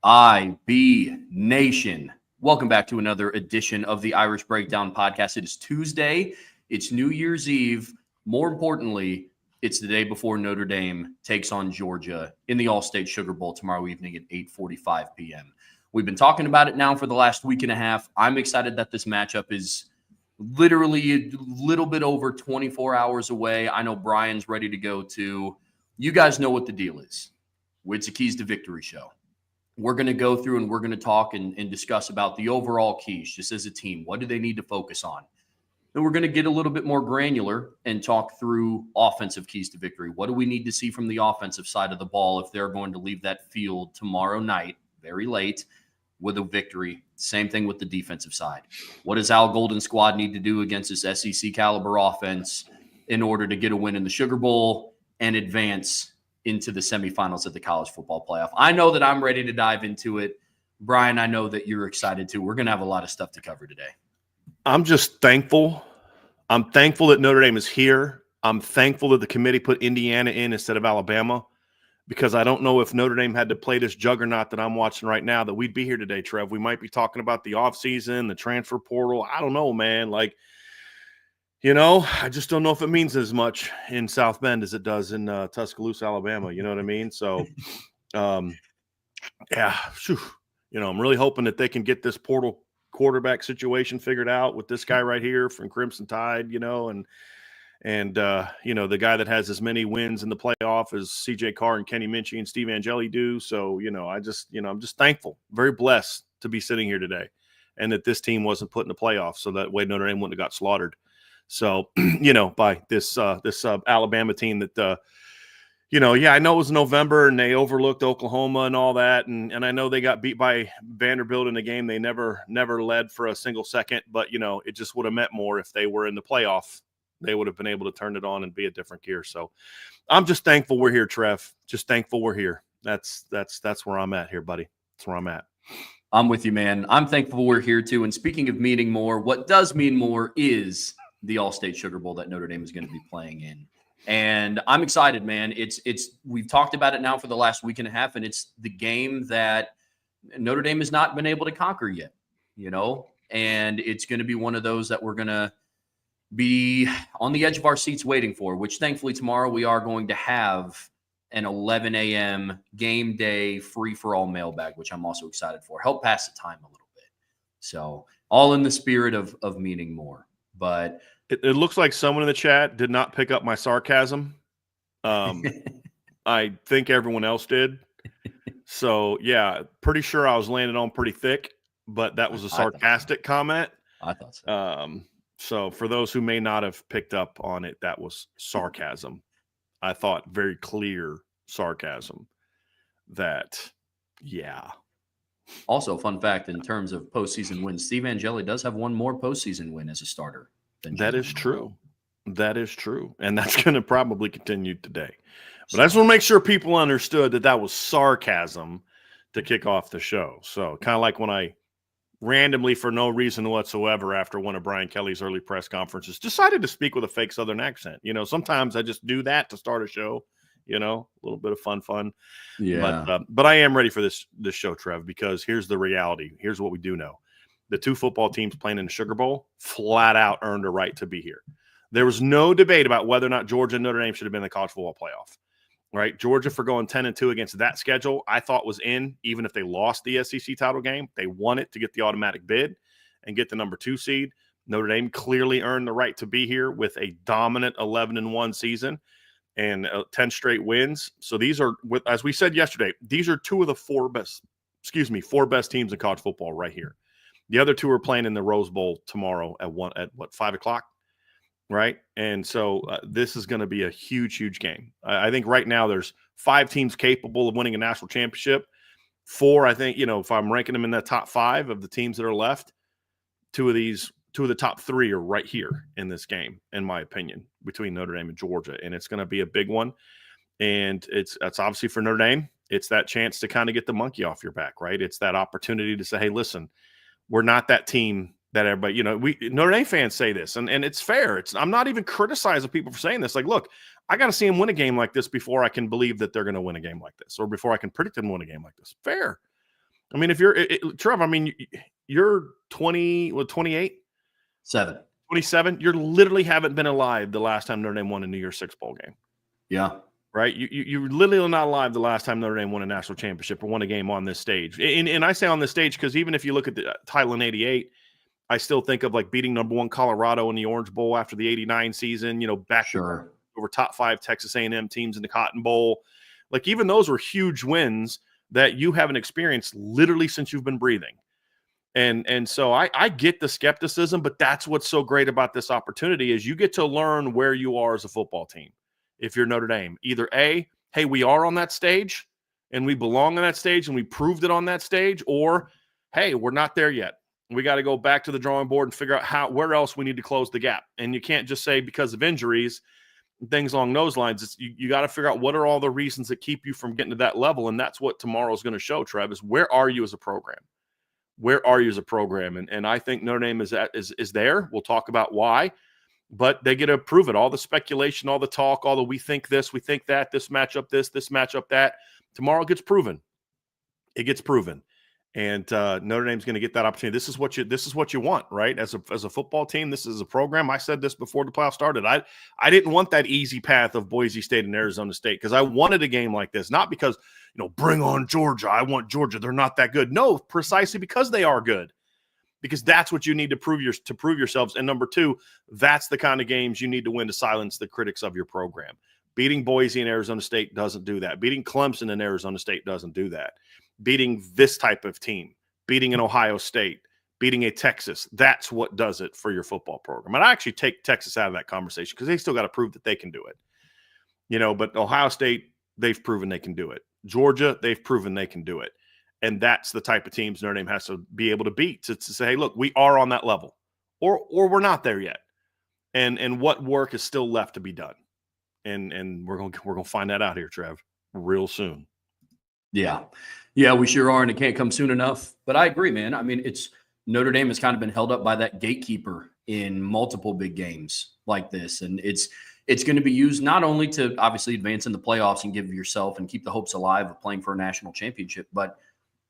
IB Nation. Welcome back to another edition of the Irish Breakdown podcast. It is Tuesday. It's New Year's Eve. More importantly, it's the day before Notre Dame takes on Georgia in the All-State Sugar Bowl tomorrow evening at 8:45 p.m. We've been talking about it now for the last week and a half. I'm excited that this matchup is literally a little bit over 24 hours away. I know Brian's ready to go too. You guys know what the deal is. It's a Keys to Victory show. We're going to go through and we're going to talk and discuss about the overall keys just as a team. What do they need to focus on? Then we're going to get a little bit more granular and talk through offensive keys to victory. What do we need to see from the offensive side of the ball if they're going to leave that field tomorrow night, very late, with a victory? Same thing with the defensive side. What does Al Golden's squad need to do against this SEC caliber offense in order to get a win in the Sugar Bowl and advance into the semifinals of the college football playoff? I know that I'm ready to dive into it. Brian, I know that you're excited too. We're going to have a lot of stuff to cover today. I'm just thankful. I'm thankful that Notre Dame is here. I'm thankful that the committee put Indiana in instead of Alabama, because I don't know if Notre Dame had to play this juggernaut that I'm watching right now that we'd be here today, Trev. We might be talking about the offseason, the transfer portal. I don't know, man. I just don't know if it means as much in South Bend as it does in Tuscaloosa, Alabama. You know what I mean? So, I'm really hoping that they can get this portal quarterback situation figured out with this guy right here from Crimson Tide, and the guy that has as many wins in the playoff as CJ Carr and Kenny Minchie and Steve Angeli do. So, I'm just thankful, very blessed to be sitting here today, and that this team wasn't put in the playoffs, so that way Notre Dame wouldn't have got slaughtered. So, by this Alabama team that, I know it was November and they overlooked Oklahoma and all that. And I know they got beat by Vanderbilt in a game they never led for a single second. But, it just would have meant more if they were in the playoff. They would have been able to turn it on and be a different gear. So I'm just thankful we're here, Trev. Just thankful we're here. That's where I'm at here, buddy. That's where I'm at. I'm with you, man. I'm thankful we're here too. And speaking of meaning more, what does mean more is the All-State Sugar Bowl that Notre Dame is going to be playing in. And I'm excited, man. We've talked about it now for the last week and a half, and it's the game that Notre Dame has not been able to conquer yet, and it's going to be one of those that we're going to be on the edge of our seats waiting for, which thankfully tomorrow we are going to have an 11 a.m. game day free-for-all mailbag, which I'm also excited for. Help pass the time a little bit. So all in the spirit of meaning more. But it looks like someone in the chat did not pick up my sarcasm. I think everyone else did. So, yeah, pretty sure I was landing on pretty thick, but that was a sarcastic comment. I thought so. So for those who may not have picked up on it, that was sarcasm. I thought very clear sarcasm Also, fun fact, in terms of postseason wins, Steve Angeli does have one more postseason win as a starter. That is true. That is true. And that's going to probably continue today. But I just want to make sure people understood that was sarcasm to kick off the show. So kind of like when I randomly, for no reason whatsoever, after one of Brian Kelly's early press conferences, decided to speak with a fake Southern accent. Sometimes I just do that to start a show. A little bit of fun. Yeah. But I am ready for this show, Trev, because here's the reality. Here's what we do know. The two football teams playing in the Sugar Bowl flat out earned a right to be here. There was no debate about whether or not Georgia and Notre Dame should have been in the college football playoff. Right? Georgia, for going 10-2 against that schedule, I thought was in, even if they lost the SEC title game. They won it to get the automatic bid and get the number 2 seed. Notre Dame clearly earned the right to be here with a dominant 11-1 season and 10 straight wins. So these are, as we said yesterday, these are two of the four best teams in college football right here. The other two are playing in the Rose Bowl tomorrow at 5 o'clock, right? And so this is going to be a huge, huge game. I think right now there's 5 teams capable of winning a national championship. 4, I think, if I'm ranking them in the top 5 of the teams that are left, 2 of the top 3 are right here in this game, in my opinion, between Notre Dame and Georgia. And it's going to be a big one. And it's obviously for Notre Dame. It's that chance to kind of get the monkey off your back, right? It's that opportunity to say, hey, listen, we're not that team that everybody, Notre Dame fans say this, and it's fair. I'm not even criticizing people for saying this. Like, look, I got to see them win a game like this before I can believe that they're going to win a game like this, or before I can predict them win a game like this. Fair. I mean, if you're Trevor, I mean, you're 20, 28, 27. You literally haven't been alive the last time Notre Dame won a New Year's Six bowl game. Yeah. Right. You literally are not alive the last time Notre Dame won a national championship or won a game on this stage. And I say on this stage because even if you look at the title in '88, I still think of like beating number 1 Colorado in the Orange Bowl after the '89 season, back over top 5 Texas A&M teams in the Cotton Bowl. Like even those were huge wins that you haven't experienced literally since you've been breathing. And so I get the skepticism, but that's what's so great about this opportunity is you get to learn where you are as a football team. If you're Notre Dame, either A, hey, we are on that stage and we belong on that stage and we proved it on that stage, or hey, we're not there yet. We got to go back to the drawing board and figure out where else we need to close the gap. And you can't just say because of injuries, things along those lines. You got to figure out what are all the reasons that keep you from getting to that level. And that's what tomorrow's going to show, Trev, is where are you as a program? Where are you as a program? And I think Notre Dame is there. We'll talk about why. But they get to prove it. All the speculation, all the talk, all the we think this, we think that, this matchup this matchup that. Tomorrow gets proven. It gets proven. And Notre Dame's going to get that opportunity. This is what you want, right? As a football team, this is a program. I said this before the playoffs started. I didn't want that easy path of Boise State and Arizona State because I wanted a game like this, not because, bring on Georgia. I want Georgia. They're not that good. No, precisely because they are good. Because that's what you need to prove yourselves. And number 2, that's the kind of games you need to win to silence the critics of your program. Beating Boise and Arizona State doesn't do that. Beating Clemson and Arizona State doesn't do that. Beating this type of team, beating an Ohio State, beating a Texas, that's what does it for your football program. And I actually take Texas out of that conversation because they still got to prove that they can do it. But Ohio State, they've proven they can do it. Georgia, they've proven they can do it. And that's the type of teams Notre Dame has to be able to beat to say, hey, look, we are on that level or we're not there yet. And what work is still left to be done. And we're going to find that out here, Trev, real soon. Yeah. Yeah, we sure are. And it can't come soon enough. But I agree, man. I mean, Notre Dame has kind of been held up by that gatekeeper in multiple big games like this. And it's going to be used not only to obviously advance in the playoffs and give yourself and keep the hopes alive of playing for a national championship, but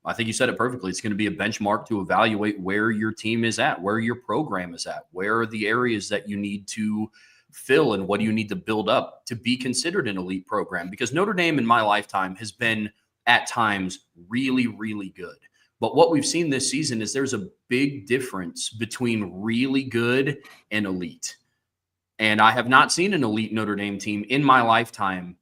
I think you said it perfectly. It's going to be a benchmark to evaluate where your team is at, where your program is at, where are the areas that you need to fill and what do you need to build up to be considered an elite program. Because Notre Dame in my lifetime has been at times really, really good. But what we've seen this season is there's a big difference between really good and elite. And I have not seen an elite Notre Dame team in my lifetime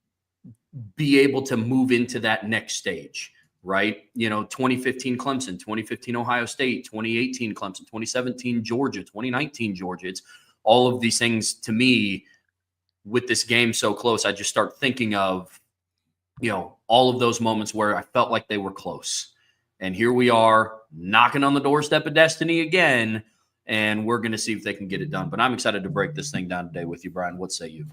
be able to move into that next stage. Right? 2015 Clemson, 2015 Ohio State, 2018 Clemson, 2017 Georgia, 2019 Georgia. It's all of these things to me with this game so close. I just start thinking of, all of those moments where I felt like they were close. And here we are knocking on the doorstep of destiny again. And we're going to see if they can get it done. But I'm excited to break this thing down today with you, Bryan. What say you?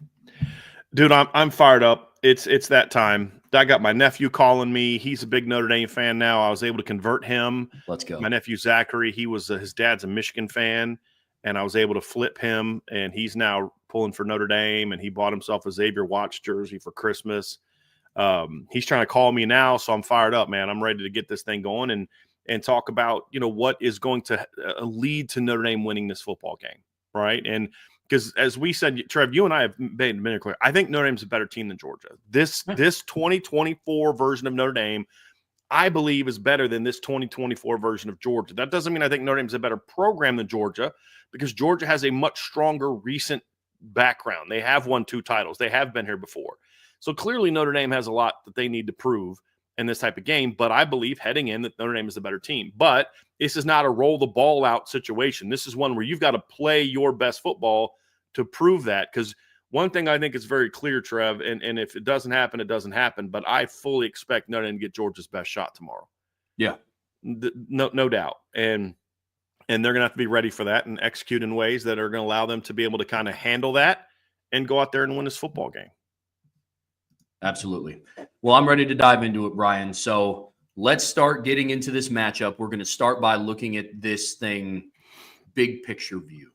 Dude, I'm fired up. It's that time. I got my nephew calling me. He's a big Notre Dame fan now. I was able to convert him. Let's go. My nephew Zachary, his dad's a Michigan fan, and I was able to flip him, and he's now pulling for Notre Dame, and he bought himself a Xavier Watts jersey for Christmas. He's trying to call me now, so I'm fired up, man. I'm ready to get this thing going and talk about what is going to lead to Notre Dame winning this football game, right? And because as we said, Trev, you and I have made it clear, I think Notre Dame's a better team than Georgia. This 2024 version of Notre Dame, I believe, is better than this 2024 version of Georgia. That doesn't mean I think Notre Dame's a better program than Georgia, because Georgia has a much stronger recent background. They have won 2 titles. They have been here before. So clearly Notre Dame has a lot that they need to prove in this type of game, but I believe heading in that Notre Dame is a better team. But this is not a roll the ball out situation. This is one where you've got to play your best football to prove that. Because one thing I think is very clear, Trev, and if it doesn't happen, it doesn't happen. But I fully expect Notre Dame to get Georgia's best shot tomorrow. Yeah. No doubt. And they're going to have to be ready for that and execute in ways that are going to allow them to be able to kind of handle that and go out there and win this football game. Absolutely. Well, I'm ready to dive into it, Bryan. So let's start getting into this matchup. We're going to start by looking at this thing, big picture view.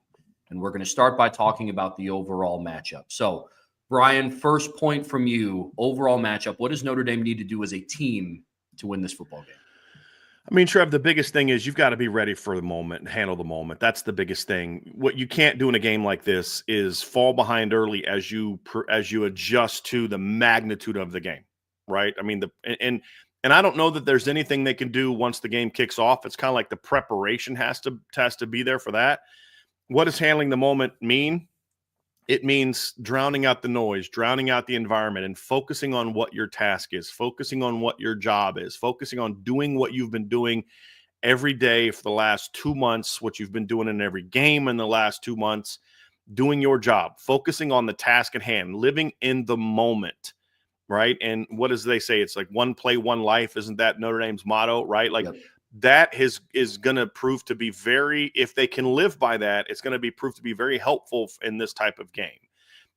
And we're going to start by talking about the overall matchup. So, Bryan, first point from you, overall matchup. What does Notre Dame need to do as a team to win this football game? I mean, Trev, the biggest thing is you've got to be ready for the moment and handle the moment. That's the biggest thing. What you can't do in a game like this is fall behind early as you adjust to the magnitude of the game, right? I mean, and I don't know that there's anything they can do once the game kicks off. It's kind of like the preparation has to be there for that. What does handling the moment mean? It means drowning out the noise, drowning out the environment, and focusing on what your task is, focusing on what your job is, focusing on doing what you've been doing every day for the last 2 months, what you've been doing in every game in the last 2 months, doing your job, focusing on the task at hand, living in the moment, right? And what does they say? It's like one play, one life. Isn't that Notre Dame's motto, right? Like, yep. That is going to prove to be if they can live by that, it's going to be proved to be very helpful in this type of game,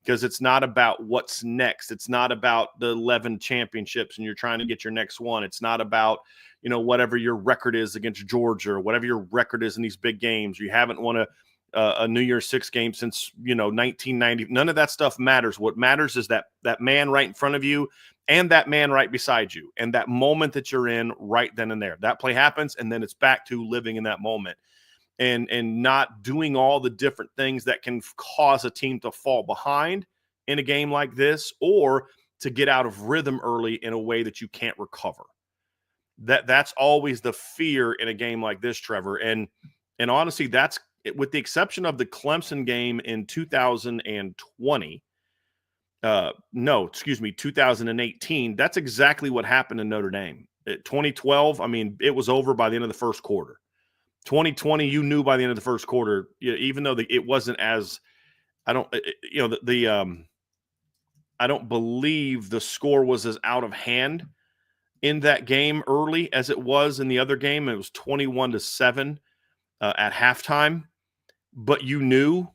because it's not about what's next. It's not about the 11 championships and you're trying to get your next one. It's not about, whatever your record is against Georgia or whatever your record is in these big games. You haven't won a New Year's Six game since, 1990. None of that stuff matters. What matters is that man right in front of you and that man right beside you, and that moment that you're in right then and there. That play happens, and then it's back to living in that moment and not doing all the different things that can cause a team to fall behind in a game like this, or to get out of rhythm early in a way that you can't recover. That's always the fear in a game like this, Trevor. And honestly, that's, with the exception of the Clemson game in 2020, 2018. That's exactly what happened in Notre Dame. 2012, I mean, it was over by the end of the first quarter. 2020, you knew by the end of the first quarter, even though it wasn't as, I don't believe the score was as out of hand in that game early as it was in the other game. It was 21-7 at halftime, but you knew.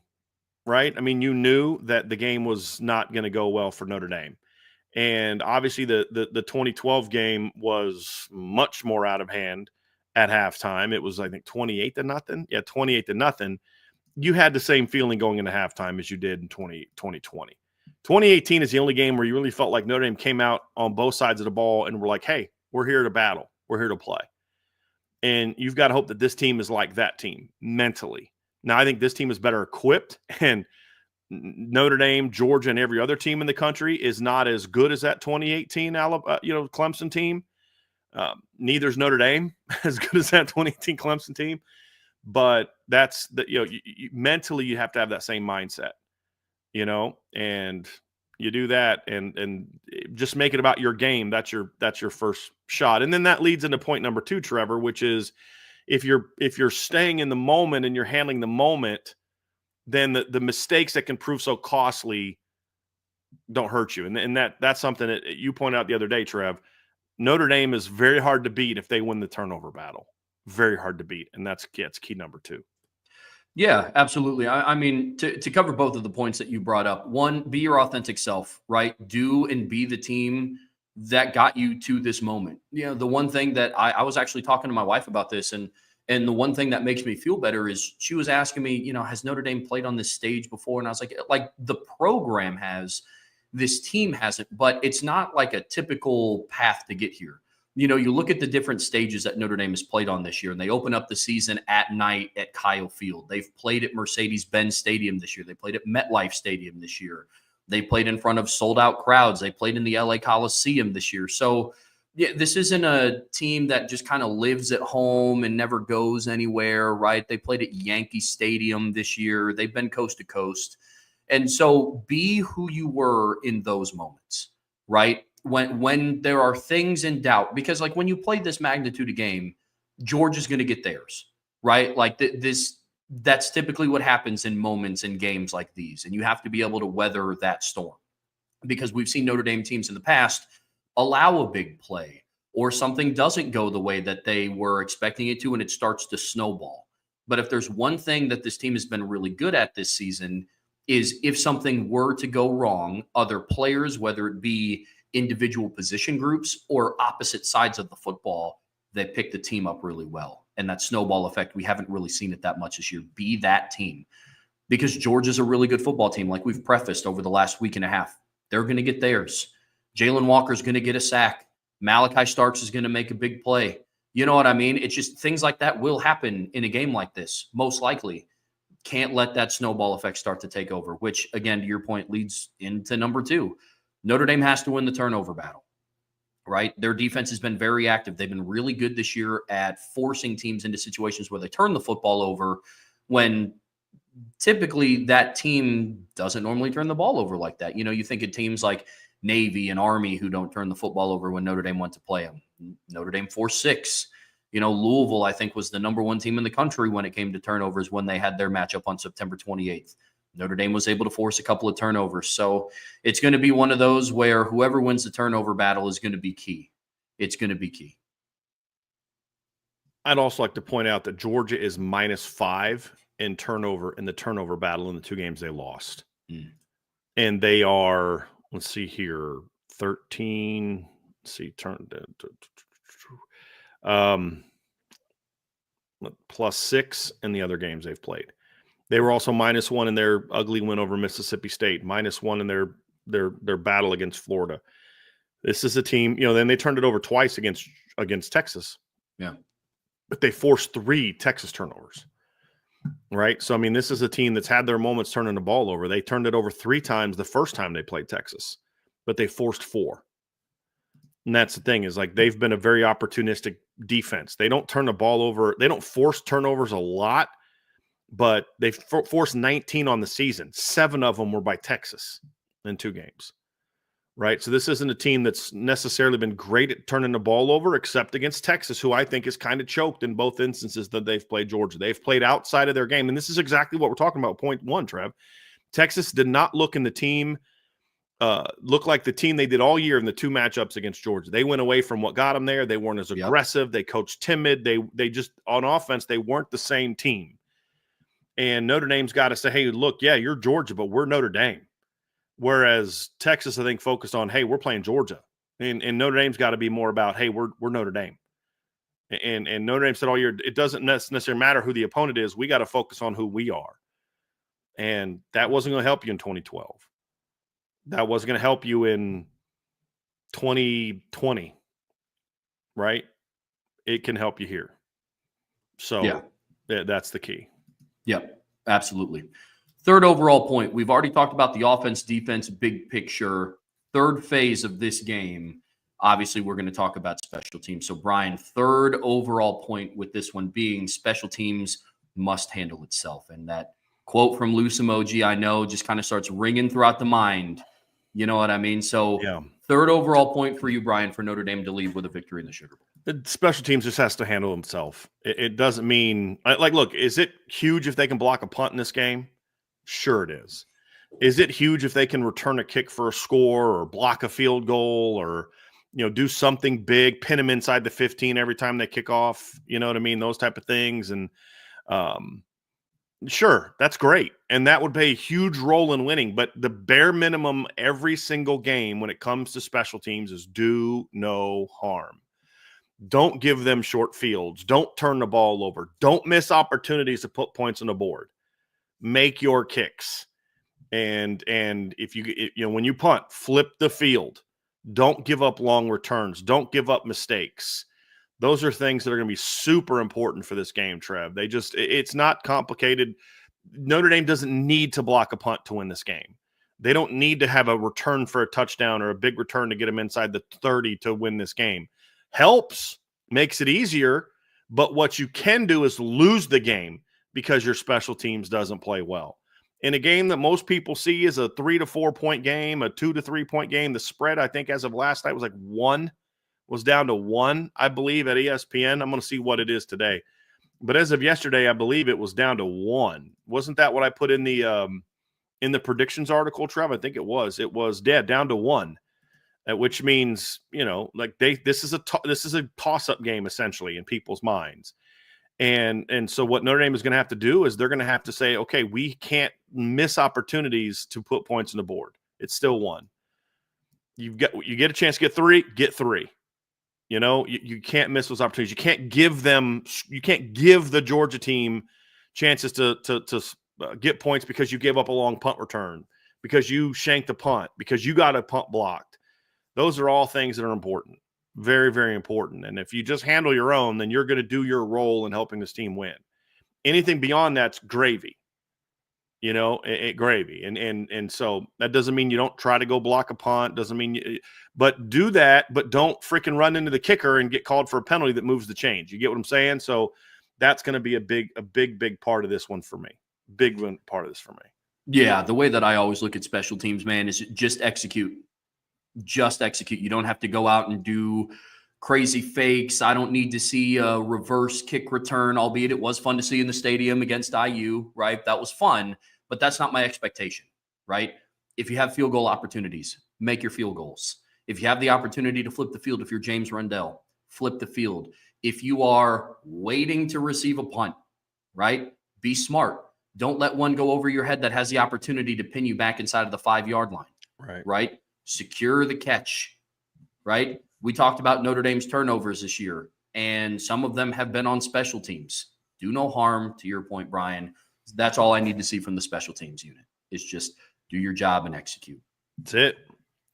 Right? I mean, you knew that the game was not going to go well for Notre Dame. And obviously the 2012 game was much more out of hand at halftime. It was, I think, 28-0. Yeah, 28-0. You had the same feeling going into halftime as you did in 2020. 2018 is the only game where you really felt like Notre Dame came out on both sides of the ball and were like, hey, we're here to battle. We're here to play. And you've got to hope that this team is like that team mentally. Now, I think this team is better equipped, and Notre Dame, Georgia, and every other team in the country is not as good as that 2018 Clemson team. Neither is Notre Dame as good as that 2018 Clemson team. But that's mentally you have to have that same mindset, and you do that and just make it about your game. That's your first shot, and then that leads into point number 2, Trevor, which is, if you're staying in the moment and you're handling the moment, then the mistakes that can prove so costly don't hurt you. And that's something that you pointed out the other day, Trev. Notre Dame is very hard to beat if they win the turnover battle. Very hard to beat. And that's key number 2. Yeah, absolutely. I mean, to cover both of the points that you brought up, one, be your authentic self, right? Do and be the team that got you to this moment. The one thing that I was actually talking to my wife about this, and the one thing that makes me feel better is she was asking me, has Notre Dame played on this stage before? And I was like the program has, this team hasn't, but it's not like a typical path to get here. You look at the different stages that Notre Dame has played on this year, and they open up the season at night at Kyle Field. They've played at Mercedes-Benz Stadium this year. They played at MetLife Stadium this year. They played in front of sold-out crowds. They played in the LA Coliseum this year. So, yeah, this isn't a team that just kind of lives at home and never goes anywhere, right? They played at Yankee Stadium this year. They've been coast to coast. And so be who you were in those moments, right? When there are things in doubt, because like when you play this magnitude of game, Georgia's going to get theirs, right? Like that's typically what happens in moments in games like these. And you have to be able to weather that storm, because we've seen Notre Dame teams in the past allow a big play or something doesn't go the way that they were expecting it to, and it starts to snowball. But if there's one thing that this team has been really good at this season, is if something were to go wrong, other players, whether it be individual position groups or opposite sides of the football, they pick the team up really well. And that snowball effect, we haven't really seen it that much this year. Be that team, because Georgia's a really good football team. Like we've prefaced over the last week and a half, they're going to get theirs. Jalen Walker's going to get a sack. Malachi Starks is going to make a big play. You know what I mean? It's just things like that will happen in a game like this, most likely. Can't let that snowball effect start to take over, which, again, to your point, leads into number 2. Notre Dame has to win the turnover battle, right? Their defense has been very active. They've been really good this year at forcing teams into situations where they turn the football over when typically that team doesn't normally turn the ball over like that. You think of teams like Navy and Army who don't turn the football over when Notre Dame went to play them. Notre Dame forced 6. Louisville, I think, was the number 1 team in the country when it came to turnovers when they had their matchup on September 28th. Notre Dame was able to force a couple of turnovers. So it's going to be one of those where whoever wins the turnover battle is going to be key. It's going to be key. I'd also like to point out that Georgia is -5 in the turnover battle in the 2 games they lost. And they are, let's see here, 13. Let's see, +6 in the other games they've played. They were also -1 in their ugly win over Mississippi State, -1 in their battle against Florida. This is a team, then they turned it over twice against Texas. Yeah. But they forced 3 Texas turnovers. Right? So, this is a team that's had their moments turning the ball over. They turned it over 3 times the first time they played Texas, but they forced 4. And that's the thing is, they've been a very opportunistic defense. They don't turn the ball over. They don't force turnovers a lot, but they forced 19 on the season. 7 of them were by Texas in 2 games. Right? So this isn't a team that's necessarily been great at turning the ball over, except against Texas, who I think is kind of choked in both instances that they've played Georgia. They've played outside of their game. And this is exactly what we're talking about. Point 1, Trev. Texas did not look like the team they did all year in the 2 matchups against Georgia. They went away from what got them there. They weren't as aggressive. Yep. They coached timid. They just, on offense, they weren't the same team. And Notre Dame's got to say, hey, look, yeah, you're Georgia, but we're Notre Dame. Whereas Texas, I think, focused on, hey, we're playing Georgia. And Notre Dame's got to be more about, hey, we're Notre Dame. And Notre Dame said all year, it doesn't necessarily matter who the opponent is. We got to focus on who we are. And that wasn't going to help you in 2012. That wasn't going to help you in 2020, right? It can help you here. So that's the key. Yep, absolutely. 3rd overall point. We've already talked about the offense, defense, big picture. 3rd phase of this game, obviously, we're going to talk about special teams. So, Bryan, 3rd overall point with this one being special teams must handle itself. And that quote from Loose Emoji, I know, just kind of starts ringing throughout the mind. You know what I mean? So, 3rd overall point for you, Bryan, for Notre Dame to leave with a victory in the Sugar Bowl. The special teams just has to handle themselves. It doesn't mean – look, is it huge if they can block a punt in this game? Sure it is. Is it huge if they can return a kick for a score or block a field goal or, do something big, pin them inside the 15 every time they kick off? You know what I mean? Those type of things. And sure, that's great. And that would play a huge role in winning. But the bare minimum every single game when it comes to special teams is do no harm. Don't give them short fields. Don't turn the ball over. Don't miss opportunities to put points on the board. Make your kicks. And if when you punt, flip the field. Don't give up long returns. Don't give up mistakes. Those are things that are going to be super important for this game, Trev. It's not complicated. Notre Dame doesn't need to block a punt to win this game. They don't need to have a return for a touchdown or a big return to get them inside the 30 to win this game. Helps, makes it easier, but what you can do is lose the game because your special teams doesn't play well. In a game that most people see is a 3 to 4 point game, a 2 to 3 point game, the spread, I think, as of last night was down to 1, I believe, at ESPN. I'm going to see what it is today. But as of yesterday, I believe it was down to 1. Wasn't that what I put in the predictions article, Trev? I think it was. It was down to 1, which means, this is a toss-up game, essentially, in people's minds. And so what Notre Dame is going to have to do is they're going to have to say, okay, we can't miss opportunities to put points on the board. It's still 1. You get a chance to get 3, get 3. You can't miss those opportunities. You can't give the Georgia team chances to get points because you gave up a long punt return, because you shanked a punt, because you got a punt blocked. Those are all things that are important. Very, very important. And if you just handle your own, then you're going to do your role in helping this team win. Anything beyond that's gravy. Gravy. And so that doesn't mean you don't try to go block a punt. Doesn't mean but do that, but don't freaking run into the kicker and get called for a penalty that moves the chains. You get what I'm saying? So that's going to be a big part of this one for me. Big one part of this for me. Yeah. The way that I always look at special teams, man, is just execute. Just execute. You don't have to go out and do crazy fakes. I don't need to see a reverse kick return, albeit it was fun to see in the stadium against IU, right? That was fun, but that's not my expectation, right? If you have field goal opportunities, make your field goals. If you have the opportunity to flip the field, if you're James Rundell, flip the field. If you are waiting to receive a punt, right? Be smart. Don't let one go over your head that has the opportunity to pin you back inside of the 5-yard line, right? Secure the catch, right? We talked about Notre Dame's turnovers this year, and some of them have been on special teams. Do no harm, to your point, Bryan. That's all I need to see from the special teams unit. Is just do your job and execute. That's it.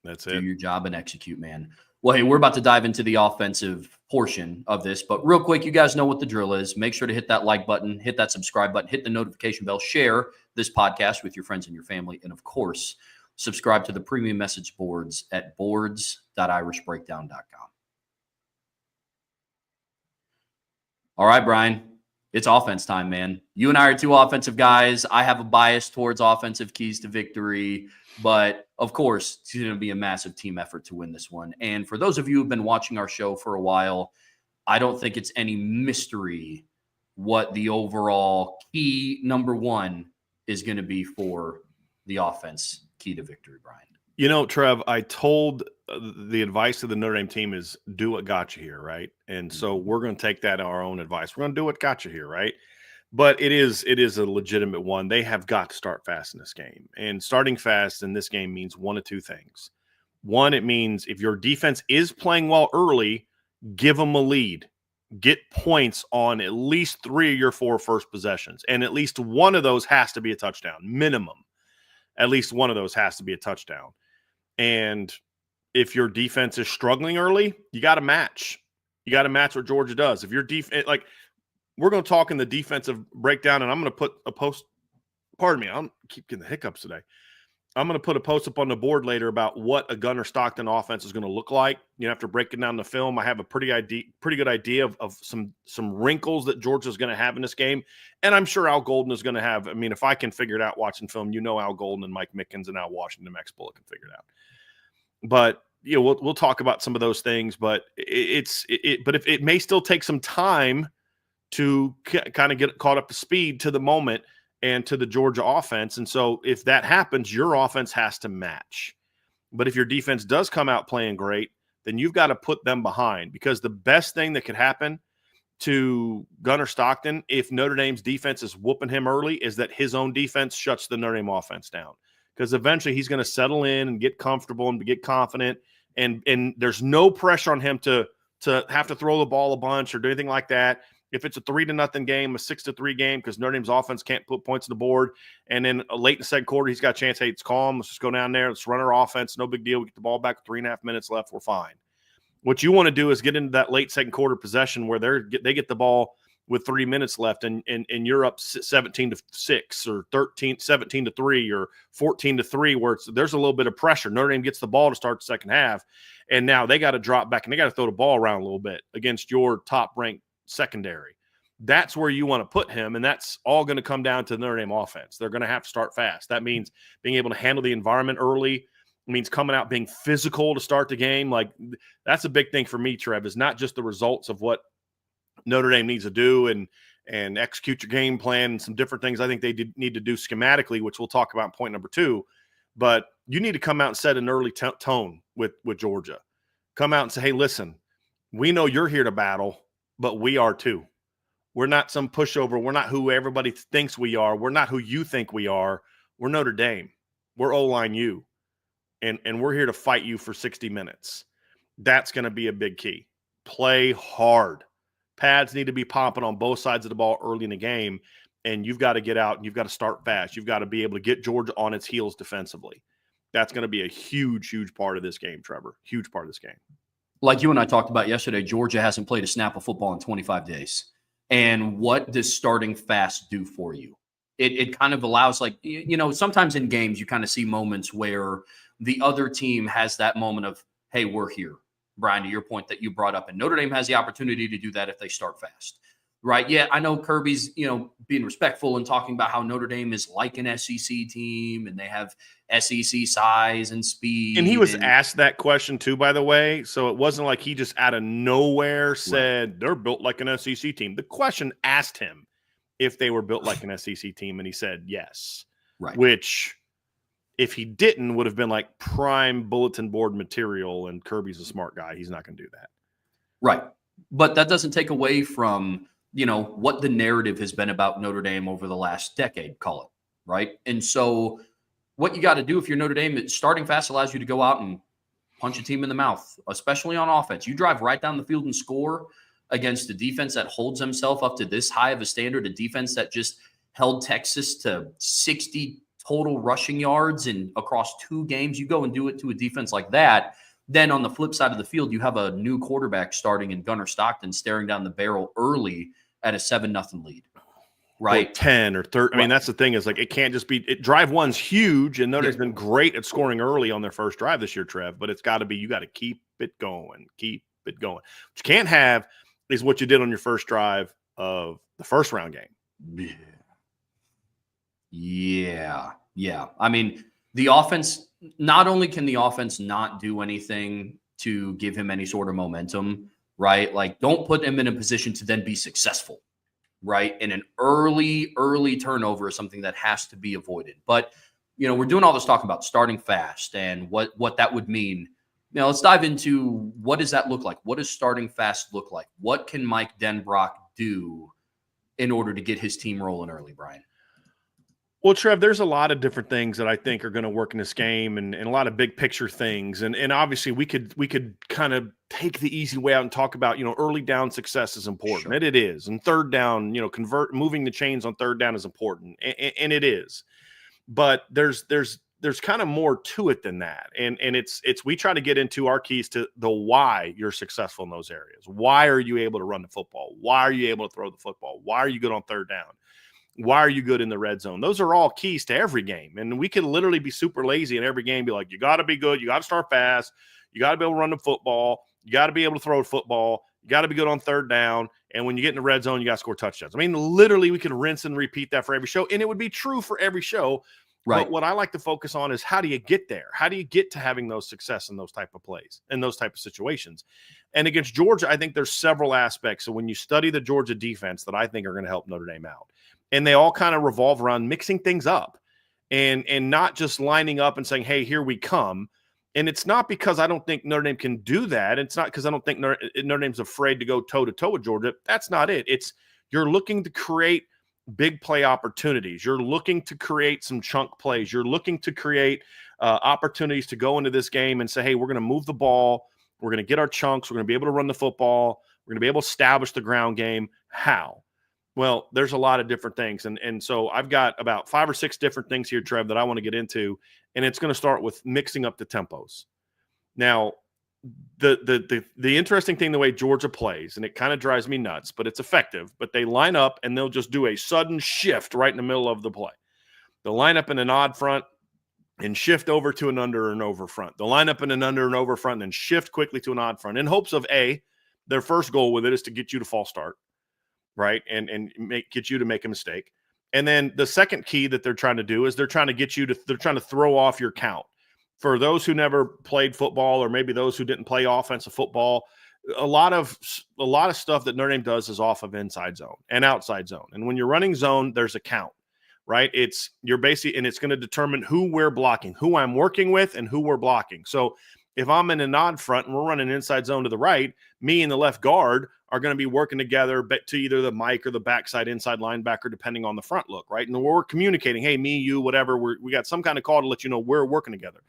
That's it. Do your job and execute, man. Well, hey, we're about to dive into the offensive portion of this, but real quick, you guys know what the drill is. Make sure to hit that like button, hit that subscribe button, hit the notification bell, share this podcast with your friends and your family, and of course, subscribe to the premium message boards at boards.irishbreakdown.com. All right, Bryan, it's offense time, man. You and I are two offensive guys. I have a bias towards offensive keys to victory, but of course, it's going to be a massive team effort to win this one. And for those of you who've been watching our show for a while, I don't think it's any mystery what the overall key number one is going to be for the offense. Key to victory, Bryan. Trev, I told the advice to the Notre Dame team is do what got you here, right? And so we're going to take that our own advice. We're going to do what got you here, right? But it is a legitimate one. They have got to start fast in this game. And starting fast in this game means one of two things. One, it means if your defense is playing well early, give them a lead. Get points on at least 3 of your 4 first possessions. And at least one of those has to be a touchdown, minimum. At least one of those has to be a touchdown. And if your defense is struggling early, you got to match. You got to match what Georgia does. If your defense, we're going to talk in the defensive breakdown, and I'm going to put a post. Pardon me, I keep getting the hiccups today. I'm going to put a post up on the board later about what a Gunnar Stockton offense is going to look like. After breaking down the film, I have a pretty good idea of some wrinkles that Georgia's going to have in this game. And I'm sure Al Golden is going to have. I mean, if I can figure it out watching film, Al Golden and Mike Mickens and Al Washington, Max Bullock can figure it out. But we'll talk about some of those things. But but if it may still take some time to kind of get caught up to speed to the moment and to the Georgia offense. And so if that happens, your offense has to match. But if your defense does come out playing great, then you've got to put them behind, because the best thing that could happen to Gunnar Stockton, if Notre Dame's defense is whooping him early, is that his own defense shuts the Notre Dame offense down, because eventually he's going to settle in and get comfortable and get confident. And there's no pressure on him to have to throw the ball a bunch or do anything like that. If it's a 3-0 game, a 6-3 game, because Notre Dame's offense can't put points on the board, and then late in the second quarter, he's got a chance, hey, it's calm, let's just go down there, let's run our offense, no big deal, we get the ball back with 3.5 minutes left, we're fine. What you want to do is get into that late second quarter possession where they get the ball with 3 minutes left, and you're up 17-6 or 17-3 or 14-3, where there's a little bit of pressure. Notre Dame gets the ball to start the second half, and now they got to drop back and they got to throw the ball around a little bit against your top-ranked secondary. That's where you want to put him, and that's all going to come down to the Notre Dame offense. They're going to have to start fast. That means being able to handle the environment early. It means coming out being physical to start the game. That's a big thing for me, Trev, is not just the results of what Notre Dame needs to do and execute your game plan and some different things I think they need to do schematically, which we'll talk about in point number 2. But you need to come out and set an early tone with Georgia. Come out and say, hey, listen, we know you're here to battle, but we are too. We're not some pushover. We're not who everybody thinks we are. We're not who you think we are. We're Notre Dame. We're O-line U. And we're here to fight you for 60 minutes. That's going to be a big key. Play hard. Pads need to be popping on both sides of the ball early in the game, and you've got to get out and you've got to start fast. You've got to be able to get Georgia on its heels defensively. That's going to be a huge, huge part of this game, Trevor. Huge part of this game. Like you and I talked about yesterday, Georgia hasn't played a snap of football in 25 days. And what does starting fast do for you? It kind of allows, like, sometimes in games you kind of see moments where the other team has that moment of, hey, we're here. Brian, to your point that you brought up, and Notre Dame has the opportunity to do that if they start fast. Right. Yeah, I know Kirby's, being respectful and talking about how Notre Dame is like an SEC team and they have SEC size and speed. And he was asked that question too, by the way. So it wasn't like he just out of nowhere said they're built like an SEC team. The question asked him if they were built like an SEC team, and he said yes. Right. Which, if he didn't, would have been like prime bulletin board material, and Kirby's a smart guy. He's not going to do that. Right. But that doesn't take away from, what the narrative has been about Notre Dame over the last decade, call it, right? And so what you got to do if you're Notre Dame, starting fast allows you to go out and punch a team in the mouth, especially on offense. You drive right down the field and score against a defense that holds himself up to this high of a standard, a defense that just held Texas to 60 total rushing yards and across 2 games. You go and do it to a defense like that. Then on the flip side of the field, you have a new quarterback starting in Gunnar Stockton staring down the barrel early at a 7-0 lead. Right. Or 10 or 30. I mean, that's the thing is, like, it can't just be drive one's huge, and Notre Dame's been great at scoring early on their first drive this year, Trev, but it's got to be, you got to keep it going. What you can't have is what you did on your first drive of the first round game. Yeah. I mean, the offense, not only can the offense not do anything to give him any sort of momentum, right? Like, don't put him in a position to then be successful, right? And an early turnover is something that has to be avoided. But, we're doing all this talk about starting fast and what that would mean. Now, let's dive into, what does that look like? What does starting fast look like? What can Mike Denbrock do in order to get his team rolling early, Brian? Well, Trev, there's a lot of different things that I think are going to work in this game, and a lot of big picture things. And obviously we could kind of take the easy way out and talk about, early down success is important. Sure. And it is. And third down, moving the chains on third down is important. And it is. But there's kind of more to it than that. And it's we try to get into our keys to the why you're successful in those areas. Why are you able to run the football? Why are you able to throw the football? Why are you good on third down? Why are you good in the red zone? Those are all keys to every game. And we can literally be super lazy in every game, be like, you got to be good. You got to start fast. You got to be able to run the football. You got to be able to throw the football. You got to be good on third down. And when you get in the red zone, you got to score touchdowns. I mean, literally, we could rinse and repeat that for every show. And it would be true for every show. Right. But what I like to focus on is, how do you get there? How do you get to having those success in those type of plays, in those type of situations? And against Georgia, I think there's several aspects. So when you study the Georgia defense that I think are going to help Notre Dame out, and they all kind of revolve around mixing things up and not just lining up and saying, hey, here we come. And it's not because I don't think Notre Dame can do that. It's not because I don't think Notre Dame's afraid to go toe-to-toe with Georgia. That's not it. It's, you're looking to create big play opportunities. You're looking to create some chunk plays. You're looking to create opportunities to go into this game and say, hey, we're going to move the ball. We're going to get our chunks. We're going to be able to run the football. We're going to be able to establish the ground game. How? Well, there's a lot of different things. And so I've got about 5 or 6 different things here, Trev, that I want to get into. And it's going to start with mixing up the tempos. Now, the interesting thing, the way Georgia plays, and it kind of drives me nuts, but it's effective, but they line up and they'll just do a sudden shift right in the middle of the play. They'll line up in an odd front and shift over to an under and over front. They'll line up in an under and over front and then shift quickly to an odd front in hopes of, their first goal with it is to get you to false start. Right. And get you to make a mistake. And then the second key that they're trying to do is they're trying to throw off your count. For those who never played football, or maybe those who didn't play offensive football, a lot of stuff that Notre Dame does is off of inside zone and outside zone. And when you're running zone, there's a count, right? You're basically, and it's going to determine who we're blocking, who I'm working with, and who we're blocking. So if I'm in an odd front and we're running inside zone to the right, me and the left guard are going to be working together to either the Mike or the backside inside linebacker, depending on the front look, right? And we're communicating, hey, me, you, whatever, we got some kind of call to let you know we're working together.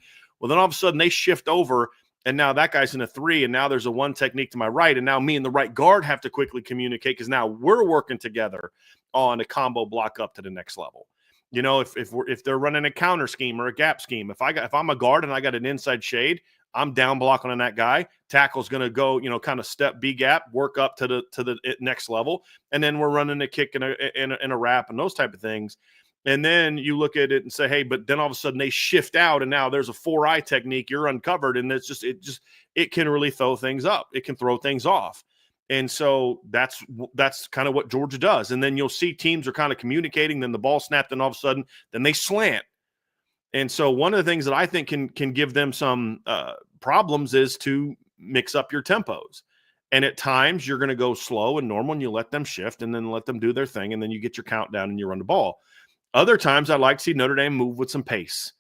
Well, then all of a sudden they shift over, and now that guy's in a 3, and now there's a 1 technique to my right, and now me and the right guard have to quickly communicate because now we're working together on a combo block up to the next level. If they're running a counter scheme or a gap scheme, if I'm a guard and I got an inside shade, I'm down blocking on that guy. Tackle's going to go, kind of step B gap, work up to the next level, and then we're running a kick and a wrap and those type of things. And then you look at it and say, hey, but then all of a sudden they shift out, and now there's a 4-eye technique. You're uncovered, and it can really throw things up. It can throw things off. And so that's kind of what Georgia does. And then you'll see teams are kind of communicating, then the ball snapped, and all of a sudden, then they slant. And so one of the things that I think can give them some problems is to mix up your tempos. And at times you're going to go slow and normal, and you let them shift and then let them do their thing, and then you get your countdown and you run the ball. Other times I'd like to see Notre Dame move with some pace.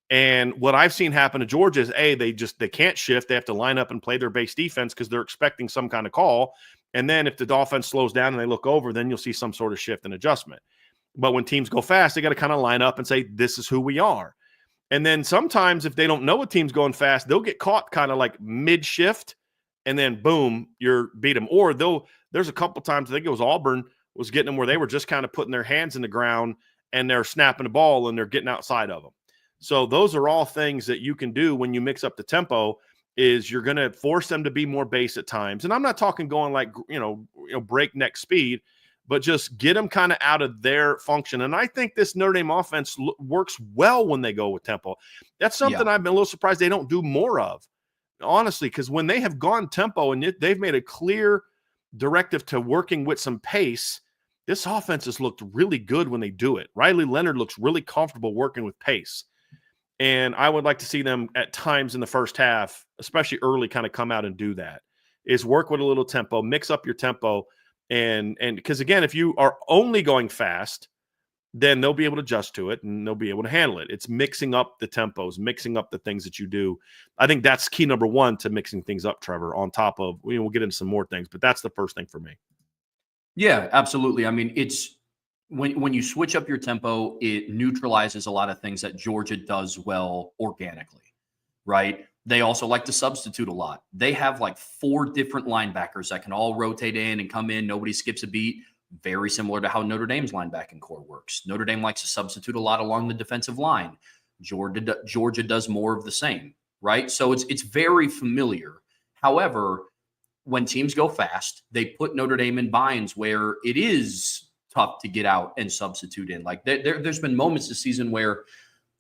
And what I've seen happen to Georgia is, they can't shift. They have to line up and play their base defense because they're expecting some kind of call. And then if the offense slows down and they look over, then you'll see some sort of shift and adjustment. But when teams go fast, they got to kind of line up and say, this is who we are. And then sometimes if they don't know a team's going fast, they'll get caught kind of like mid-shift, and then boom, you're beat them. Or there's a couple times, I think it was Auburn, was getting them where they were just kind of putting their hands in the ground and they're snapping the ball and they're getting outside of them. So those are all things that you can do when you mix up the tempo, is you're going to force them to be more base at times. And I'm not talking going like, breakneck speed, but just get them kind of out of their function. And I think this Notre Dame offense works well when they go with tempo. That's something I've been a little surprised they don't do more of, honestly, because when they have gone tempo and they've made a clear directive to working with some pace, this offense has looked really good when they do it. Riley Leonard looks really comfortable working with pace. And I would like to see them at times in the first half, especially early, kind of come out and do that, is work with a little tempo, mix up your tempo. And because, again, if you are only going fast, then they'll be able to adjust to it and they'll be able to handle it. It's mixing up the tempos, mixing up the things that you do. I think that's key number one to mixing things up, Trevor, on top of, we'll get into some more things, but that's the first thing for me. Yeah, absolutely. I mean, it's when you switch up your tempo, it neutralizes a lot of things that Georgia does well organically, right? They also like to substitute a lot. They have like 4 different linebackers that can all rotate in and come in. Nobody skips a beat. Very similar to how Notre Dame's linebacking core works. Notre Dame likes to substitute a lot along the defensive line. Georgia does more of the same, right? So it's very familiar. However, when teams go fast, they put Notre Dame in binds where it is tough to get out and substitute in. Like there's been moments this season where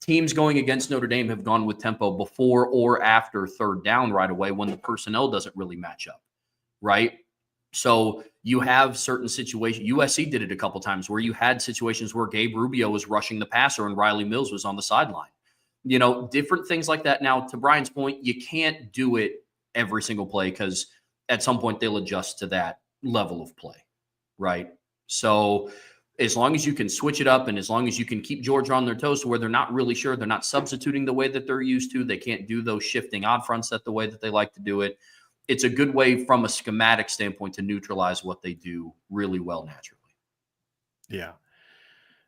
teams going against Notre Dame have gone with tempo before or after third down right away when the personnel doesn't really match up, right? So you have certain situations. USC did it a couple times where you had situations where Gabe Rubio was rushing the passer and Riley Mills was on the sideline. Different things like that. Now, to Brian's point, you can't do it every single play because at some point they'll adjust to that level of play, right? So as long as you can switch it up and as long as you can keep Georgia on their toes to where they're not really sure, they're not substituting the way that they're used to, they can't do those shifting odd front set the way that they like to do it. It's a good way from a schematic standpoint to neutralize what they do really well naturally. Yeah.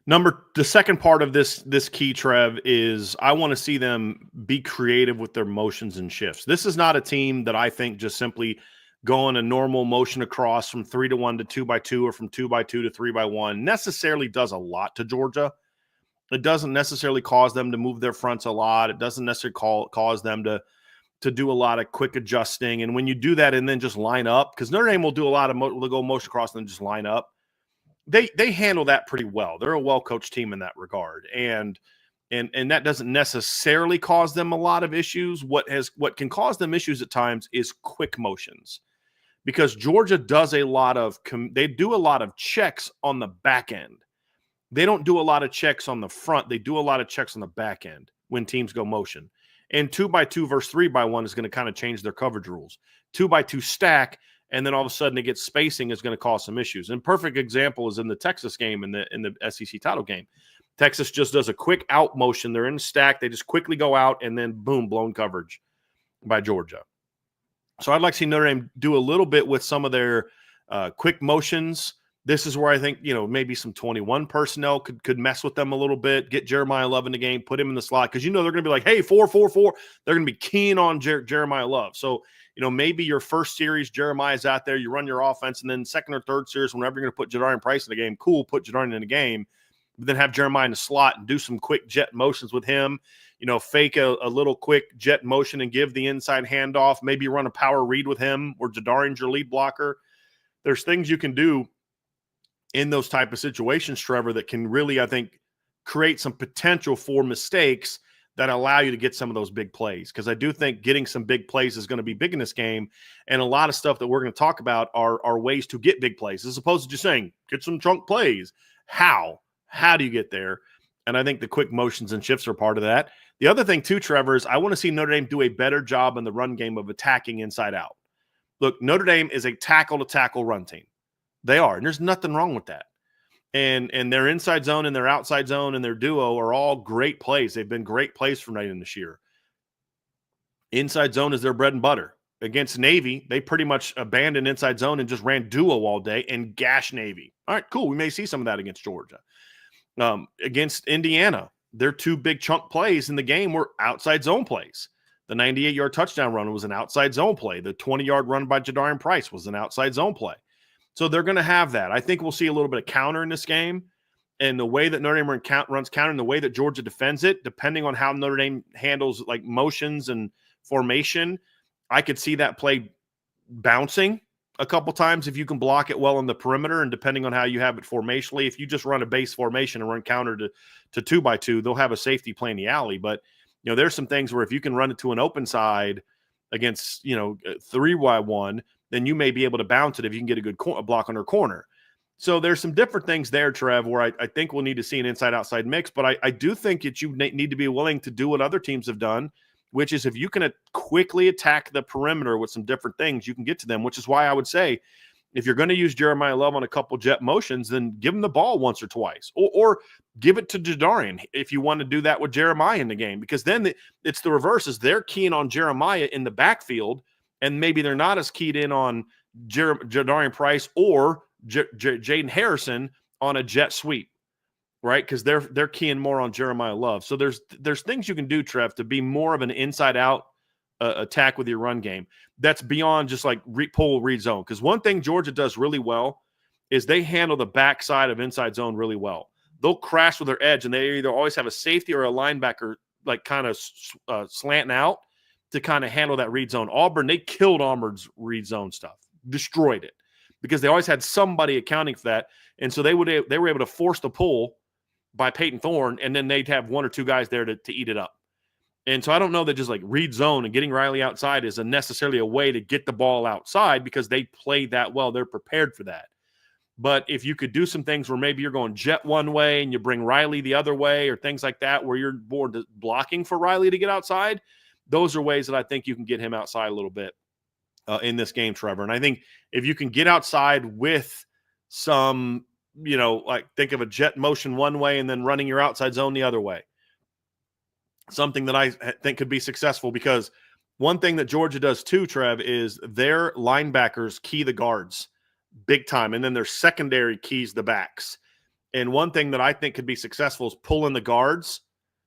The second part of this key, Trev, is I want to see them be creative with their motions and shifts. This is not a team that I think just simply going a normal motion across from 3-1 to 2x2 or from 2x2 to 3x1 necessarily does a lot to Georgia. It doesn't necessarily cause them to move their fronts a lot. It doesn't necessarily cause them to do a lot of quick adjusting. And when you do that and then just line up, because Notre Dame will do a lot of they'll go motion across and then just line up. They handle that pretty well. They're a well-coached team in that regard. And that doesn't necessarily cause them a lot of issues. What can cause them issues at times is quick motions. Because Georgia does they do a lot of checks on the back end. They don't do a lot of checks on the front. They do a lot of checks on the back end when teams go motion. And 2x2 versus 3x1 is going to kind of change their coverage rules. 2x2 stack, and then all of a sudden it gets spacing is going to cause some issues. And perfect example is in the Texas game, in the SEC title game. Texas just does a quick out motion. They're in stack. They just quickly go out, and then boom, blown coverage by Georgia. So I'd like to see Notre Dame do a little bit with some of their quick motions. This is where I think, maybe some 21 personnel could mess with them a little bit, get Jeremiah Love in the game, put him in the slot, because they're going to be like, hey, 4-4-4. They're going to be keen on Jeremiah Love. So, maybe your first series, Jeremiah's out there, you run your offense, and then second or third series, whenever you're going to put Jadarian Price in the game, cool, put Jadarian in the game. but then have Jeremiah in the slot and do some quick jet motions with him, fake a little quick jet motion and give the inside handoff, maybe run a power read with him or Jadarian's your lead blocker. There's things you can do in those type of situations, Trevor, that can really, I think, create some potential for mistakes that allow you to get some of those big plays. Because I do think getting some big plays is going to be big in this game. And a lot of stuff that we're going to talk about are ways to get big plays, as opposed to just saying, get some chunk plays. How do you get there? And I think the quick motions and shifts are part of that. The other thing too, Trevor, is I want to see Notre Dame do a better job in the run game of attacking inside out. Look, Notre Dame is a tackle-to-tackle run team. They are, and there's nothing wrong with that. And their inside zone and their outside zone and their duo are all great plays. They've been great plays for Notre Dame this year. Inside zone is their bread and butter. Against Navy, they pretty much abandoned inside zone and just ran duo all day and gashed Navy. All right, cool. We may see some of that against Georgia. Against Indiana, their two big chunk plays in the game were outside zone plays. The 98-yard touchdown run was an outside zone play. The 20-yard run by Jadarian Price was an outside zone play. So they're going to have that. I think we'll see a little bit of counter in this game. And the way that Notre Dame runs counter and the way that Georgia defends it, depending on how Notre Dame handles like motions and formation, I could see that play bouncing a couple times if you can block it well on the perimeter. And depending on how you have it formationally, if you just run a base formation and run counter to 2x2, they'll have a safety play in the alley. But, there's some things where if you can run it to an open side against, 3x1, then you may be able to bounce it if you can get a good block on her corner. So there's some different things there, Trev, where I think we'll need to see an inside-outside mix. But I do think that you need to be willing to do what other teams have done, which is if you can quickly attack the perimeter with some different things, you can get to them, which is why I would say if you're going to use Jeremiah Love on a couple jet motions, then give him the ball once or twice. Or give it to Jadarian if you want to do that with Jeremiah in the game, because then it's the reverse. Is they're keen on Jeremiah in the backfield, and maybe they're not as keyed in on Jadarian Price or Jaden Harrison on a jet sweep, right? Because they're keying more on Jeremiah Love. So there's things you can do, Trev, to be more of an inside-out attack with your run game. That's beyond just like pull read zone. Because one thing Georgia does really well is they handle the backside of inside zone really well. They'll crash with their edge, and they either always have a safety or a linebacker like kind of slanting out to kind of handle that read zone. Auburn, they killed Auburn's read zone stuff, destroyed it, because they always had somebody accounting for that. And so they were able to force the pull by Peyton Thorne, and then they'd have one or two guys there to eat it up. And so I don't know that just like read zone and getting Riley outside is necessarily a way to get the ball outside, because they play that well. They're prepared for that. But if you could do some things where maybe you're going jet one way and you bring Riley the other way, or things like that where you're more blocking for Riley to get outside, those are ways that I think you can get him outside a little bit in this game, Trevor. And I think if you can get outside with some, like think of a jet motion one way and then running your outside zone the other way, something that I think could be successful, because one thing that Georgia does too, Trev, is their linebackers key the guards big time, and then their secondary keys the backs. And one thing that I think could be successful is pulling the guards.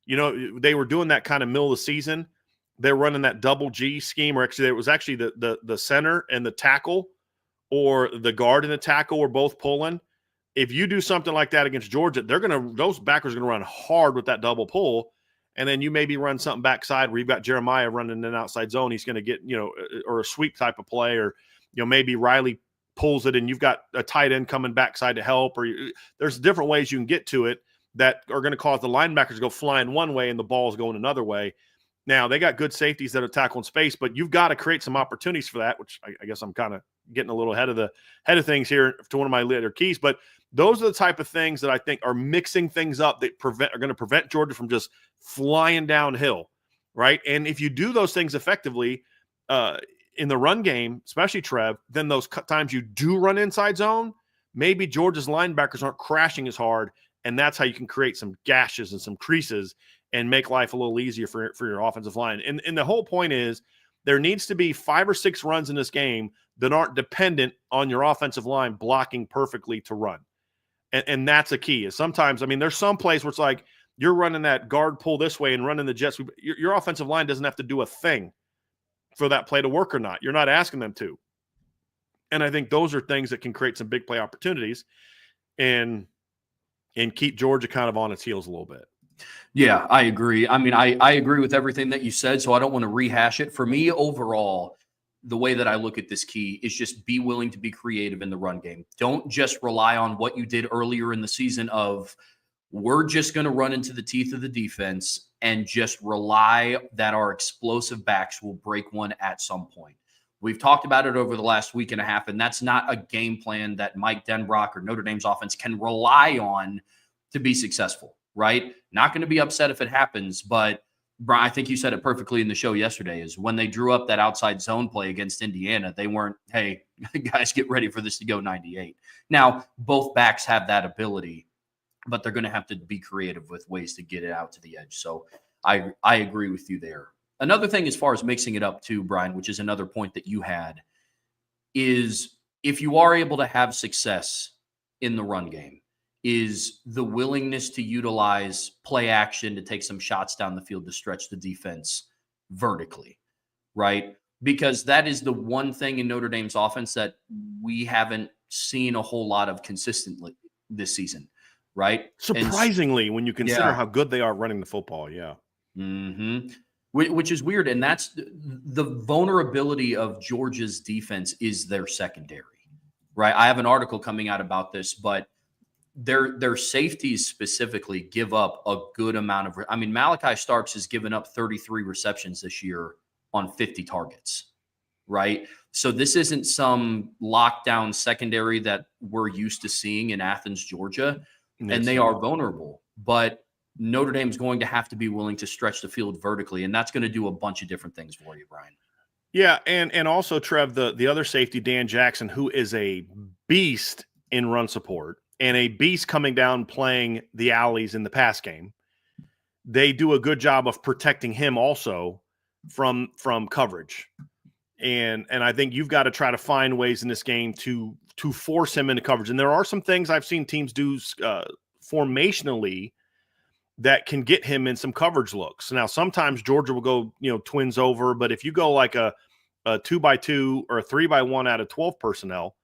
They were doing that kind of middle of the season. They're running that double G scheme, or actually it was actually the center and the tackle, or the guard and the tackle were both pulling. If you do something like that against Georgia, those backers are going to run hard with that double pull. And then you maybe run something backside where you've got Jeremiah running an outside zone. He's going to get, or a sweep type of play, or, maybe Riley pulls it and you've got a tight end coming backside to help, or there's different ways you can get to it that are going to cause the linebackers to go flying one way and the ball's going another way. Now, they got good safeties that are tackling space, but you've got to create some opportunities for that, which I guess I'm kind of getting a little ahead of things here to one of my later keys. But those are the type of things that I think are mixing things up that are going to prevent Georgia from just flying downhill, right? And if you do those things effectively in the run game, especially Trev, then those times you do run inside zone, maybe Georgia's linebackers aren't crashing as hard, and that's how you can create some gashes and some creases and make life a little easier for your offensive line. And the whole point is there needs to be 5 or 6 runs in this game that aren't dependent on your offensive line blocking perfectly to run. And that's a key. Is sometimes, there's some plays where it's like you're running that guard pull this way and running the jet sweep. Your offensive line doesn't have to do a thing for that play to work or not. You're not asking them to. And I think those are things that can create some big play opportunities. And and keep Georgia kind of on its heels a little bit. Yeah, I agree. I mean, I agree with everything that you said, so I don't want to rehash it. For me, overall, the way that I look at this key is just be willing to be creative in the run game. Don't just rely on what you did earlier in the season of we're just going to run into the teeth of the defense and just rely that our explosive backs will break one at some point. We've talked about it over the last week and a half, and that's not a game plan that Mike Denbrock or Notre Dame's offense can rely on to be successful, right? Not going to be upset if it happens, but Brian, I think you said it perfectly in the show yesterday, is when they drew up that outside zone play against Indiana, they weren't, hey, guys, get ready for this to go 98. Now, both backs have that ability, but they're going to have to be creative with ways to get it out to the edge. So I agree with you there. Another thing as far as mixing it up too, Brian, which is another point that you had, is if you are able to have success in the run game, is the willingness to utilize play action to take some shots down the field to stretch the defense vertically, right? Because that is the one thing in Notre Dame's offense that we haven't seen a whole lot of consistently this season, right? Surprisingly, when you consider Yeah. how good they are running the football, yeah. Mm-hmm. Which is weird, and that's the vulnerability of Georgia's defense is their secondary, right? I have an article coming out about this, but their safeties specifically give up a good amount of. I mean, Malachi Starks has given up 33 receptions this year on 50 targets, right? So this isn't some lockdown secondary that we're used to seeing in Athens, Georgia, and they are vulnerable. But Notre Dame's going to have to be willing to stretch the field vertically, and that's going to do a bunch of different things for you, Brian. Yeah, and also, Trev, the other safety, Dan Jackson, who is a beast in run support and a beast coming down playing the alleys in the pass game. They do a good job of protecting him also from coverage. And I think you've got to try to find ways in this game to force him into coverage. And there are some things I've seen teams do formationally that can get him in some coverage looks. Now, sometimes Georgia will go, twins over, but if you go like a 2x2 or a 3x1 out of 12 personnel,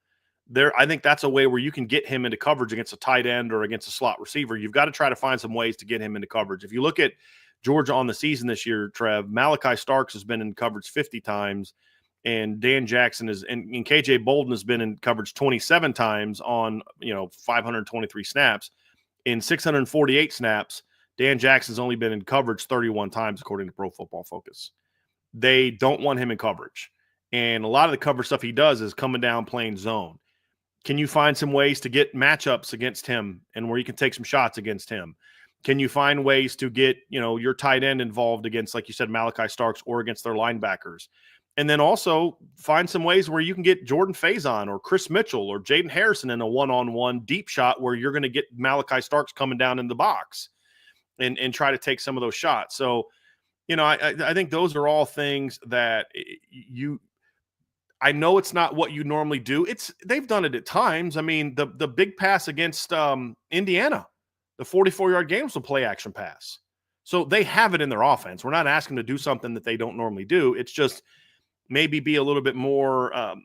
I think that's a way where you can get him into coverage against a tight end or against a slot receiver. You've got to try to find some ways to get him into coverage. If you look at Georgia on the season this year, Trev, Malachi Starks has been in coverage 50 times, and Dan Jackson and KJ Bolden has been in coverage 27 times on 523 snaps. In 648 snaps, Dan Jackson's only been in coverage 31 times, according to Pro Football Focus. They don't want him in coverage. And a lot of the coverage stuff he does is coming down playing zone. Can you find some ways to get matchups against him and where you can take some shots against him? Can you find ways to get, your tight end involved against, like you said, Malachi Starks or against their linebackers? And then also find some ways where you can get Jordan Faison or Chris Mitchell or Jaden Harrison in a one-on-one deep shot where you're going to get Malachi Starks coming down in the box and try to take some of those shots. So, I think those are all things that I know it's not what you normally do. They've done it at times. I mean, the big pass against Indiana, the 44-yard game was a play action pass. So they have it in their offense. We're not asking them to do something that they don't normally do. It's just maybe be a little bit more,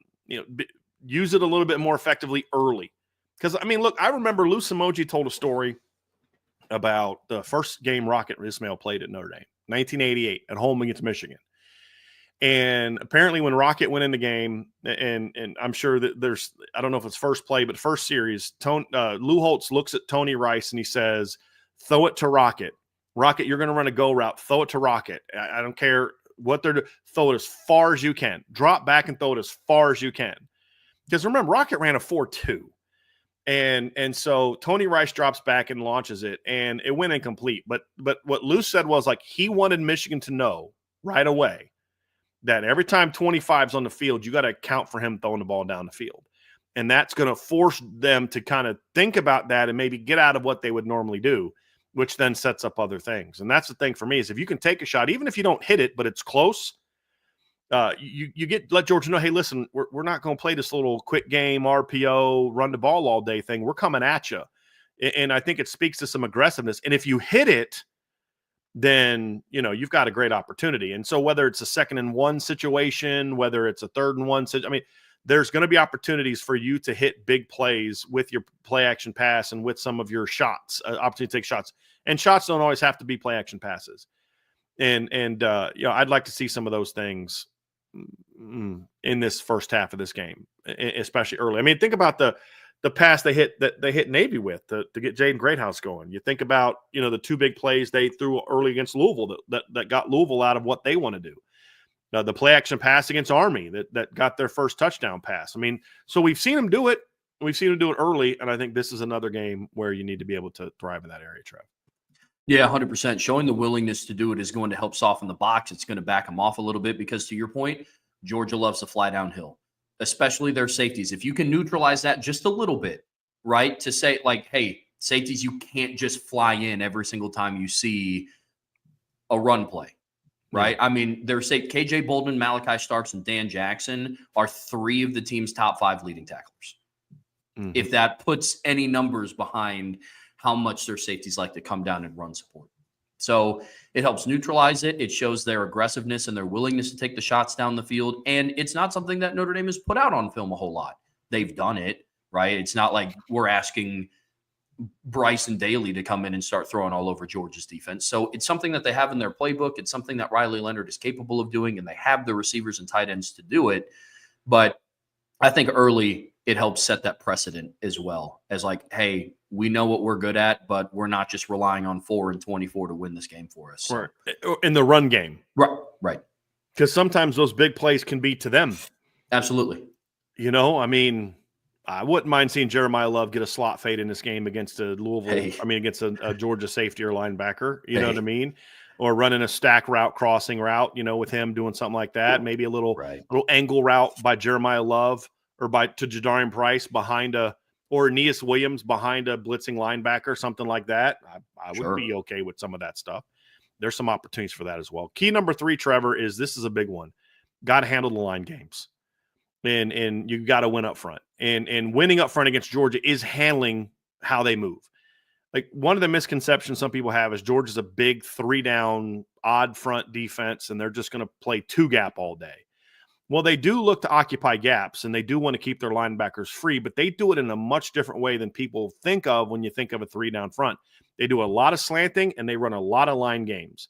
use it a little bit more effectively early. Because, I mean, look, I remember Lou Simoji told a story about the first game Rocket Ismail played at Notre Dame, 1988, at home against Michigan. And apparently when Rocket went in the game, and I'm sure that I don't know if it's first play, but first series, Lou Holtz looks at Tony Rice and he says, throw it to Rocket. Rocket, you're going to run a go route. Throw it to Rocket. I don't care what they're doing. Throw it as far as you can. Drop back and throw it as far as you can. Because remember, Rocket ran a 4.2. And so Tony Rice drops back and launches it, and it went incomplete. But what Lou said was, like, he wanted Michigan to know right away that every time 25's on the field, you got to account for him throwing the ball down the field. And that's going to force them to kind of think about that and maybe get out of what they would normally do, which then sets up other things. And that's the thing for me is if you can take a shot, even if you don't hit it, but it's close, let Georgia know, hey, listen, we're not going to play this little quick game, RPO, run the ball all day thing. We're coming at you. And I think it speaks to some aggressiveness. And if you hit it, then, you've got a great opportunity. And so whether it's a 2nd and 1 situation, whether it's a 3rd and 1, I mean, there's going to be opportunities for you to hit big plays with your play action pass and with some of your shots, opportunity to take shots. And shots don't always have to be play action passes. And I'd like to see some of those things in this first half of this game, especially early. I mean, think about the pass they hit Navy with to get Jaden Greathouse going. You think about, the two big plays they threw early against Louisville that got Louisville out of what they want to do. The play action pass against Army that got their first touchdown pass. I mean, so we've seen them do it. We've seen them do it early, and I think this is another game where you need to be able to thrive in that area, Trev. Yeah, 100%. Showing the willingness to do it is going to help soften the box. It's going to back them off a little bit because, to your point, Georgia loves to fly downhill, especially their safeties. If you can neutralize that just a little bit, right, to say, like, hey, safeties, you can't just fly in every single time you see a run play. Right. I mean, they're KJ Bolden, Malachi Starks, and Dan Jackson are 3 of the team's top 5 leading tacklers. Mm-hmm. If that puts any numbers behind how much their safeties like to come down and run support. So it helps neutralize it. It shows their aggressiveness and their willingness to take the shots down the field. And it's not something that Notre Dame has put out on film a whole lot. They've done it, right? It's not like we're asking Bryson Daly to come in and start throwing all over Georgia's defense. So it's something that they have in their playbook. It's something that Riley Leonard is capable of doing, and they have the receivers and tight ends to do it. But I think early it helps set that precedent as well as, like, hey, we know what we're good at, but we're not just relying on 4 and 24 to win this game for us. So. Right. In the run game. Right. Because sometimes those big plays can be to them. Absolutely. I mean, I wouldn't mind seeing Jeremiah Love get a slot fade in this game against a Louisville. I mean, against a Georgia safety or linebacker. You know what I mean? Or running a stack route, crossing route. With him doing something like that. Maybe a little angle route by Jeremiah Love or to Jadarian Price behind or Aeneas Williams behind a blitzing linebacker, something like that. I would be okay with some of that stuff. There's some opportunities for that as well. Key number 3, Trevor, is this is a big one. Got to handle the line games. And you got to win up front. And winning up front against Georgia is handling how they move. Like, one of the misconceptions some people have is Georgia's a big 3-down, odd front defense, and they're just going to play 2-gap all day. Well, they do look to occupy gaps, and they do want to keep their linebackers free, but they do it in a much different way than people think of when you think of a 3-down front. They do a lot of slanting, and they run a lot of line games.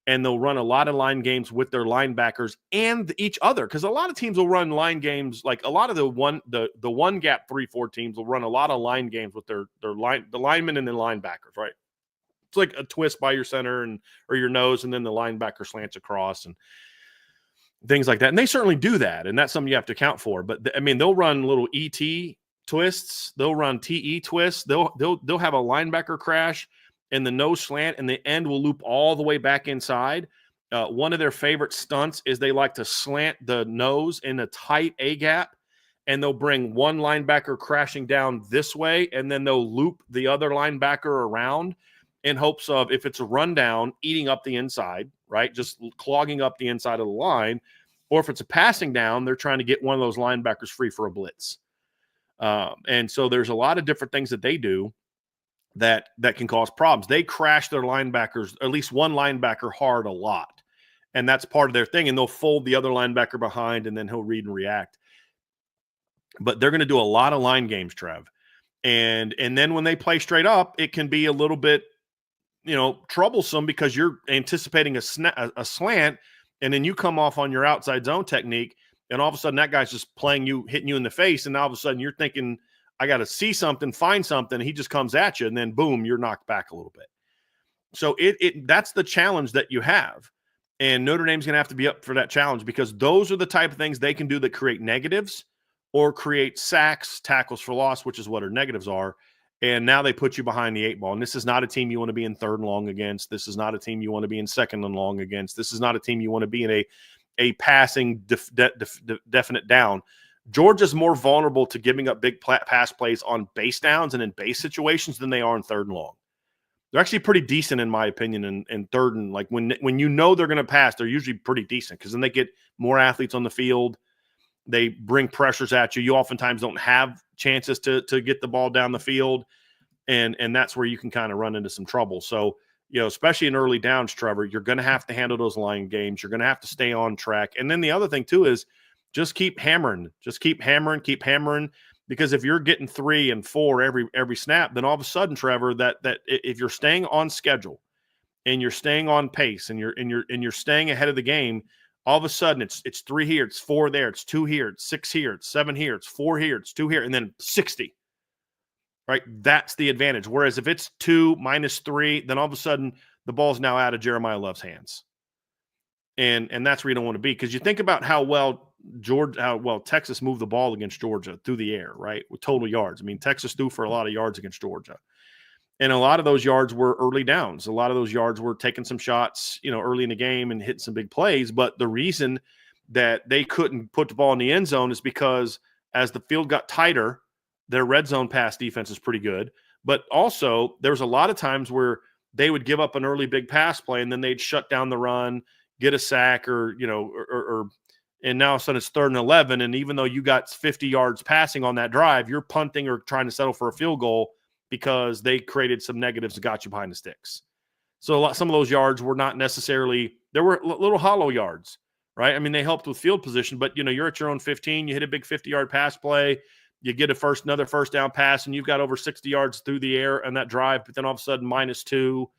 And they'll run a lot of line games with their linebackers and each other, because a lot of teams will run line games. Like, a lot of the one gap 3-4 teams will run a lot of line games with the linemen and the linebackers, right? It's like a twist by your center or your nose, and then the linebacker slants across and things like that. And they certainly do that, and that's something you have to account for. But they'll run little ET twists, they'll run TE twists, they'll have a linebacker crash, and the nose slant, and the end will loop all the way back inside. One of their favorite stunts is they like to slant the nose in a tight A-gap, and they'll bring one linebacker crashing down this way, and then they'll loop the other linebacker around in hopes of, if it's a rundown, eating up the inside, right? Just clogging up the inside of the line. Or if it's a passing down, they're trying to get one of those linebackers free for a blitz. And so there's a lot of different things that they do that can cause problems. They crash their linebackers, at least one linebacker, hard a lot. And that's part of their thing. And they'll fold the other linebacker behind, and then he'll read and react. But they're going to do a lot of line games, Trev. And then when they play straight up, it can be a little bit, troublesome, because you're anticipating a slant, and then you come off on your outside zone technique, and all of a sudden that guy's just hitting you in the face, and all of a sudden you're thinking, I got to see something, find something. He just comes at you, and then boom, you're knocked back a little bit. So that's the challenge that you have. And Notre Dame's going to have to be up for that challenge, because those are the type of things they can do that create negatives or create sacks, tackles for loss, which is what our negatives are. And now they put you behind the 8 ball. And this is not a team you want to be in 3rd and long against. This is not a team you want to be in 2nd and long against. This is not a team you want to be in a passing definite down. Georgia's more vulnerable to giving up big pass plays on base downs and in base situations than they are in 3rd and long. They're actually pretty decent, in my opinion, in 3rd and, like, when they're going to pass, they're usually pretty decent, because then they get more athletes on the field. They bring pressures at you. You oftentimes don't have chances to get the ball down the field, and that's where you can kind of run into some trouble. So, especially in early downs, Trevor, you're going to have to handle those line games. You're going to have to stay on track. And then the other thing too is just keep hammering, keep hammering. Because if you're getting 3 and 4 every snap, then all of a sudden, Trevor, that if you're staying on schedule and you're staying on pace and you're staying ahead of the game, all of a sudden it's 3 here, it's 4 there, it's 2 here, it's 6 here, it's 7 here, it's 4 here, it's 2 here, and then 60. Right? That's the advantage. Whereas if it's 2 minus 3, then all of a sudden the ball's now out of Jeremiah Love's hands. And that's where you don't want to be, because you think about how well Texas moved the ball against Georgia through the air, right? With total yards. I mean, Texas threw for a lot of yards against Georgia. And a lot of those yards were early downs. A lot of those yards were taking some shots, early in the game and hitting some big plays. But the reason that they couldn't put the ball in the end zone is because as the field got tighter, their red zone pass defense is pretty good. But also there was a lot of times where they would give up an early big pass play and then they'd shut down the run, get a sack, and now all of a sudden it's 3rd and 11. And even though you got 50 yards passing on that drive, you're punting or trying to settle for a field goal because they created some negatives that got you behind the sticks. So some of those yards were not necessarily, there were little hollow yards, right? I mean, they helped with field position, but you're at your own 15, you hit a big 50-yard pass play, you get another first down pass, and you've got over 60 yards through the air on that drive, but then all of a sudden -2,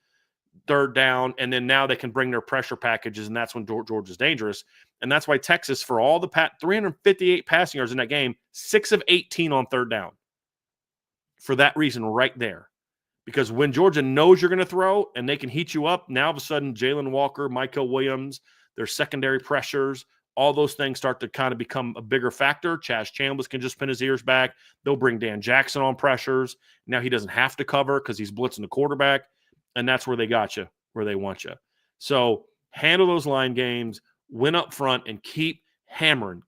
3rd down, and then now they can bring their pressure packages, and that's when Georgia's dangerous. And that's why Texas, for all the 358 passing yards in that game, 6 of 18 on 3rd down. For that reason right there. Because when Georgia knows you're going to throw and they can heat you up, now all of a sudden Jalen Walker, Michael Williams, their secondary pressures, all those things start to kind of become a bigger factor. Chaz Chambliss can just pin his ears back. They'll bring Dan Jackson on pressures. Now he doesn't have to cover because he's blitzing the quarterback. And that's where they got you, where they want you. So handle those line games, win up front, and keep hammering.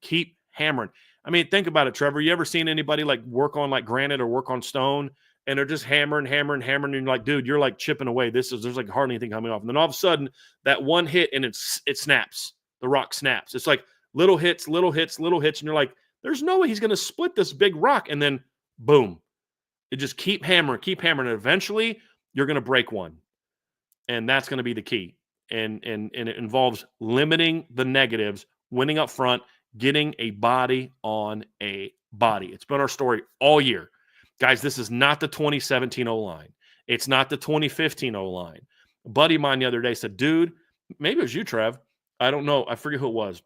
I mean, think about it, Trevor. You ever seen anybody work on granite or work on stone, and they're just hammering, and you're like, dude, you're chipping away. There's hardly anything coming off. And then all of a sudden, that one hit, and it snaps. The rock snaps. It's like little hits, and you're like, there's no way he's going to split this big rock. And then, boom. It just keep hammering. And eventually, you're going to break one. And that's going to be the key. And it involves limiting the negatives, winning up front, getting a body on a body. It's been our story all year. Guys, this is not the 2017 O-line. It's not the 2015 O-line. A buddy of mine the other day said, dude, maybe it was you, Trev. I don't know. I forget who it was.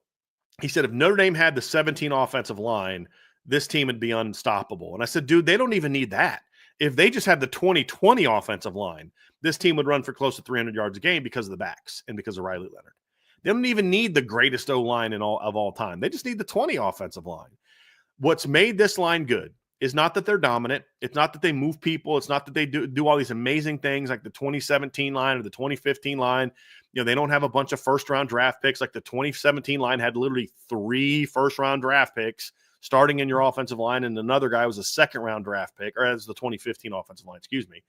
He said, if Notre Dame had the 17 offensive line, this team would be unstoppable. And I said, dude, they don't even need that. If they just had the 2020 offensive line, this team would run for close to 300 yards a game because of the backs and because of Riley Leonard. They don't even need the greatest O-line of all time. They just need the 20 offensive line. What's made this line good is not that they're dominant. It's not that they move people. It's not that they do all these amazing things like the 2017 line or the 2015 line. They don't have a bunch of first-round draft picks. Like the 2017 line had literally 3 first-round draft picks starting in your offensive line, and another guy was a second-round draft pick, or as the 2015 offensive line, excuse me.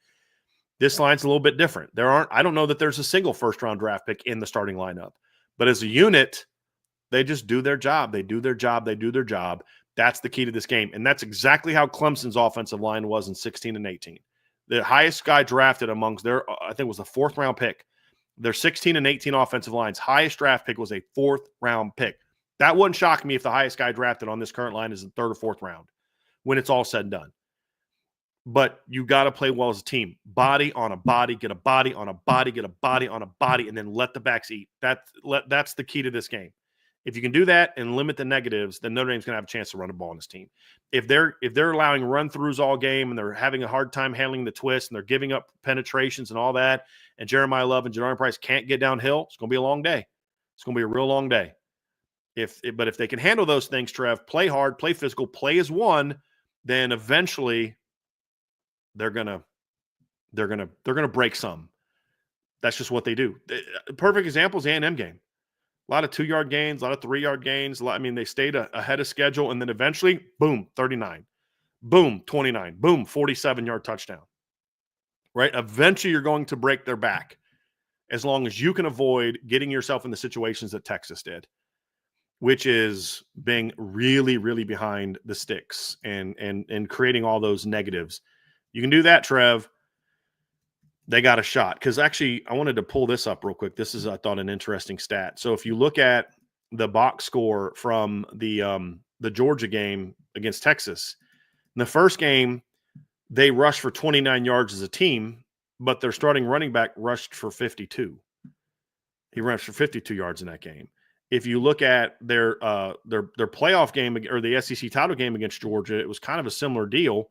This line's a little bit different. I don't know that there's a single first-round draft pick in the starting lineup. But as a unit, they just do their job. They do their job. That's the key to this game. And that's exactly how Clemson's offensive line was in 16 and 18. The highest guy drafted amongst their, I think it was the 4th-round pick. Their 16 and 18 offensive line's highest draft pick was a 4th-round pick. That wouldn't shock me if the highest guy drafted on this current line is the 3rd or 4th round when it's all said and done. But you got to play well as a team. Body on a body, get a body on a body, get a body on a body, and then let the backs eat. That's the key to this game. If you can do that and limit the negatives, then Notre Dame's going to have a chance to run the ball on this team. If they're allowing run-throughs all game and they're having a hard time handling the twist and they're giving up penetrations and all that, and Jeremiah Love and Jadarian Price can't get downhill, it's going to be a long day. It's going to be a real long day. But if they can handle those things, Trev, play hard, play physical, play as one, then eventually they're gonna break some. That's just what they do. Perfect example is the A&M game. A lot of 2-yard gains, a lot of 3-yard gains. They stayed ahead of schedule, and then eventually, boom, 39. Boom, 29. Boom, 47-yard touchdown. Right? Eventually, you're going to break their back as long as you can avoid getting yourself in the situations that Texas did, which is being really, really behind the sticks and creating all those negatives. You can do that, Trev. They got a shot. Because actually, I wanted to pull this up real quick. This is, I thought, an interesting stat. So if you look at box score from the Georgia game against Texas. In the first game, they rushed for 29 yards as a team, but their starting running back rushed for 52. He rushed for 52 yards in that game. If you look at their playoff game or the SEC title game against Georgia, it was kind of a similar deal.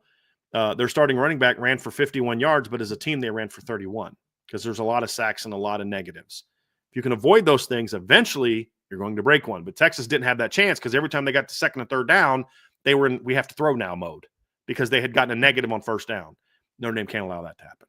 Their starting running back ran for 51 yards, but as a team, they ran for 31 because there's a lot of sacks and a lot of negatives. If you can avoid those things, eventually you're going to break one. But Texas didn't have that chance because every time they got to second and third down, they were in we have to throw now mode because they had gotten a negative on first down. Notre Dame can't allow that to happen.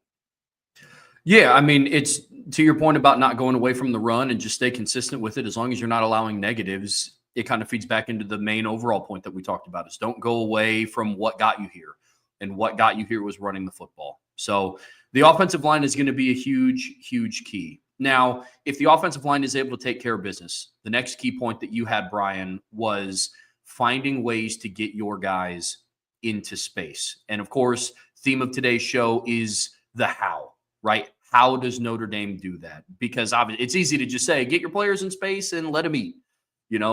Yeah, I mean, it's to your point about not going away from the run and just stay consistent with it. As long as you're not allowing negatives, it kind of feeds back into the main overall point that we talked about is don't go away from what got you here. And what got you here was running the football. So the offensive line is going to be a huge, huge key. Now, if the offensive line is able to take care of business, the next key point that you had, Bryan, was finding ways to get your guys into space. And of course, theme of today's show is the how, right? How does Notre Dame do that? Because obviously it's easy to just say, get your players in space and let them eat,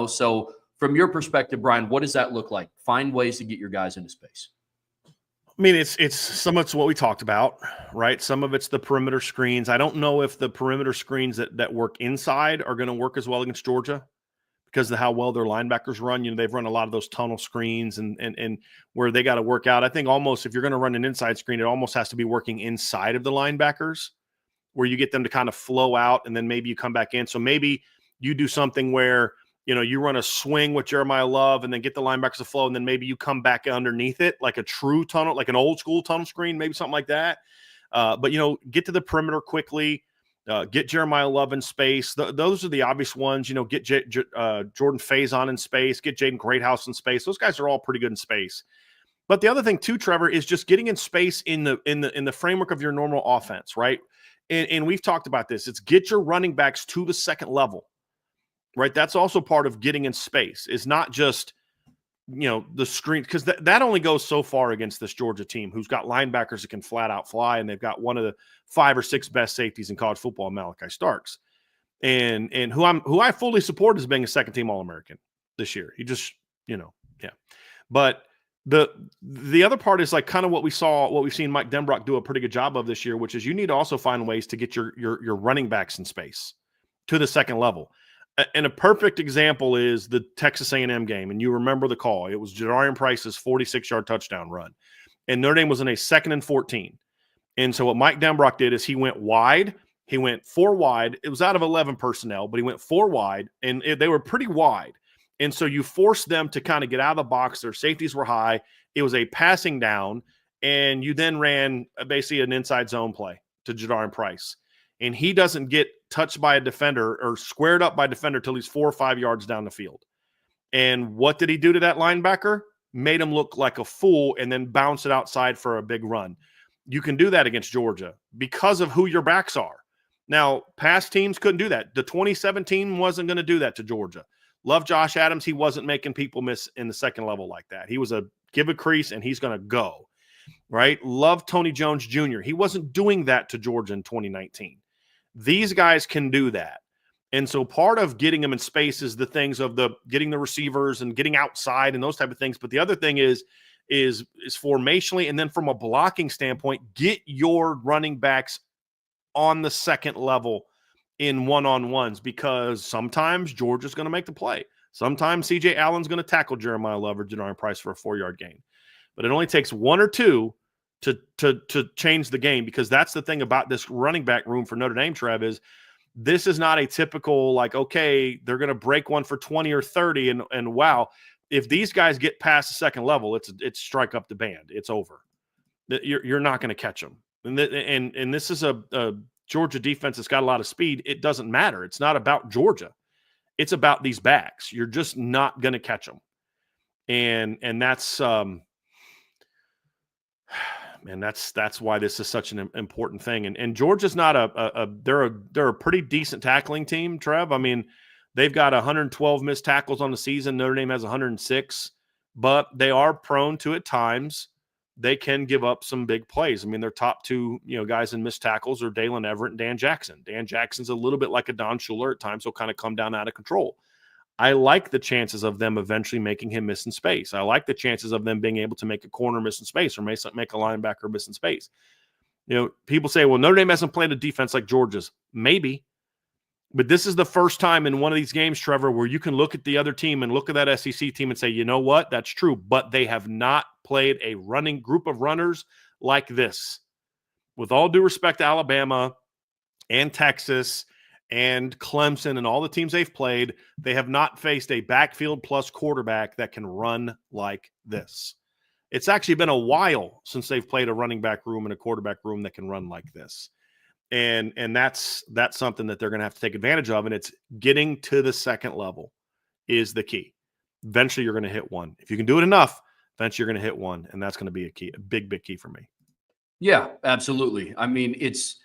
So from your perspective, Bryan, what does that look like? Find ways to get your guys into space. I mean, it's some of it's what we talked about, right? Some of it's the perimeter screens. I don't know if the perimeter screens that work inside are going to work as well against Georgia because of how well their linebackers run. They've run a lot of those tunnel screens and where they got to work out. I think almost if you're going to run an inside screen, it almost has to be working inside of the linebackers where you get them to kind of flow out and then maybe you come back in. So maybe you do something where you run a swing with Jeremiah Love and then get the linebackers to flow, and then maybe you come back underneath it like a true tunnel, like an old school tunnel screen, maybe something like that. But get to the perimeter quickly, get Jeremiah Love in space. Those are the obvious ones. Get Jordan Faison in space, get Jaden Greathouse in space. Those guys are all pretty good in space. But the other thing too, Trevor, is just getting in space in the framework of your normal offense, right? And we've talked about this. It's get your running backs to the second level. Right, that's also part of getting in space. It's not just, the screen, because that only goes so far against this Georgia team who's got linebackers that can flat out fly, and they've got one of the 5 or 6 best safeties in college football, Malachi Starks, and who I fully support as being a second team All-American this year. He just, yeah. But the other part is like kind of what we've seen Mike Denbrock do a pretty good job of this year, which is you need to also find ways to get your running backs in space to the second level. And a perfect example is the Texas A&M game. And you remember the call. It was Jadarian Price's 46-yard touchdown run. And Notre Dame was in a 2nd and 14. And so what Mike Denbrock did is he went wide. He went 4 wide. It was out of 11 personnel, but he went 4 wide. And they were pretty wide. And so you forced them to kind of get out of the box. Their safeties were high. It was a passing down. And you then ran basically an inside zone play to Jadarian Price. And he doesn't get touched by a defender or squared up by a defender till he's 4 or 5 yards down the field. And what did he do to that linebacker? Made him look like a fool and then bounce it outside for a big run. You can do that against Georgia because of who your backs are. Now, past teams couldn't do that. The 2017 wasn't going to do that to Georgia. Love Josh Adams. He wasn't making people miss in the second level like that. He was give a crease and he's going to go, right? Love Tony Jones Jr. He wasn't doing that to Georgia in 2019. These guys can do that. And so part of getting them in space is the things of getting the receivers and getting outside and those type of things. But the other thing is formationally, and then from a blocking standpoint, get your running backs on the second level in one-on-ones, because sometimes Georgia's going to make the play. Sometimes CJ Allen's going to tackle Jeremiah Love or Jadarian Price for a 4-yard gain. But it only takes 1 or 2 to change the game, because that's the thing about this running back room for Notre Dame, Trev, is this is not a typical like, okay, they're going to break one for 20 or 30 and wow. If these guys get past the second level, it's strike up the band. It's over. You're not going to catch them. And this is a Georgia defense that's got a lot of speed. It doesn't matter. It's not about Georgia. It's about these backs. You're just not going to catch them. And that's and that's why this is such an important thing. And Georgia's not they're a pretty decent tackling team, Trev. I mean, they've got 112 missed tackles on the season. Notre Dame has 106, but they are prone to, at times, they can give up some big plays. I mean, their top 2, guys in missed tackles are Dalen Everett and Dan Jackson. Dan Jackson's a little bit like a Don Schuler at times. He'll kind of come down out of control. I like the chances of them eventually making him miss in space. I like the chances of them being able to make a corner miss in space or make a linebacker miss in space. People say, well, Notre Dame hasn't played a defense like Georgia's. Maybe. But this is the first time in one of these games, Trevor, where you can look at the other team and look at that SEC team and say, you know what? That's true. But they have not played a running group of runners like this. With all due respect to Alabama and Texas and Clemson and all the teams they've played, they have not faced a backfield plus quarterback that can run like this. It's actually been a while since they've played a running back room and a quarterback room that can run like this. And that's something that they're going to have to take advantage of, and it's getting to the second level is the key. Eventually, you're going to hit one. If you can do it enough, eventually you're going to hit one, and that's going to be a big key for me. Yeah, absolutely. I mean, it's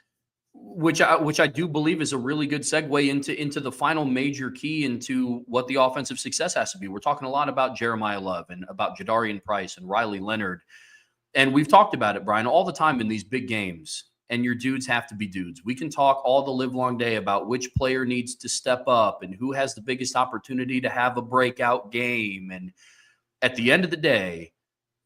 which I do believe is a really good segue into the final major key into what the offensive success has to be. We're talking a lot about Jeremiah Love and about Jadarian Price and Riley Leonard, and we've talked about it, Bryan, all the time in these big games. And your dudes have to be dudes. We can talk all the live long day about which player needs to step up and who has the biggest opportunity to have a breakout game. And at the end of the day,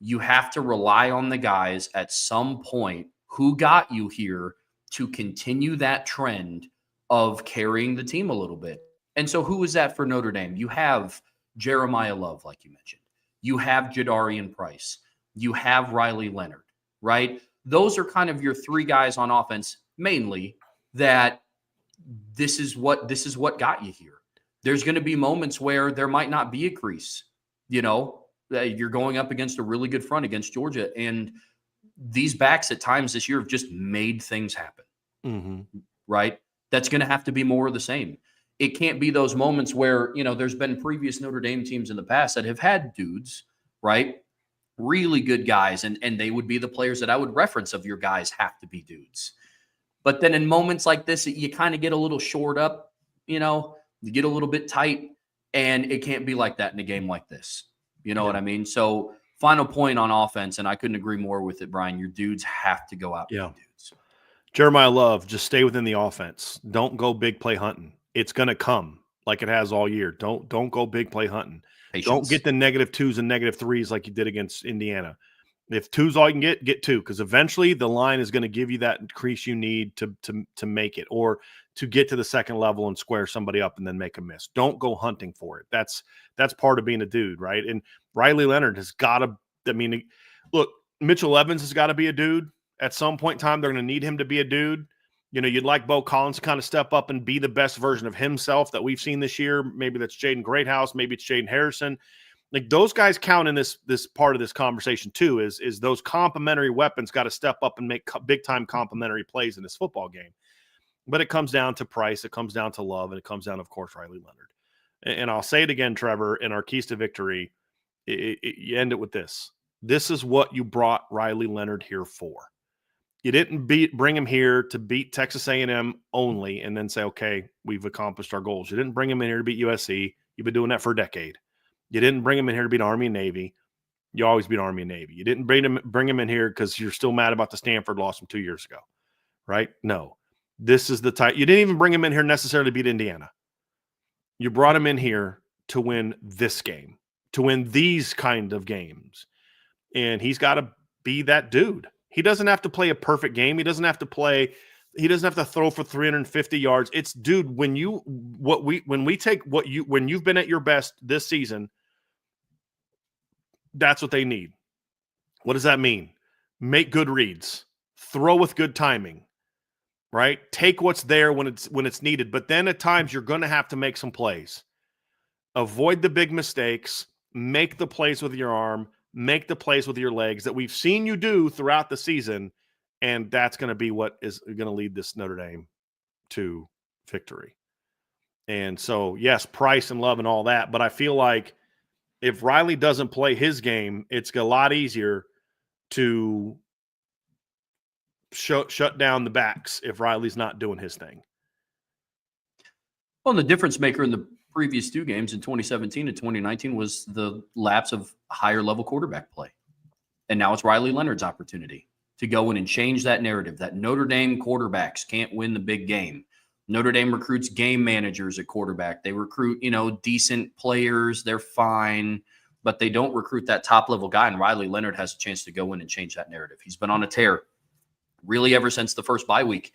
you have to rely on the guys at some point who got you here to continue that trend of carrying the team a little bit. And so who is that for Notre Dame? You have Jeremiah Love, like you mentioned. You have Jadarian Price. You have Riley Leonard, right? Those are kind of your three guys on offense, mainly, that this is what got you here. There's going to be moments where there might not be a crease, you're going up against a really good front against Georgia. And these backs at times this year have just made things happen, right? That's going to have to be more of the same. It can't be those moments where, there's been previous Notre Dame teams in the past that have had dudes, right? Really good guys, and they would be the players that I would reference of your guys have to be dudes. But then in moments like this, you kind of get a little shored up, you get a little bit tight, and it can't be like that in a game like this. You know what I mean? So final point on offense, and I couldn't agree more with it, Bryan. Your dudes have to go out and be dudes. Jeremiah Love, just stay within the offense. Don't go big play hunting. It's going to come like it has all year. Don't go big play hunting. Patience. Don't get the -2s and -3s like you did against Indiana. If 2's all you can get 2, because eventually the line is going to give you that increase you need to make it, or to get to the second level and square somebody up and then make a miss. Don't go hunting for it. That's part of being a dude, right? And Riley Leonard has got to. I mean, look, Mitchell Evans has got to be a dude. At some point in time, they're going to need him to be a dude. You'd like Bo Collins to kind of step up and be the best version of himself that we've seen this year. Maybe that's Jaden Greathouse. Maybe it's Jaden Harrison. Like, those guys count in this part of this conversation too, is those complementary weapons got to step up and make big time complementary plays in this football game. But it comes down to Price. It comes down to Love. And it comes down, of course, Riley Leonard. And I'll say it again, Trevor, in our keys to victory, you end it with this. This is what you brought Riley Leonard here for. You didn't bring him here to beat Texas A&M only and then say, okay, we've accomplished our goals. You didn't bring him in here to beat USC. You've been doing that for a decade. You didn't bring him in here to beat Army and Navy. You always beat Army and Navy. You didn't bring him in here because you're still mad about the Stanford loss from 2 years ago, right? No. This is the type. You didn't even bring him in here necessarily to beat Indiana. You brought him in here to win this game, to win these kind of games. And he's got to be that dude. He doesn't have to play a perfect game. He doesn't have to throw for 350 yards. It's, dude, when you've been at your best this season, that's what they need. What does that mean? Make good reads, throw with good timing, right? Take what's there when it's needed. But then at times you're going to have to make some plays. Avoid the big mistakes, make the plays with your arm, make the plays with your legs that we've seen you do throughout the season, and that's going to be what is going to lead this Notre Dame to victory. And so, yes, Price and Love and all that, but I feel like if Riley doesn't play his game, it's a lot easier to shut down the backs if Riley's not doing his thing. Well, the difference maker in the previous 2 games in 2017 and 2019 was the lapse of higher level quarterback play. And now it's Riley Leonard's opportunity to go in and change that narrative that Notre Dame quarterbacks can't win the big game. Notre Dame recruits game managers at quarterback. They recruit, decent players. They're fine, but they don't recruit that top-level guy, and Riley Leonard has a chance to go in and change that narrative. He's been on a tear really ever since the first bye week,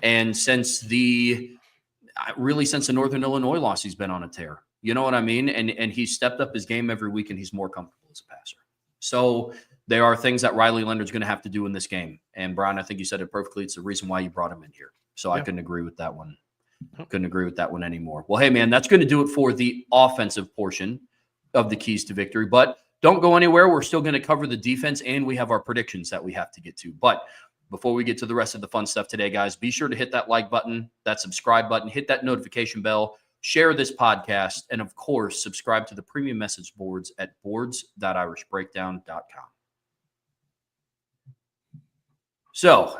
and since the Northern Illinois loss, he's been on a tear. You know what I mean? And he's stepped up his game every week, and he's more comfortable as a passer. So there are things that Riley Leonard's going to have to do in this game. And Brian, I think you said it perfectly. It's the reason why you brought him in here. So I couldn't agree with that one. Couldn't agree with that one anymore. Well, hey, man, that's going to do it for the offensive portion of the keys to victory. But don't go anywhere. We're still going to cover the defense, and we have our predictions that we have to get to. But before we get to the rest of the fun stuff today, guys, be sure to hit that like button, that subscribe button, hit that notification bell, share this podcast, and, of course, subscribe to the premium message boards at boards.irishbreakdown.com. So,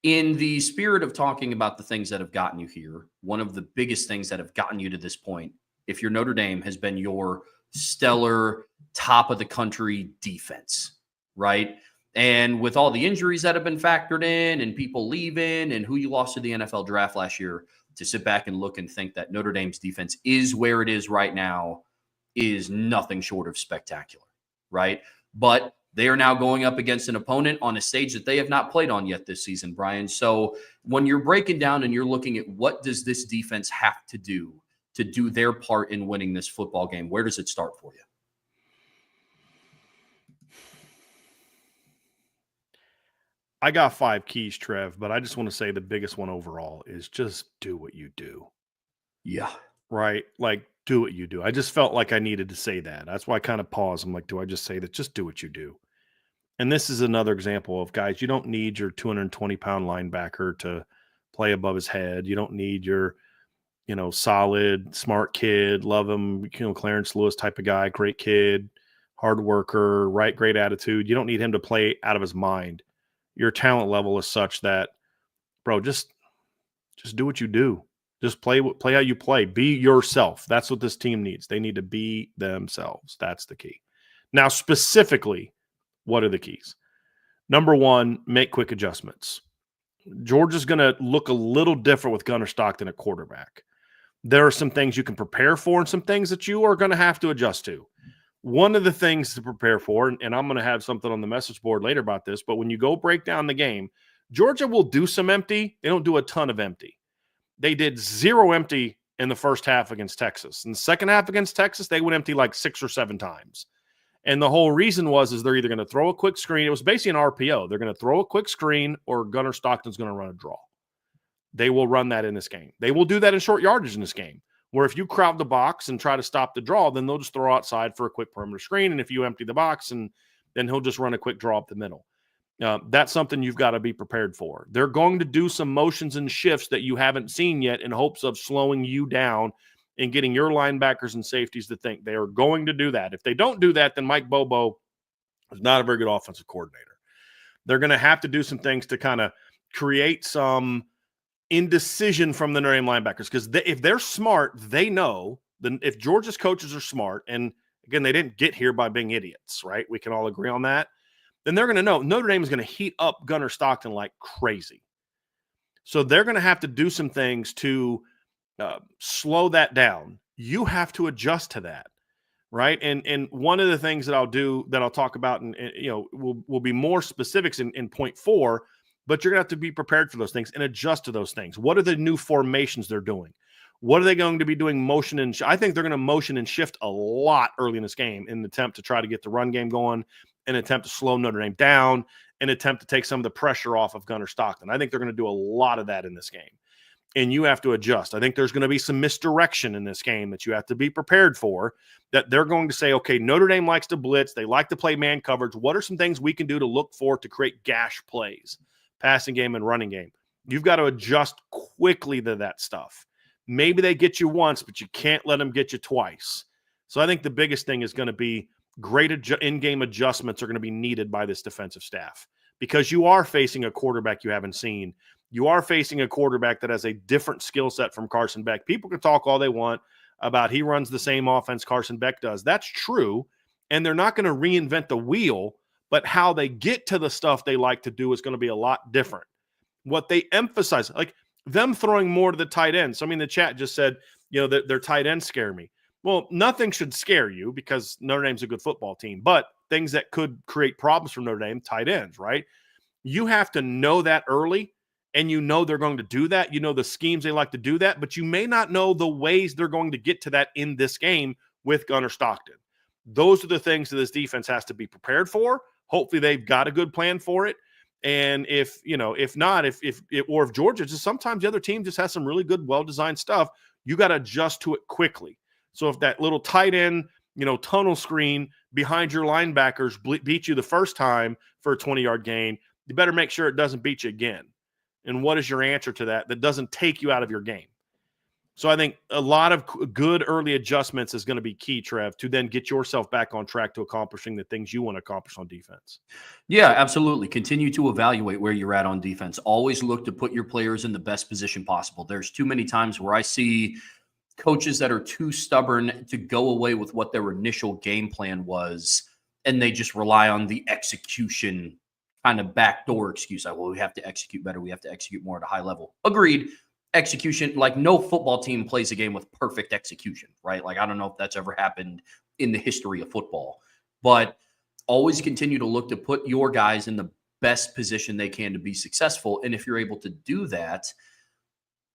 in the spirit of talking about the things that have gotten you here, one of the biggest things that have gotten you to this point, if you're Notre Dame, has been your stellar top-of-the-country defense, right? And with all the injuries that have been factored in and people leaving and who you lost to the NFL draft last year, to sit back and look and think that Notre Dame's defense is where it is right now is nothing short of spectacular, right? But they are now going up against an opponent on a stage that they have not played on yet this season, Brian. So when you're breaking down and you're looking at what does this defense have to do their part in winning this football game, where does it start for you? I got 5 keys, Trev, but I just want to say the biggest one overall is just do what you do. Yeah. Right? Like, do what you do. I just felt like I needed to say that. That's why I kind of paused. I'm like, do I just say that? Just do what you do. And this is another example of, guys, you don't need your 220-pound linebacker to play above his head. You don't need your, solid, smart kid, love him, Clarence Lewis type of guy, great kid, hard worker, right, great attitude. You don't need him to play out of his mind. Your talent level is such that, bro, just do what you do. Just play how you play. Be yourself. That's what this team needs. They need to be themselves. That's the key. Now, specifically, what are the keys? Number one, make quick adjustments. Georgia's going to look a little different with Gunnar Stockton at quarterback. There are some things you can prepare for and some things that you are going to have to adjust to. One of the things to prepare for, and I'm going to have something on the message board later about this, but when you go break down the game, Georgia will do some empty. They don't do a ton of empty. They did 0 empty in the first half against Texas. In the second half against Texas, they went empty like 6 or 7 times. And the whole reason is they're either going to throw a quick screen. It was basically an RPO. They're going to throw a quick screen or Gunnar Stockton's going to run a draw. They will run that in this game. They will do that in short yardage in this game, where if you crowd the box and try to stop the draw, then they'll just throw outside for a quick perimeter screen. And if you empty the box, and then he'll just run a quick draw up the middle. That's something you've got to be prepared for. They're going to do some motions and shifts that you haven't seen yet in hopes of slowing you down and getting your linebackers and safeties to think. They are going to do that. If they don't do that, then Mike Bobo is not a very good offensive coordinator. They're going to have to do some things to kind of create some indecision from the Notre Dame linebackers, because if they're smart, they know. Then if Georgia's coaches are smart, and again, they didn't get here by being idiots, right? We can all agree on that. Then they're going to know Notre Dame is going to heat up Gunnar Stockton like crazy. So they're going to have to do some things to slow that down. You have to adjust to that, right? And one of the things that I'll talk about, and will be more specifics in point 4, but you're going to have to be prepared for those things and adjust to those things. What are the new formations they're doing? What are they going to be doing motion and I think they're going to motion and shift a lot early in this game in an attempt to try to get the run game going, an attempt to slow Notre Dame down, an attempt to take some of the pressure off of Gunnar Stockton. I think they're going to do a lot of that in this game. And you have to adjust. I think there's going to be some misdirection in this game that you have to be prepared for, that they're going to say, okay, Notre Dame likes to blitz. They like to play man coverage. What are some things we can do to look for to create gash plays, passing game and running game? You've got to adjust quickly to that stuff. Maybe they get you once, but you can't let them get you twice. So I think the biggest thing is going to be great in-game adjustments are going to be needed by this defensive staff, because you are facing a quarterback you haven't seen. You are facing a quarterback that has a different skill set from Carson Beck. People can talk all they want about he runs the same offense Carson Beck does. That's true, and they're not going to reinvent the wheel, but how they get to the stuff they like to do is going to be a lot different. What they emphasize, like them throwing more to the tight ends. I mean, the chat just said, that their tight ends scare me. Well, nothing should scare you because Notre Dame's a good football team, but things that could create problems for Notre Dame, tight ends, right? You have to know that early, and they're going to do that. You know the schemes they like to do that, but you may not know the ways they're going to get to that in this game with Gunnar Stockton. Those are the things that this defense has to be prepared for. Hopefully they've got a good plan for it. And if Georgia, just sometimes the other team just has some really good, well-designed stuff, you got to adjust to it quickly. So if that little tight end, tunnel screen behind your linebackers beat you the first time for a 20-yard gain, you better make sure it doesn't beat you again. And what is your answer to that doesn't take you out of your game? So I think a lot of good early adjustments is going to be key, Trev, to then get yourself back on track to accomplishing the things you want to accomplish on defense. Yeah, absolutely. Continue to evaluate where you're at on defense. Always look to put your players in the best position possible. There's too many times where I see coaches that are too stubborn to go away with what their initial game plan was, and they just rely on the execution kind of backdoor excuse. Like, well, we have to execute better. We have to execute more at a high level. Agreed. Execution, like no football team plays a game with perfect execution, right? Like, I don't know if that's ever happened in the history of football, but always continue to look to put your guys in the best position they can to be successful. And if you're able to do that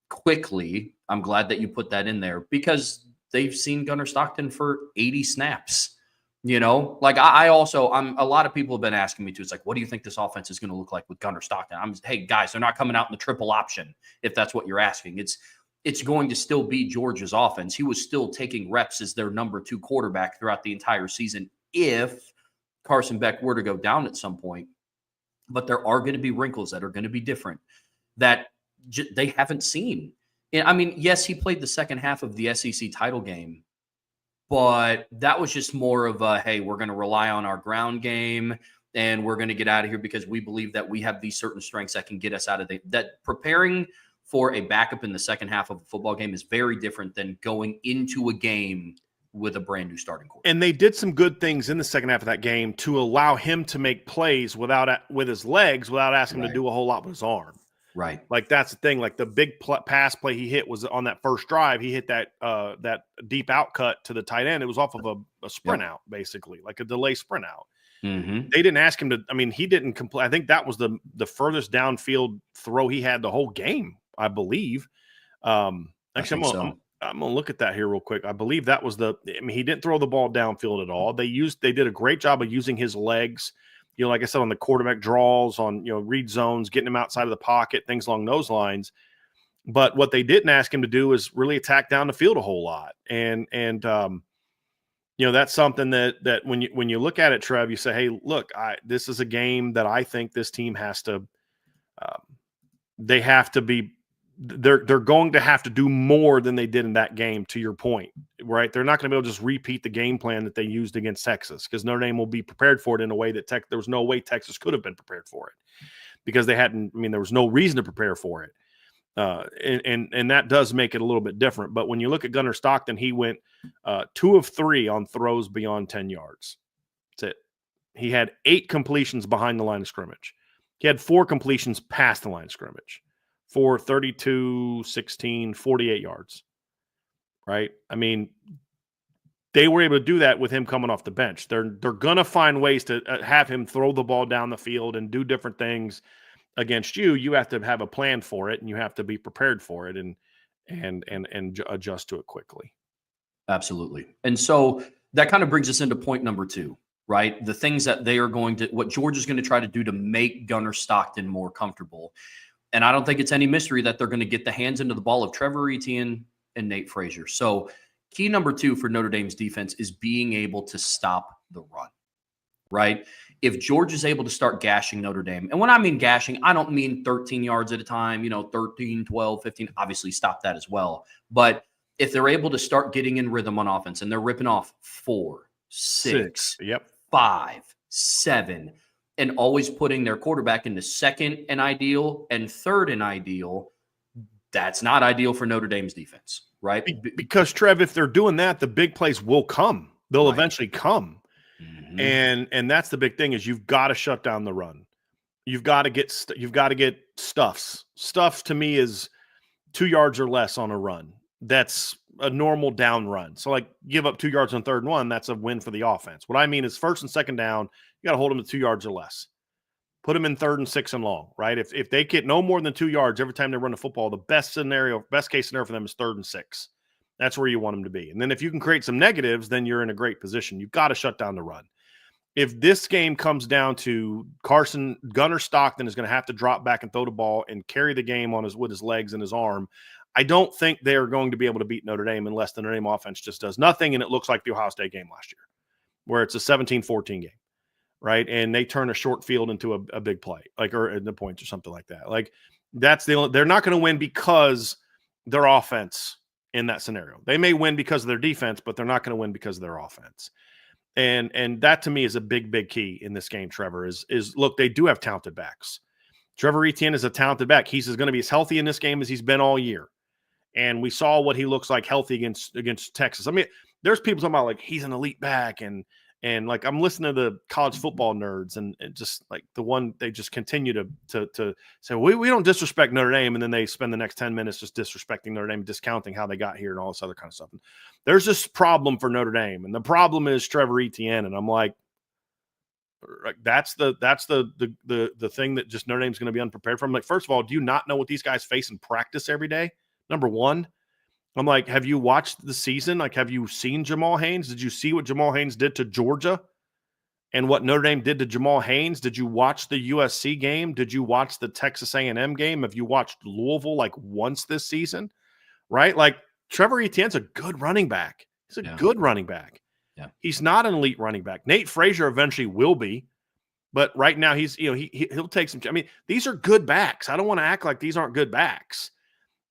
quickly, I'm glad that you put that in there because they've seen Gunnar Stockton for 80 snaps. Like I'm a lot of people have been asking me too. It's like, what do you think this offense is going to look like with Gunnar Stockton? Hey guys, they're not coming out in the triple option. If that's what you're asking, it's going to still be Georgia's offense. He was still taking reps as their number 2 quarterback throughout the entire season. If Carson Beck were to go down at some point, but there are going to be wrinkles that are going to be different that they haven't seen. I mean, yes, he played the second half of the SEC title game, but that was just more of a, hey, we're going to rely on our ground game and we're going to get out of here because we believe that we have these certain strengths that can get us out of that. Preparing for a backup in the second half of a football game is very different than going into a game with a brand new starting quarterback. And they did some good things in the second half of that game to allow him to make plays with his legs without asking him to do a whole lot with his arm. Right. Like that's the thing. Like the big pass play he hit was on that first drive. He hit that deep out cut to the tight end. It was off of a sprint out, basically, like a delay sprint out. Mm-hmm. They didn't ask him to. I mean, he didn't complete. I think that was the furthest downfield throw he had the whole game, I believe. Actually, I'm gonna look at that here real quick. I believe that was he didn't throw the ball downfield at all. They did a great job of using his legs. Like I said, on the quarterback draws, on read zones, getting him outside of the pocket, things along those lines. But what they didn't ask him to do is really attack down the field a whole lot. And that's something that when you look at it, Trev, you say, hey, look, this is a game that I think this team has to. They have to be. They're going to have to do more than they did in that game, to your point, right? They're not going to be able to just repeat the game plan that they used against Texas because Notre Dame will be prepared for it in a way that there was no way Texas could have been prepared for it because they hadn't. I mean, there was no reason to prepare for it, and that does make it a little bit different. But when you look at Gunnar Stockton, he went 2 of 3 on throws beyond 10 yards. That's it. He had 8 completions behind the line of scrimmage. He had 4 completions past the line of scrimmage. For 32, 16, 48 yards, right? I mean, they were able to do that with him coming off the bench. They're going to find ways to have him throw the ball down the field and do different things against you. You have to have a plan for it, and you have to be prepared for it and adjust to it quickly. Absolutely. And so that kind of brings us into point number 2, right? The things that what Georgia's going to try to do to make Gunnar Stockton more comfortable. And I don't think it's any mystery that they're going to get the hands into the ball of Trevor Etienne and Nate Frazier. So key number 2 for Notre Dame's defense is being able to stop the run, right? If Georgia's able to start gashing Notre Dame, and when I mean gashing, I don't mean 13 yards at a time, 13, 12, 15, obviously stop that as well. But if they're able to start getting in rhythm on offense and they're ripping off 4, 6, 5, 7, and always putting their quarterback into second and ideal and third and ideal, that's not ideal for Notre Dame's defense, right? Because, Trev, if they're doing that, the big plays will come. They'll eventually come. Mm-hmm. And that's the big thing is you've got to shut down the run. You've got to get stuffs. Stuffs to me is 2 yards or less on a run. That's a normal down run. So like give up 2 yards on 3rd and 1, that's a win for the offense. What I mean is 1st and 2nd down, you got to hold them to 2 yards or less. Put them in 3rd and 6 and long, right? If they get no more than 2 yards every time they run the football, the best case scenario for them is 3rd and 6. That's where you want them to be. And then if you can create some negatives, then you're in a great position. You've got to shut down the run. If this game comes down to Gunnar Stockton is going to have to drop back and throw the ball and carry the game with his legs and his arm, I don't think they're going to be able to beat Notre Dame unless the Notre Dame offense just does nothing, and it looks like the Ohio State game last year, where it's a 17-14 game, right? And they turn a short field into a big play, or in the points or something like that. Like they're not going to win because their offense in that scenario. They may win because of their defense, but they're not going to win because of their offense. And that to me is a big key in this game, Trevor, is look, they do have talented backs. Trevor Etienne is a talented back. He's going to be as healthy in this game as he's been all year. And we saw what he looks like healthy against Texas. I mean, there's people talking about like he's an elite back and like I'm listening to the college football nerds and just like the one they just continue to say we don't disrespect Notre Dame, and then they spend the next 10 minutes just disrespecting Notre Dame, discounting how they got here and all this other kind of stuff. And there's this problem for Notre Dame, and the problem is Trevor Etienne, and I'm like, that's the thing that just Notre Dame's going to be unprepared from. Like, first of all, do you not know what these guys face in practice every day? Number one. I'm like, have you watched the season? Like, have you seen Jamal Haynes? Did you see what Jamal Haynes did to Georgia and what Notre Dame did to Jamal Haynes? Did you watch the USC game? Did you watch the Texas A&M game? Have you watched Louisville like once this season? Right? Like, Trevor Etienne's a good running back. He's a good running back. Yeah. He's not an elite running back. Nate Frazier eventually will be, but right now he's, he'll take some. I mean, these are good backs. I don't want to act like these aren't good backs,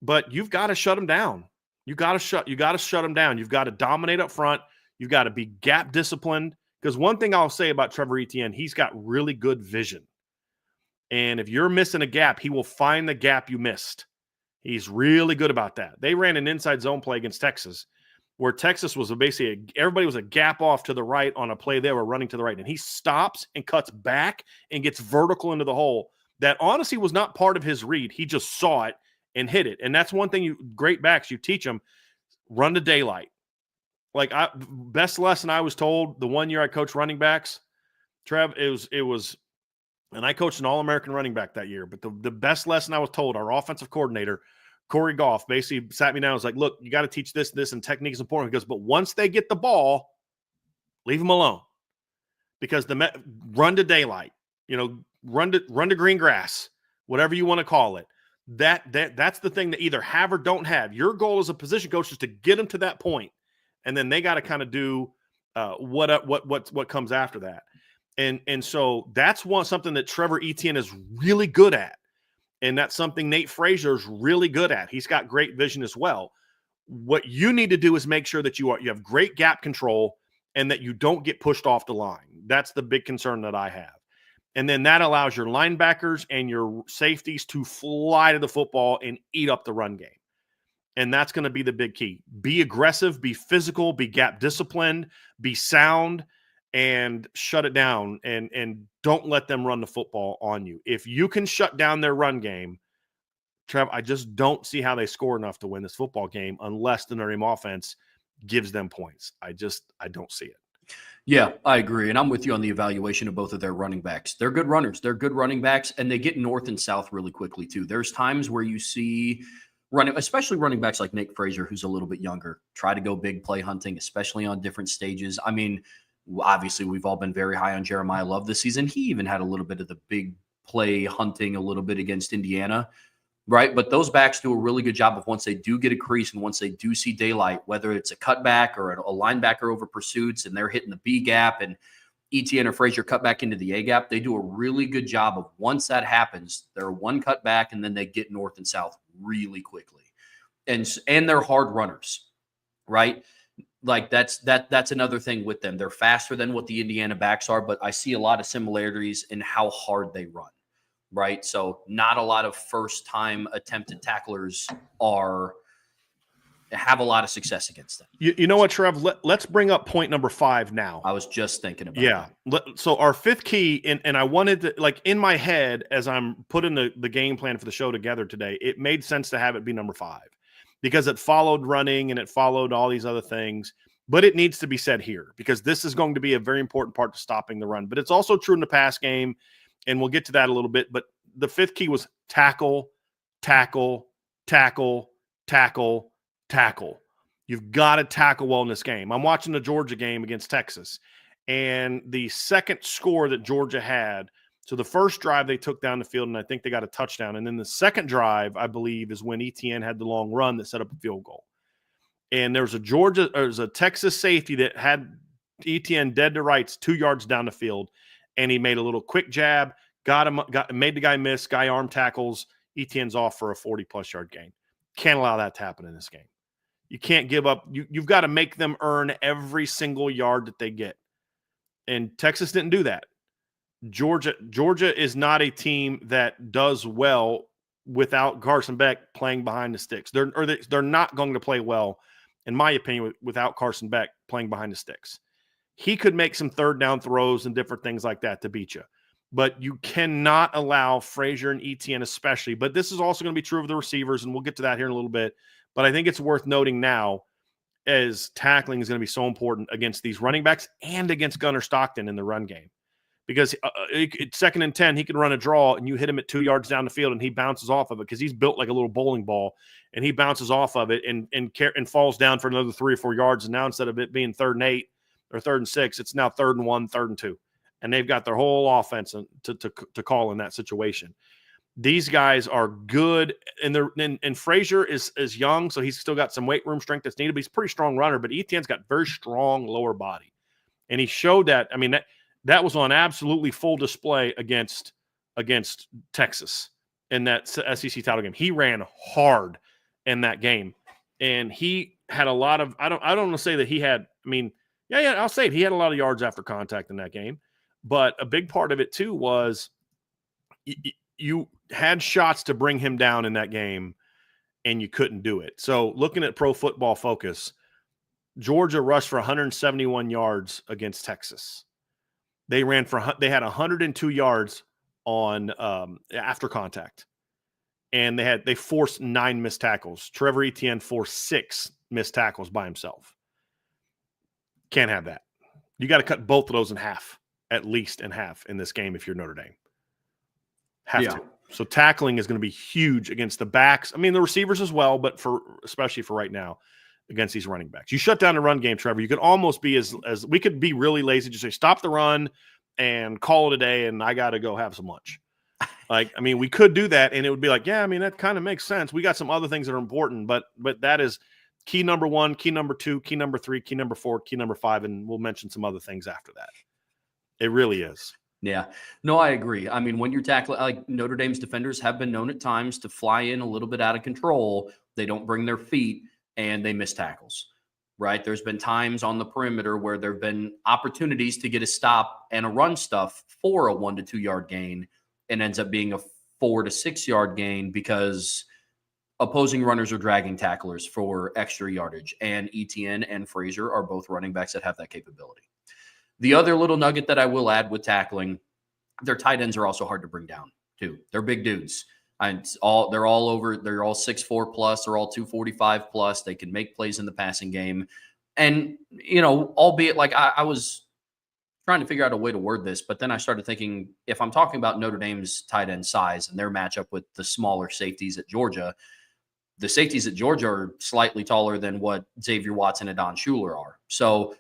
but you've got to shut them down. You got to shut them down. You've got to dominate up front. You've got to be gap disciplined. Because one thing I'll say about Trevor Etienne, he's got really good vision. And if you're missing a gap, he will find the gap you missed. He's really good about that. They ran an inside zone play against Texas, where Texas was basically everybody was a gap off to the right on a play they were running to the right. And he stops and cuts back and gets vertical into the hole. That honestly was not part of his read. He just saw it and hit it. And that's one thing great backs, you teach them, run to daylight. Like best lesson I was told the 1 year I coached running backs, Trev, it was, and I coached an All-American running back that year, but the best lesson I was told, our offensive coordinator, Corey Goff, basically sat me down and was like, look, you got to teach this, and technique is important. He goes, but once they get the ball, leave them alone. Because run to daylight, run to green grass, whatever you want to call it. That's the thing that either have or don't have. Your goal as a position coach is to get them to that point, and then they got to kind of do what comes after that. And so that's something that Trevor Etienne is really good at, and that's something Nate Frazier is really good at. He's got great vision as well. What you need to do is make sure that you have great gap control and that you don't get pushed off the line. That's the big concern that I have. And then that allows your linebackers and your safeties to fly to the football and eat up the run game. And that's going to be the big key. Be aggressive, be physical, be gap disciplined, be sound, and shut it down. And don't let them run the football on you. If you can shut down their run game, Trev, I just don't see how they score enough to win this football game unless the Notre Dame offense gives them points. I don't see it. Yeah, I agree. And I'm with you on the evaluation of both of their running backs. They're good runners. They're good running backs, and they get north and south really quickly, too. There's times where you see especially running backs like Nate Frazier, who's a little bit younger, try to go big play hunting, especially on different stages. I mean, obviously, we've all been very high on Jeremiah Love this season. He even had a little bit of the big play hunting a little bit against Indiana. Right. But those backs do a really good job of once they do get a crease and once they do see daylight, whether it's a cutback or a linebacker over pursuits and they're hitting the B gap and Etienne or Frazier cut back into the A gap, they do a really good job of once that happens, they're one cut back and then they get north and south really quickly. And they're hard runners. Right. Like that's another thing with them. They're faster than what the Indiana backs are, but I see a lot of similarities in how hard they run. Right. So not a lot of first time attempted tacklers are have a lot of success against them. You know what, Trev? Let's bring up point number 5 now. I was just thinking about that. So our 5th key, and I wanted to, like, in my head as I'm putting the game plan for the show together today, it made sense to have it be number 5 because it followed running and it followed all these other things. But it needs to be said here because this is going to be a very important part to stopping the run. But it's also true in the pass game, and we'll get to that a little bit. But the 5th key was tackle, tackle, tackle, tackle, tackle. You've got to tackle well in this game. I'm watching the Georgia game against Texas, and the second score that Georgia had, so the first drive they took down the field, and I think they got a touchdown. And then the second drive, I believe, is when ETN had the long run that set up a field goal. And there was a Texas safety that had ETN dead to rights 2 yards down the field, and he made a little quick jab, made the guy miss, guy arm tackles, ETN's off for a 40-plus yard gain. Can't allow that to happen in this game. You can't give up. You've got to make them earn every single yard that they get. And Texas didn't do that. Georgia is not a team that does well without Carson Beck playing behind the sticks. They're not going to play well, in my opinion, without Carson Beck playing behind the sticks. He could make some third down throws and different things like that to beat you. But you cannot allow Frazier and ETN especially. But this is also going to be true of the receivers, and we'll get to that here in a little bit. But I think it's worth noting now as tackling is going to be so important against these running backs and against Gunnar Stockton in the run game. Because it's 2nd and 10, he can run a draw, and you hit him at 2 yards down the field, and he bounces off of it because he's built like a little bowling ball, and he bounces off of it and falls down for another 3 or 4 yards. And now instead of it being 3rd and 8 or 3rd and 6, it's now 3rd and 1, 3rd and 2. And they've got their whole offense to call in that situation. These guys are good, and Frazier is young, so he's still got some weight room strength that's needed, but he's a pretty strong runner. But ETN's got very strong lower body. And he showed that. I mean, that was on absolutely full display against Texas in that SEC title game. He ran hard in that game. And he had a lot of, I don't want to say that he had, I mean, yeah, I'll say it. He had a lot of yards after contact in that game. But a big part of it, too, was you had shots to bring him down in that game, and you couldn't do it. So looking at Pro Football Focus, Georgia rushed for 171 yards against Texas. They had 102 yards on after contact, and they forced 9 missed tackles. Trevor Etienne forced 6 missed tackles by himself. Can't have that. You got to cut both of those in half. At least in half in this game if you're Notre Dame. Have to. So tackling is going to be huge against the backs. I mean, the receivers as well, but especially for right now against these running backs. You shut down the run game, Trevor. You could almost be as we could be really lazy, just say stop the run and call it a day, and I got to go have some lunch. Like, I mean, we could do that, and it would be like, yeah, I mean, that kind of makes sense. We got some other things that are important, but that is key number 1, key number 2, key number 3, key number 4, key number 5, and we'll mention some other things after that. It really is. Yeah. No, I agree. I mean, when you're tackling, like Notre Dame's defenders have been known at times to fly in a little bit out of control. They don't bring their feet and they miss tackles, right? There's been times on the perimeter where there have been opportunities to get a stop and a run stuff for a 1 to 2 yard gain and ends up being a 4 to 6 yard gain because opposing runners are dragging tacklers for extra yardage. And ETN and Frazier are both running backs that have that capability. The other little nugget that I will add with tackling, their tight ends are also hard to bring down too. They're big dudes. They're all 6'4" plus, they're all 245 plus. They can make plays in the passing game. And, albeit like I was trying to figure out a way to word this, but then I started thinking, if I'm talking about Notre Dame's tight end size and their matchup with the smaller safeties at Georgia, the safeties at Georgia are slightly taller than what Xavier Watson and Don Schuler are. So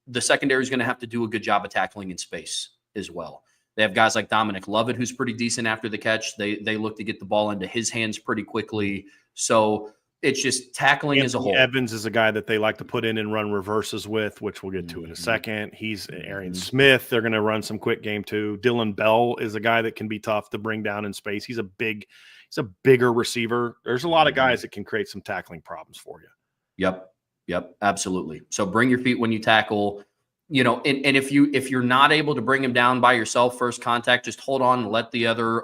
the secondary is going to have to do a good job of tackling in space as well. They have guys like Dominic Lovett, who's pretty decent after the catch. They look to get the ball into his hands pretty quickly. So it's just tackling as a whole. Evans is a guy that they like to put in and run reverses with, which we'll get to in a second. He's Arian Smith. They're going to run some quick game too. Dylan Bell is a guy that can be tough to bring down in space. He's a bigger receiver. There's a lot of guys that can create some tackling problems for you. Yep, absolutely. So bring your feet when you tackle, and if you're not able to bring him down by yourself first contact, just hold on and let the other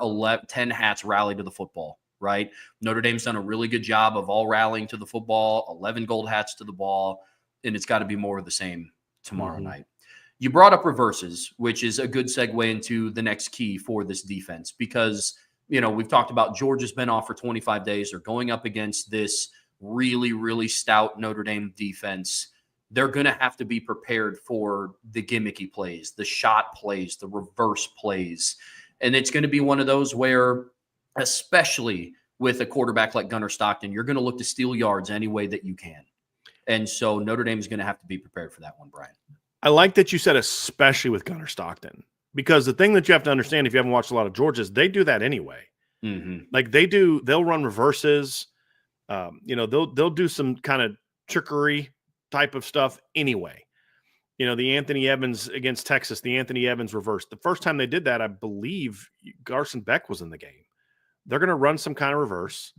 10 hats rally to the football, right? Notre Dame's done a really good job of all rallying to the football, 11 gold hats to the ball, and it's got to be more of the same tomorrow night. You brought up reverses, which is a good segue into the next key for this defense because, we've talked about Georgia's been off for 25 days. They're going up against this really, really stout Notre Dame defense. They're going to have to be prepared for the gimmicky plays, the shot plays, the reverse plays. And it's going to be one of those where, especially with a quarterback like Gunnar Stockton, you're going to look to steal yards any way that you can. And so Notre Dame is going to have to be prepared for that one, Brian. I like that you said especially with Gunnar Stockton, because the thing that you have to understand if you haven't watched a lot of Georgia is they do that anyway. Like they'll run reverses. They'll do some kind of trickery type of stuff anyway. The Anthony Evans against Texas, the Anthony Evans reverse. The first time they did that, I believe Garson Beck was in the game. They're going to run some kind of reverse.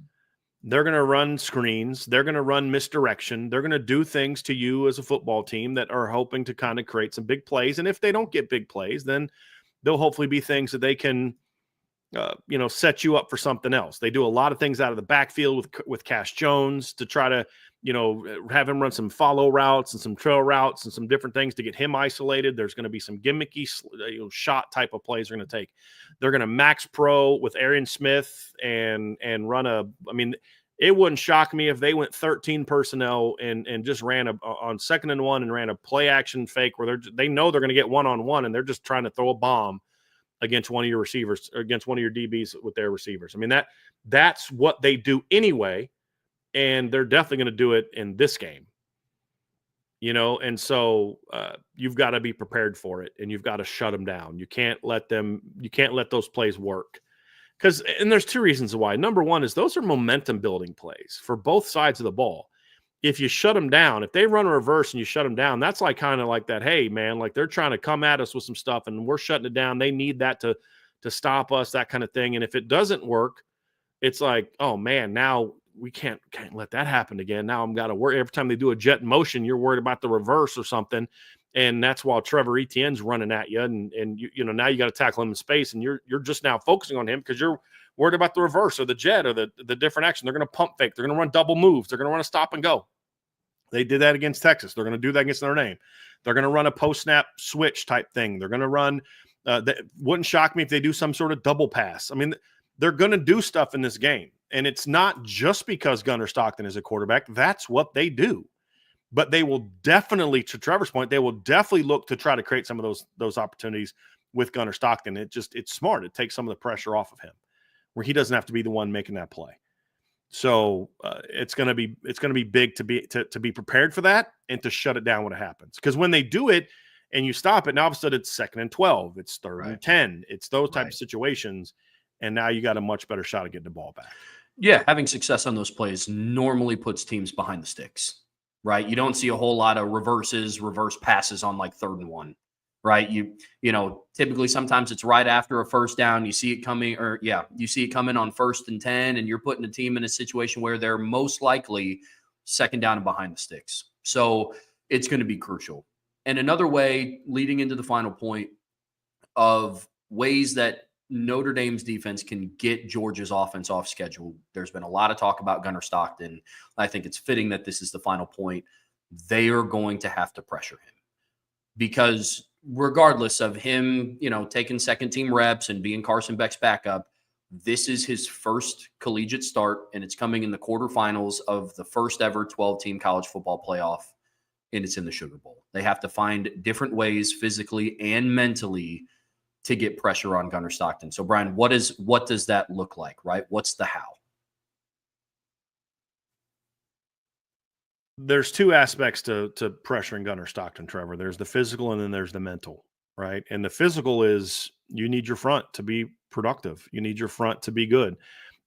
They're going to run screens. They're going to run misdirection. They're going to do things to you as a football team that are hoping to kind of create some big plays. And if they don't get big plays, then they'll hopefully be things that they can, set you up for something else. They do a lot of things out of the backfield with Cash Jones to try to, have him run some follow routes and some trail routes and some different things to get him isolated. There's going to be some gimmicky shot type of plays they're going to take. They're going to max pro with Arian Smith and run it wouldn't shock me if they went 13 personnel and just ran on 2nd and 1 and ran a play action fake where they know they're going to get one-on-one and they're just trying to throw a bomb against one of your receivers, or against one of your DBs with their receivers. That's what they do anyway. And they're definitely going to do it in this game, and so you've got to be prepared for it and you've got to shut them down. You can't let those plays work and there's two reasons why. Number one is those are momentum building plays for both sides of the ball. If you shut them down, if they run a reverse and you shut them down, that's like kind of like that. Hey man, like they're trying to come at us with some stuff and we're shutting it down. They need that to stop us, that kind of thing. And if it doesn't work, it's like, oh man, now we can't let that happen again. Now I'm got to worry every time they do a jet motion, you're worried about the reverse or something. And that's while Trevor Etienne's running at you. And now you got to tackle him in space and you're just now focusing on him because you're worried about the reverse or the jet or the different action. They're going to pump fake. They're going to run double moves. They're going to run a stop and go. They did that against Texas. They're going to do that against Notre Dame. They're going to run a post snap switch type thing. They're going to run, that wouldn't shock me if they do some sort of double pass. They're going to do stuff in this game. And it's not just because Gunnar Stockton is a quarterback. That's what they do. But they will definitely, to Trevor's point, they will definitely look to try to create some of those opportunities with Gunnar Stockton. It's smart. It takes some of the pressure off of him where he doesn't have to be the one making that play. So it's going to be big to be prepared for that and to shut it down when it happens. Because when they do it and you stop it, now all of a sudden it's 2nd and 12, it's 3rd and 10, it's those type of situations. And now you got a much better shot at getting the ball back. Yeah, having success on those plays normally puts teams behind the sticks, right? You don't see a whole lot of reverse passes on like 3rd and 1, right? Typically sometimes it's right after a first down. You see it coming, you see it coming on 1st and 10, and you're putting a team in a situation where they're most likely 2nd down and behind the sticks. So it's going to be crucial. And another way leading into the final point of ways that Notre Dame's defense can get Georgia's offense off schedule. There's been a lot of talk about Gunnar Stockton. I think it's fitting that this is the final point. They are going to have to pressure him because regardless of him, taking second team reps and being Carson Beck's backup, this is his first collegiate start and it's coming in the quarterfinals of the first ever 12-team college football playoff, and it's in the Sugar Bowl. They have to find different ways physically and mentally to get pressure on Gunnar Stockton. So, Brian, what does that look like, right? What's the how? There's two aspects to pressuring Gunnar Stockton, Trevor. There's the physical and then there's the mental, right? And the physical is you need your front to be productive. You need your front to be good.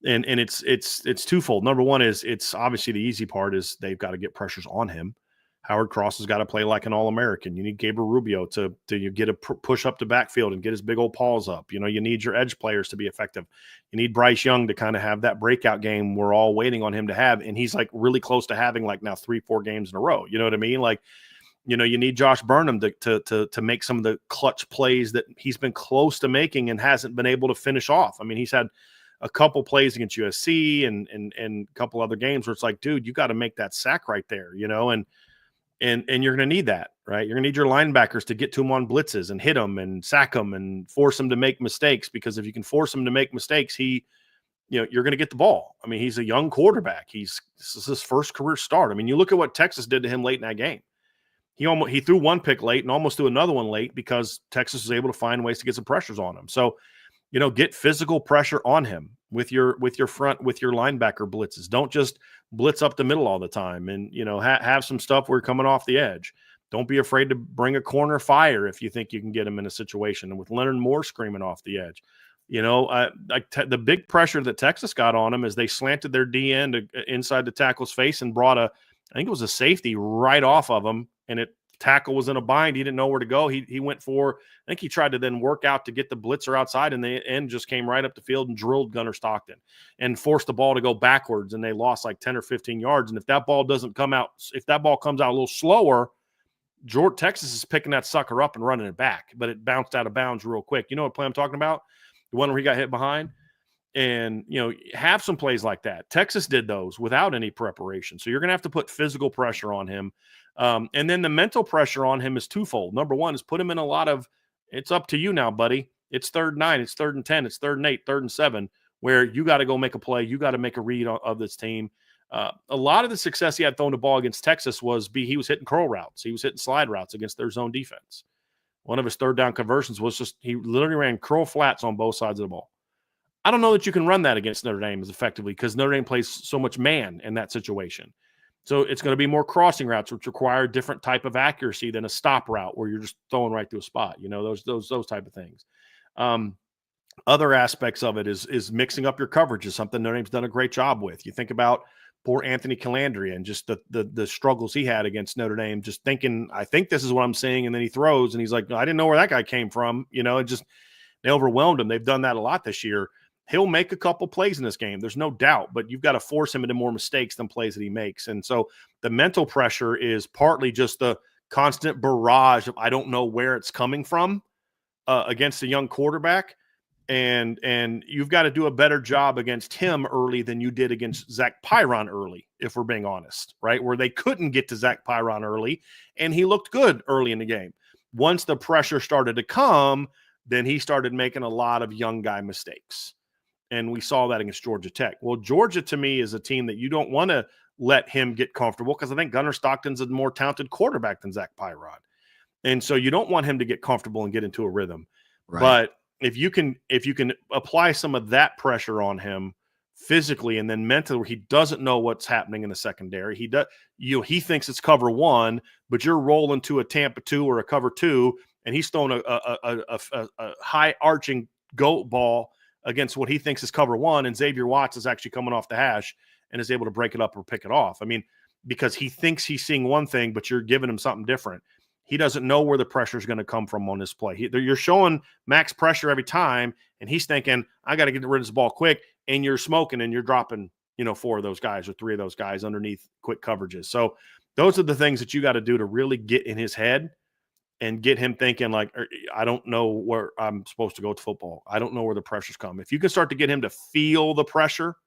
And it's twofold. Number one is it's obviously the easy part is they've got to get pressures on him. Howard Cross has got to play like an All-American. You need Gabriel Rubio to get a push up the backfield and get his big old paws up. You need your edge players to be effective. You need Bryce Young to kind of have that breakout game we're all waiting on him to have. And he's like really close to having like now 3-4 games in a row. You know what I mean? Like, you need Josh Burnham to make some of the clutch plays that he's been close to making and hasn't been able to finish off. He's had a couple plays against USC and a couple other games where it's like, dude, you got to make that sack right there, you know, and you're going to need that, right? You're going to need your linebackers to get to him on blitzes and hit them and sack them and force them to make mistakes, because if you can force him to make mistakes, you're going to get the ball. I mean, he's a young quarterback. This is his first career start. I mean, you look at what Texas did to him late in that game. He threw one pick late and almost threw another one late because Texas was able to find ways to get some pressures on him. So, get physical pressure on him with your linebacker blitzes. Don't just blitz up the middle all the time, and have some stuff where you're coming off the edge. Don't be afraid to bring a corner fire if you think you can get him in a situation. And with Leonard Moore screaming off the edge, the big pressure that Texas got on him is they slanted their D end inside the tackle's face and brought I think it was a safety right off of him, and tackle was in a bind. He didn't know where to go. He went for, I think he tried to then work out to get the blitzer outside, and the end just came right up the field and drilled Gunnar Stockton and forced the ball to go backwards, and they lost like 10 or 15 yards. And if that ball comes out a little slower, Texas is picking that sucker up and running it back, but it bounced out of bounds real quick. You know what play I'm talking about? The one where he got hit behind. And, have some plays like that. Texas did those without any preparation. So you're going to have to put physical pressure on him. And then the mental pressure on him is twofold. Number one is put him in a lot of, it's up to you now, buddy. It's 3rd and 9, it's 3rd and 10, it's 3rd and 8, 3rd and 7, where you got to go make a play. You got to make a read of this team. A lot of the success he had throwing the ball against Texas he was hitting curl routes. He was hitting slide routes against their zone defense. One of his 3rd down conversions was he literally ran curl flats on both sides of the ball. I don't know that you can run that against Notre Dame as effectively, because Notre Dame plays so much man in that situation. So it's going to be more crossing routes, which require a different type of accuracy than a stop route where you're just throwing right through a spot. Those type of things. Other aspects of it is mixing up your coverage is something Notre Dame's done a great job with. You think about poor Anthony Calandria and just the struggles he had against Notre Dame, just thinking, I think this is what I'm seeing, and then he throws and he's like, I didn't know where that guy came from. They overwhelmed him. They've done that a lot this year. He'll make a couple plays in this game. There's no doubt, but you've got to force him into more mistakes than plays that he makes. And so the mental pressure is partly just the constant barrage of, I don't know where it's coming from against a young quarterback. And you've got to do a better job against him early than you did against Zach Pyron early, if we're being honest, right? Where they couldn't get to Zach Pyron early, and he looked good early in the game. Once the pressure started to come, then he started making a lot of young guy mistakes. And we saw that against Georgia Tech. Well, Georgia, to me, is a team that you don't want to let him get comfortable, because I think Gunnar Stockton's a more talented quarterback than Zach Pyron. And so you don't want him to get comfortable and get into a rhythm. Right. But if you can apply some of that pressure on him physically and then mentally, where he doesn't know what's happening in the secondary, he thinks it's cover 1, but you're rolling to a Tampa 2 or a cover 2, and he's throwing a high arching goat ball against what he thinks is cover 1, and Xavier Watts is actually coming off the hash and is able to break it up or pick it off. I mean, because he thinks he's seeing one thing, but you're giving him something different. He doesn't know where the pressure is going to come from on this play. You're showing max pressure every time, and he's thinking, I got to get rid of this ball quick, and you're smoking and you're dropping, 4 of those guys or 3 of those guys underneath quick coverages. So those are the things that you got to do to really get in his head and get him thinking like, I don't know where I'm supposed to go with football. I don't know where the pressures come. If you can start to get him to feel the pressure,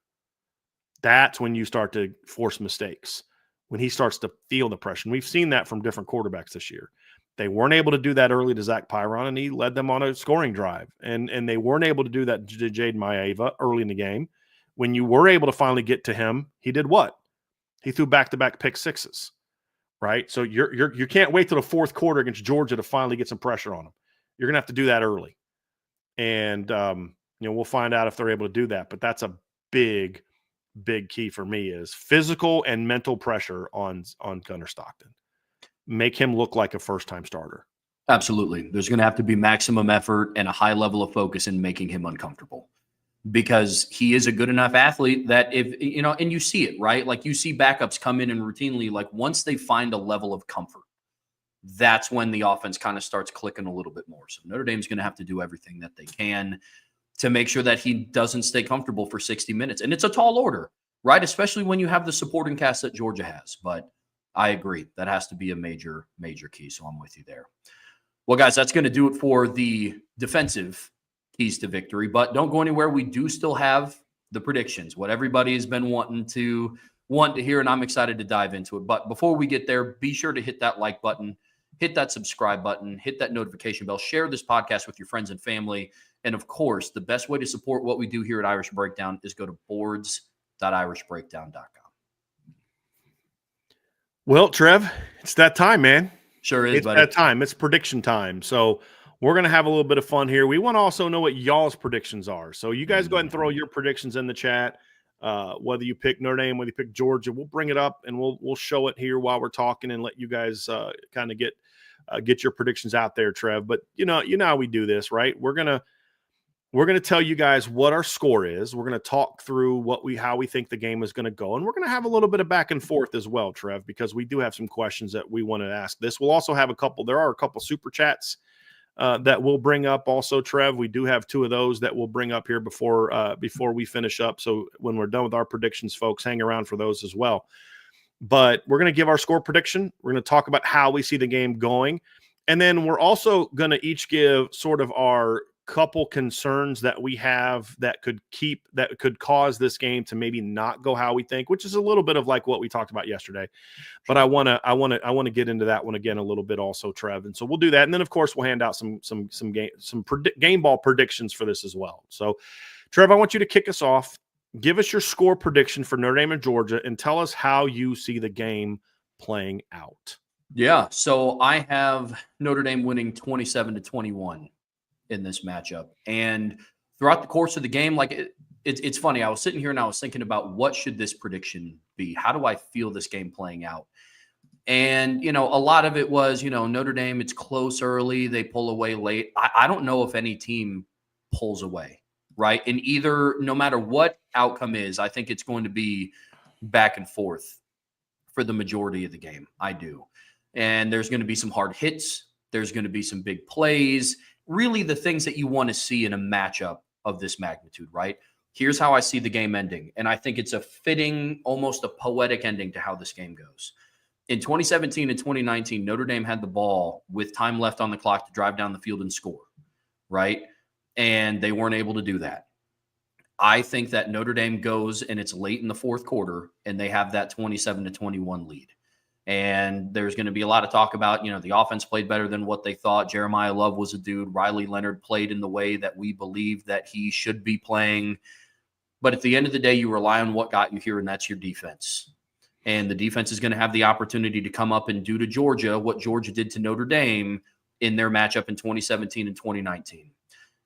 that's when you start to force mistakes, when he starts to feel the pressure. And we've seen that from different quarterbacks this year. They weren't able to do that early to Zach Pyron, and he led them on a scoring drive. And they weren't able to do that to Jade Maeva early in the game. When you were able to finally get to him, he did what? He threw back-to-back pick sixes. Right. So you can't wait till the fourth quarter against Georgia to finally get some pressure on them. You're going to have to do that early. And, we'll find out if they're able to do that. But that's a big, big key for me is physical and mental pressure on Gunnar Stockton. Make him look like a first-time starter. Absolutely. There's going to have to be maximum effort and a high level of focus in making him uncomfortable, because he is a good enough athlete that if, and you see it, right? Like you see backups come in and routinely, like once they find a level of comfort, that's when the offense kind of starts clicking a little bit more. So Notre Dame's going to have to do everything that they can to make sure that he doesn't stay comfortable for 60 minutes. And it's a tall order, right? Especially when you have the supporting cast that Georgia has. But I agree. That has to be a major, major key. So I'm with you there. Well, guys, that's going to do it for the defensive keys to victory. But don't go anywhere. We do still have the predictions, what everybody has been wanting to hear, and I'm excited to dive into it. But before we get there, be sure to hit that like button, hit that subscribe button, hit that notification bell, share this podcast with your friends and family. And of course, the best way to support what we do here at Irish Breakdown is go to boards.irishbreakdown.com. Well, Trev, it's that time, man. Sure is, it's buddy. that time. It's prediction time. So we're going to have a little bit of fun here. We want to also know what y'all's predictions are. So you guys go ahead and throw your predictions in the chat. Whether you pick Notre Dame, whether you pick Georgia, we'll bring it up and we'll show it here while we're talking and let you guys kind of get your predictions out there, Trev. But you know how we do this, right? We're gonna tell you guys what our score is. We're gonna talk through how we think the game is gonna go, and we're gonna have a little bit of back and forth as well, Trev, because we do have some questions that we want to ask. We'll also have there are a couple super chats that we'll bring up also, Trev. We do have 2 of those that we'll bring up here before we finish up. So when we're done with our predictions, folks, hang around for those as well. But we're going to give our score prediction. We're going to talk about how we see the game going. And then we're also going to each give sort of our couple concerns that we have that could cause this game to maybe not go how we think, which is a little bit of like what we talked about yesterday. But I want to get into that one again a little bit also, Trev. And so we'll do that. And then of course we'll hand out some game ball predictions for this as well. So Trev, I want you to kick us off. Give us your score prediction for Notre Dame and Georgia and tell us how you see the game playing out. Yeah. So I have Notre Dame winning 27-21. In this matchup. And throughout the course of the game, it's funny. I was sitting here and I was thinking about what should this prediction be? How do I feel this game playing out? And, a lot of it was, Notre Dame, it's close early. They pull away late. I don't know if any team pulls away, right? And no matter what outcome is, I think it's going to be back and forth for the majority of the game. I do. And there's going to be some hard hits. There's going to be some big plays. Really the things that you want to see in a matchup of this magnitude, right? Here's how I see the game ending. And I think it's a fitting, almost a poetic ending to how this game goes. In 2017 and 2019, Notre Dame had the ball with time left on the clock to drive down the field and score, right? And they weren't able to do that. I think that Notre Dame goes and it's late in the fourth quarter and they have that 27-21 lead. And there's going to be a lot of talk about, the offense played better than what they thought. Jeremiah Love was a dude. Riley Leonard played in the way that we believe that he should be playing. But at the end of the day, you rely on what got you here, and that's your defense. And the defense is going to have the opportunity to come up and do to Georgia what Georgia did to Notre Dame in their matchup in 2017 and 2019.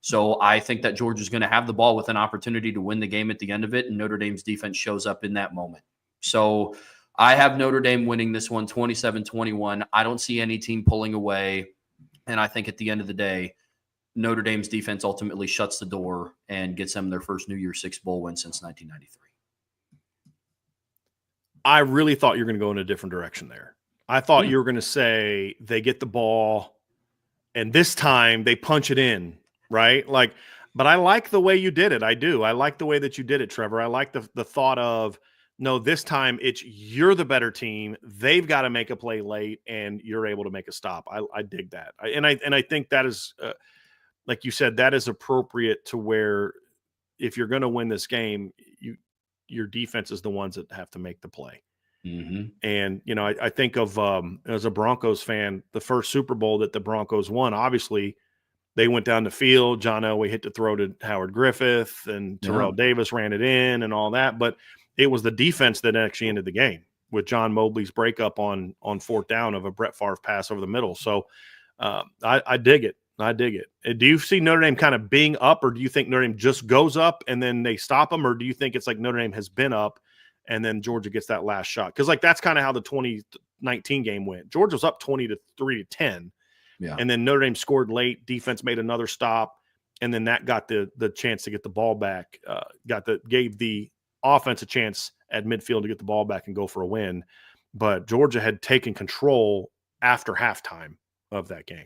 So I think that Georgia's going to have the ball with an opportunity to win the game at the end of it, and Notre Dame's defense shows up in that moment. So I have Notre Dame winning this one 27-21. I don't see any team pulling away. And I think at the end of the day, Notre Dame's defense ultimately shuts the door and gets them their first New Year's Six bowl win since 1993. I really thought you were going to go in a different direction there. I thought you were going to say they get the ball and this time they punch it in, right? But I like the way you did it. I do. I like the way that you did it, Trevor. I like the thought of, no, this time you're the better team. They've got to make a play late, and you're able to make a stop. I dig that, and I think that is, like you said, that is appropriate to where if you're going to win this game, your defense is the ones that have to make the play. Mm-hmm. And I think of as a Broncos fan, the first Super Bowl that the Broncos won, obviously they went down the field. John Elway hit the throw to Howard Griffith, and Terrell Davis ran it in, and all that, but it was the defense that actually ended the game with John Mobley's breakup on fourth down of a Brett Favre pass over the middle. So I dig it. I dig it. Do you see Notre Dame kind of being up, or do you think Notre Dame just goes up and then they stop them, or do you think it's like Notre Dame has been up and then Georgia gets that last shot? Because that's kind of how the 2019 game went. Georgia was up 20-3-10, and then Notre Dame scored late. Defense made another stop, and then that got the chance to get the ball back. Gave the offense a chance at midfield to get the ball back and go for a win. But Georgia had taken control after halftime of that game.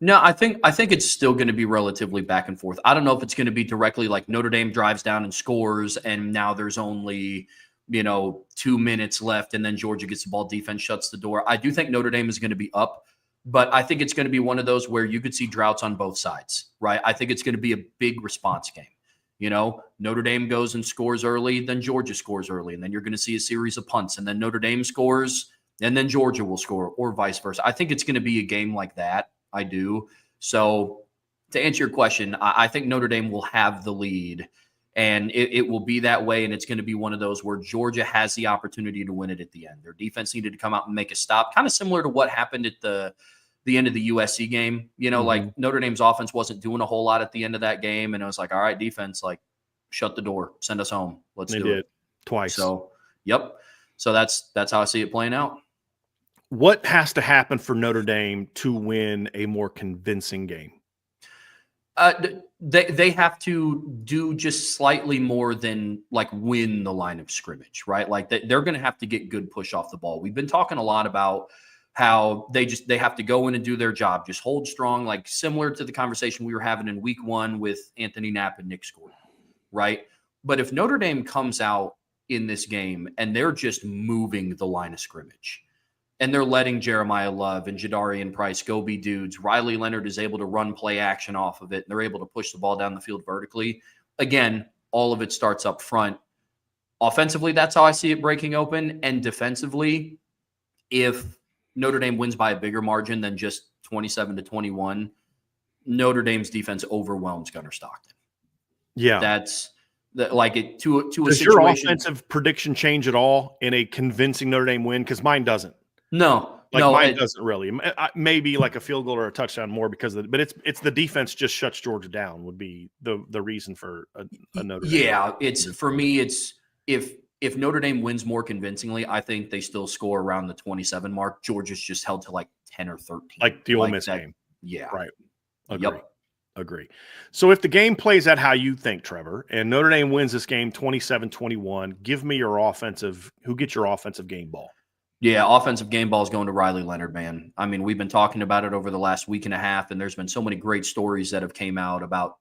No, I think it's still going to be relatively back and forth. I don't know if it's going to be directly like Notre Dame drives down and scores, and now there's only 2 minutes left, and then Georgia gets the ball, defense shuts the door. I do think Notre Dame is going to be up, but I think it's going to be one of those where you could see droughts on both sides, right? I think it's going to be a big response game. Notre Dame goes and scores early, then Georgia scores early, and then you're going to see a series of punts, and then Notre Dame scores, and then Georgia will score, or vice versa. I think it's going to be a game like that. I do. So to answer your question, I think Notre Dame will have the lead, and it will be that way, and it's going to be one of those where Georgia has the opportunity to win it at the end. Their defense needed to come out and make a stop, kind of similar to what happened at the end of the USC game. Like Notre Dame's offense wasn't doing a whole lot at the end of that game, and it was like, all right, defense, like, shut the door, send us home. Let's do it. Twice. So, yep. So that's how I see it playing out. What has to happen for Notre Dame to win a more convincing game? They have to do just slightly more than like win the line of scrimmage, right? Like they're going to have to get good push off the ball. We've been talking a lot about how they have to go in and do their job, just hold strong, like similar to the conversation we were having in week 1 with Anthony Knapp and Nick Scourton, right? But if Notre Dame comes out in this game and they're just moving the line of scrimmage, and they're letting Jeremiah Love and Jadarian Price go be dudes, Riley Leonard is able to run play action off of it, and they're able to push the ball down the field vertically. Again, all of it starts up front. Offensively, that's how I see it breaking open. And defensively, if Notre Dame wins by a bigger margin than just 27-21, Notre Dame's defense overwhelms Gunnar Stockton. Yeah. That's like it to a Does situation. Your offensive prediction change at all in a convincing Notre Dame win? Because mine doesn't. No, mine doesn't really. Maybe like a field goal or a touchdown more because of but it's the defense just shuts Georgia down would be the reason for a Notre Dame. Yeah, it's for me. It's if Notre Dame wins more convincingly, I think they still score around the 27 mark. Georgia's just held to like 10 or 13, like the Ole Miss game. Yeah, right. Agree. So if the game plays out how you think, Trevor, and Notre Dame wins this game 27-21, give me your who gets your offensive game ball? Yeah, offensive game ball is going to Riley Leonard, man. I mean, we've been talking about it over the last week and a half, and there's been so many great stories that have came out about,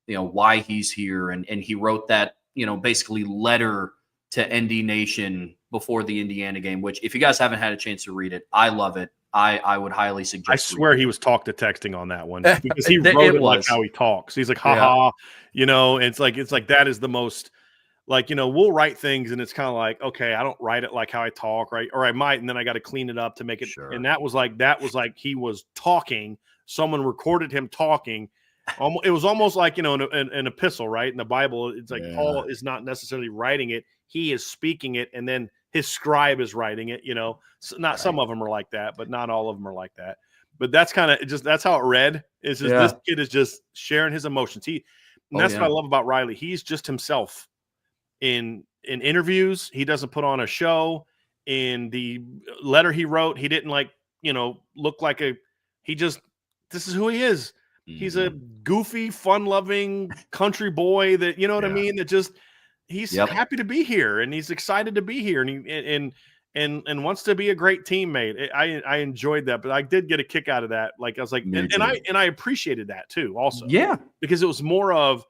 why he's here. And he wrote that, basically letter to ND Nation before the Indiana game, which if you guys haven't had a chance to read it, I love it. I would highly suggest. I swear he was talk to texting on that one because he wrote it like how he talks. He's like, haha, it's like that is the most. Like, we'll write things and it's kind of like, okay, I don't write it like how I talk, right? Or I might, and then I got to clean it up to make it. Sure. And that was like he was talking. Someone recorded him talking. It was almost like, an epistle, right? In the Bible, it's like Paul is not necessarily writing it. He is speaking it. And then his scribe is writing it, Not some of them are like that, but not all of them are like that. But that's kind of that's how it read. It's just this kid is just sharing his emotions. That's what I love about Riley. He's just himself. In interviews, he doesn't put on a show. In the letter he wrote, he didn't look like this is who he is. Mm-hmm. He's a goofy, fun-loving country boy that, what I mean? That just, he's happy to be here and he's excited to be here and wants to be a great teammate. I enjoyed that, but I did get a kick out of that. Like, I was like, and I appreciated that too also. Yeah. Because it was more of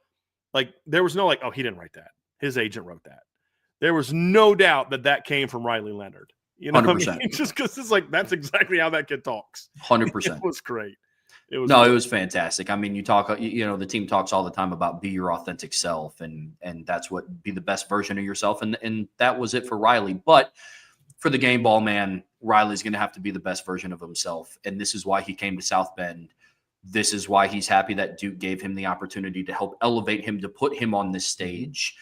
like, there was no like, oh, he didn't write that. His agent wrote that. There was no doubt that came from Riley Leonard. 100%. Just because it's like that's exactly how that kid talks. 100%. It was great. It was fantastic. I mean, you talk. The team talks all the time about be your authentic self, and that's what be the best version of yourself, and that was it for Riley. But for the game ball, man, Riley's going to have to be the best version of himself, and this is why he came to South Bend. This is why he's happy that Duke gave him the opportunity to help elevate him, to put him on this stage.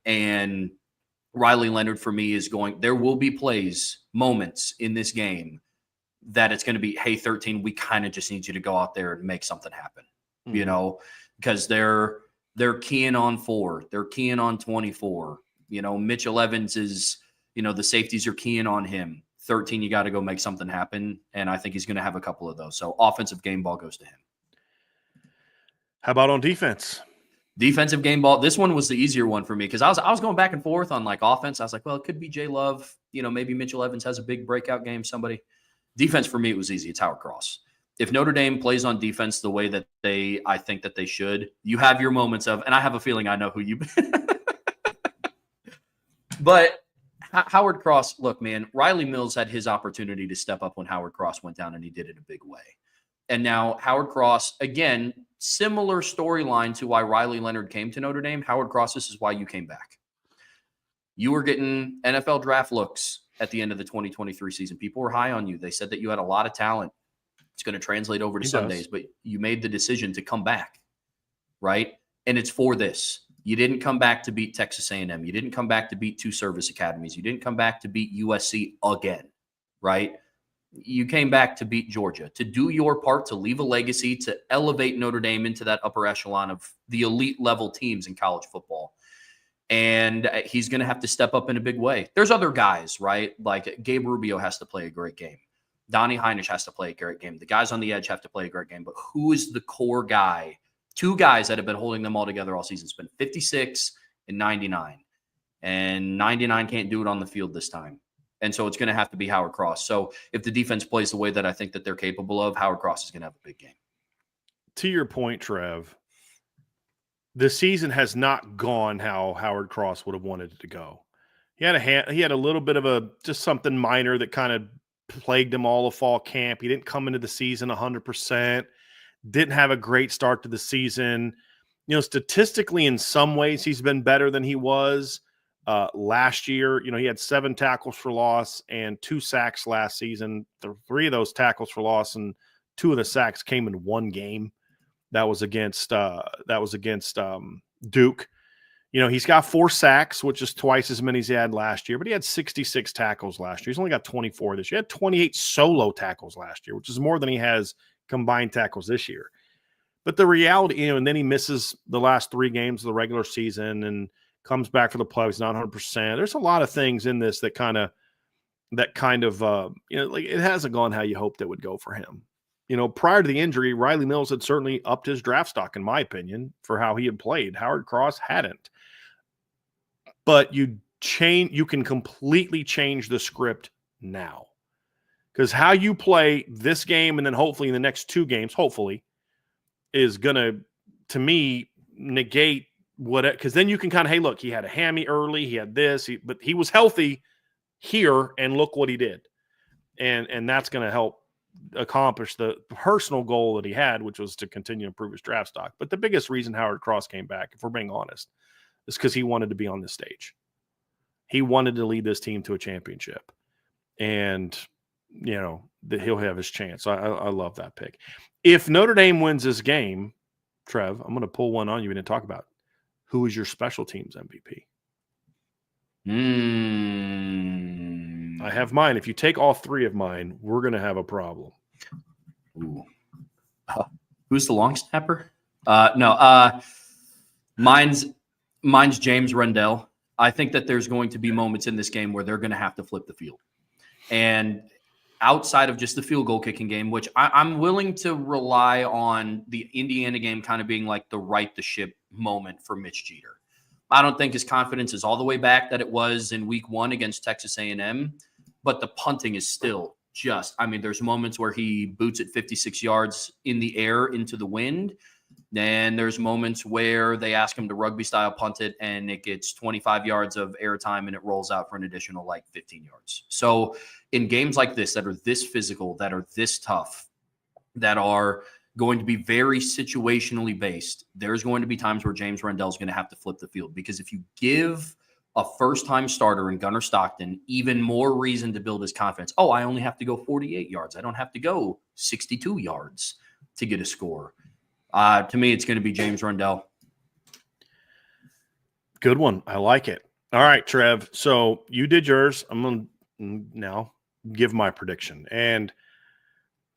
And Riley Leonard, for me, there will be moments in this game that it's going to be, hey, 13, we kind of just need you to go out there and make something happen, because they're keying on 4. They're keying on 24. Mitchell Evans is, the safeties are keying on him. 13, you got to go make something happen. And I think he's going to have a couple of those. So offensive game ball goes to him. How about on defense? Defensive game ball. This one was the easier one for me because I was going back and forth on like offense. I was like, well, it could be Jay Love. Maybe Mitchell Evans has a big breakout game. Somebody. Defense for me, it was easy. It's Howard Cross. If Notre Dame plays on defense the way that I think that they should, you have your moments of, and I have a feeling I know who you. But Howard Cross, look, man, Riley Mills had his opportunity to step up when Howard Cross went down, and he did it a big way. And now Howard Cross, again, similar storyline to why Riley Leonard came to Notre Dame. Howard Cross, this is why you came back. You were getting NFL draft looks at the end of the 2023 season. People were high on you. They said that you had a lot of talent. It's going to translate over to Sundays, but you made the decision to come back, right? And it's for this. You didn't come back to beat Texas A&M. You didn't come back to beat 2 service academies. You didn't come back to beat USC again, right? You came back to beat Georgia, to do your part, to leave a legacy, to elevate Notre Dame into that upper echelon of the elite level teams in college football. And he's going to have to step up in a big way. There's other guys, right? Like Gabe Rubio has to play a great game. Donnie Heinisch has to play a great game. The guys on the edge have to play a great game. But who is the core guy? 2 guys that have been holding them all together all season. It's been 56 and 99. And 99 can't do it on the field this time. And so it's going to have to be Howard Cross. So if the defense plays the way that I think that they're capable of, Howard Cross is going to have a big game. To your point, Trev, the season has not gone how Howard Cross would have wanted it to go. He had a little bit of just something minor that kind of plagued him all of fall camp. He didn't come into the season 100%, didn't have a great start to the season. You know, statistically, in some ways, he's been better than he was last year. You know, he had 7 tackles for loss and 2 sacks last season. 3 of those tackles for loss and 2 of the sacks came in one game. That was against Duke. You know, he's got 4 sacks, which is twice as many as he had last year, but he had 66 tackles last year. He's only got 24 this year. He had 28 solo tackles last year, which is more than he has combined tackles this year. But the reality, you know, and then he misses the last 3 games of the regular season and comes back for the playoffs, not 100%. There's a lot of things in this that kind of, you know, like it hasn't gone how you hoped it would go for him. You know, prior to the injury, Riley Mills had certainly upped his draft stock, in my opinion, for how he had played. Howard Cross hadn't. But you can completely change the script now. Because how you play this game and then hopefully in the next 2 games, hopefully, is going to me, negate what – because then you can kind of, hey, look, he had a hammy early, he had this, but he was healthy here, and look what he did. And that's going to help accomplish the personal goal that he had, which was to continue to improve his draft stock. But the biggest reason Howard Cross came back, if we're being honest, is because he wanted to be on this stage. He wanted to lead this team to a championship. And, you know, that he'll have his chance. I love that pick. If Notre Dame wins this game, Trev, I'm going to pull one on you and talk about who is your special teams MVP. I have mine. If you take all 3 of mine, we're going to have a problem. Ooh. Who's the long snapper? No. Mine's James Rendell. I think that there's going to be moments in this game where they're going to have to flip the field. And outside of just the field goal kicking game, which I'm willing to rely on the Indiana game kind of being like the right the ship moment for Mitch Jeter. I don't think his confidence is all the way back that it was in week 1 against Texas A&M, but the punting is still just, I mean, there's moments where he boots it 56 yards in the air into the wind. Then there's moments where they ask him to rugby style punt it and it gets 25 yards of airtime and it rolls out for an additional like 15 yards. So in games like this that are this physical, that are this tough, that are going to be very situationally based, there's going to be times where James Rendell is going to have to flip the field, because if you give a first-time starter in Gunnar Stockton even more reason to build his confidence, oh, I only have to go 48 yards. I don't have to go 62 yards to get a score. To me, it's going to be James Rendell. Good one. I like it. All right, Trev. So you did yours. I'm going to now give my prediction. And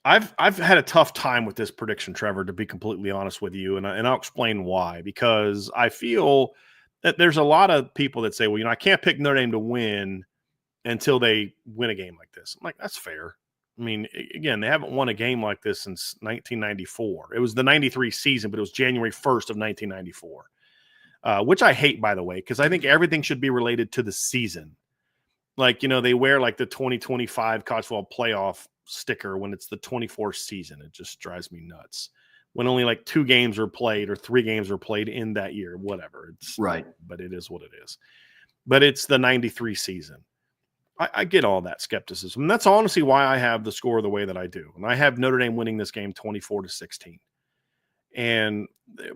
I've had a tough time with this prediction, Trevor, to be completely honest with you. And I'll explain why. Because I feel that there's a lot of people that say, well, you know, I can't pick Notre Dame to win until they win a game like this. I'm like, that's fair. I mean, again, they haven't won a game like this since 1994. It was the 93 season, but it was January 1st of 1994, which I hate, by the way, because I think everything should be related to the season. Like, you know, they wear like the 2025 college football playoff sticker when it's the 24th season. It just drives me nuts. When only like 2 games are played or 3 games are played in that year, whatever. It's right, but it is what it is. But it's the 93 season. I get all that skepticism. And that's honestly why I have the score the way that I do. And I have Notre Dame winning this game 24-16. And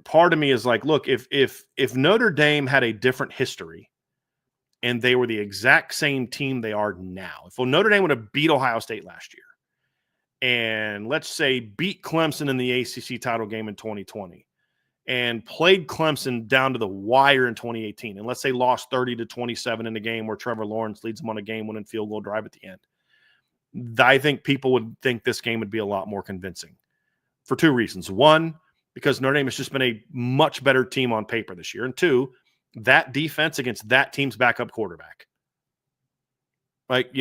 part of me is like, look, if Notre Dame had a different history and they were the exact same team they are now, if Notre Dame would have beat Ohio State last year and let's say beat Clemson in the ACC title game in 2020 and played Clemson down to the wire in 2018, and let's say lost 30-27 in the game where Trevor Lawrence leads them on a game-winning field goal drive at the end, I think people would think this game would be a lot more convincing for two reasons. One, because Notre Dame has just been a much better team on paper this year. And two, that defense against that team's backup quarterback. Like,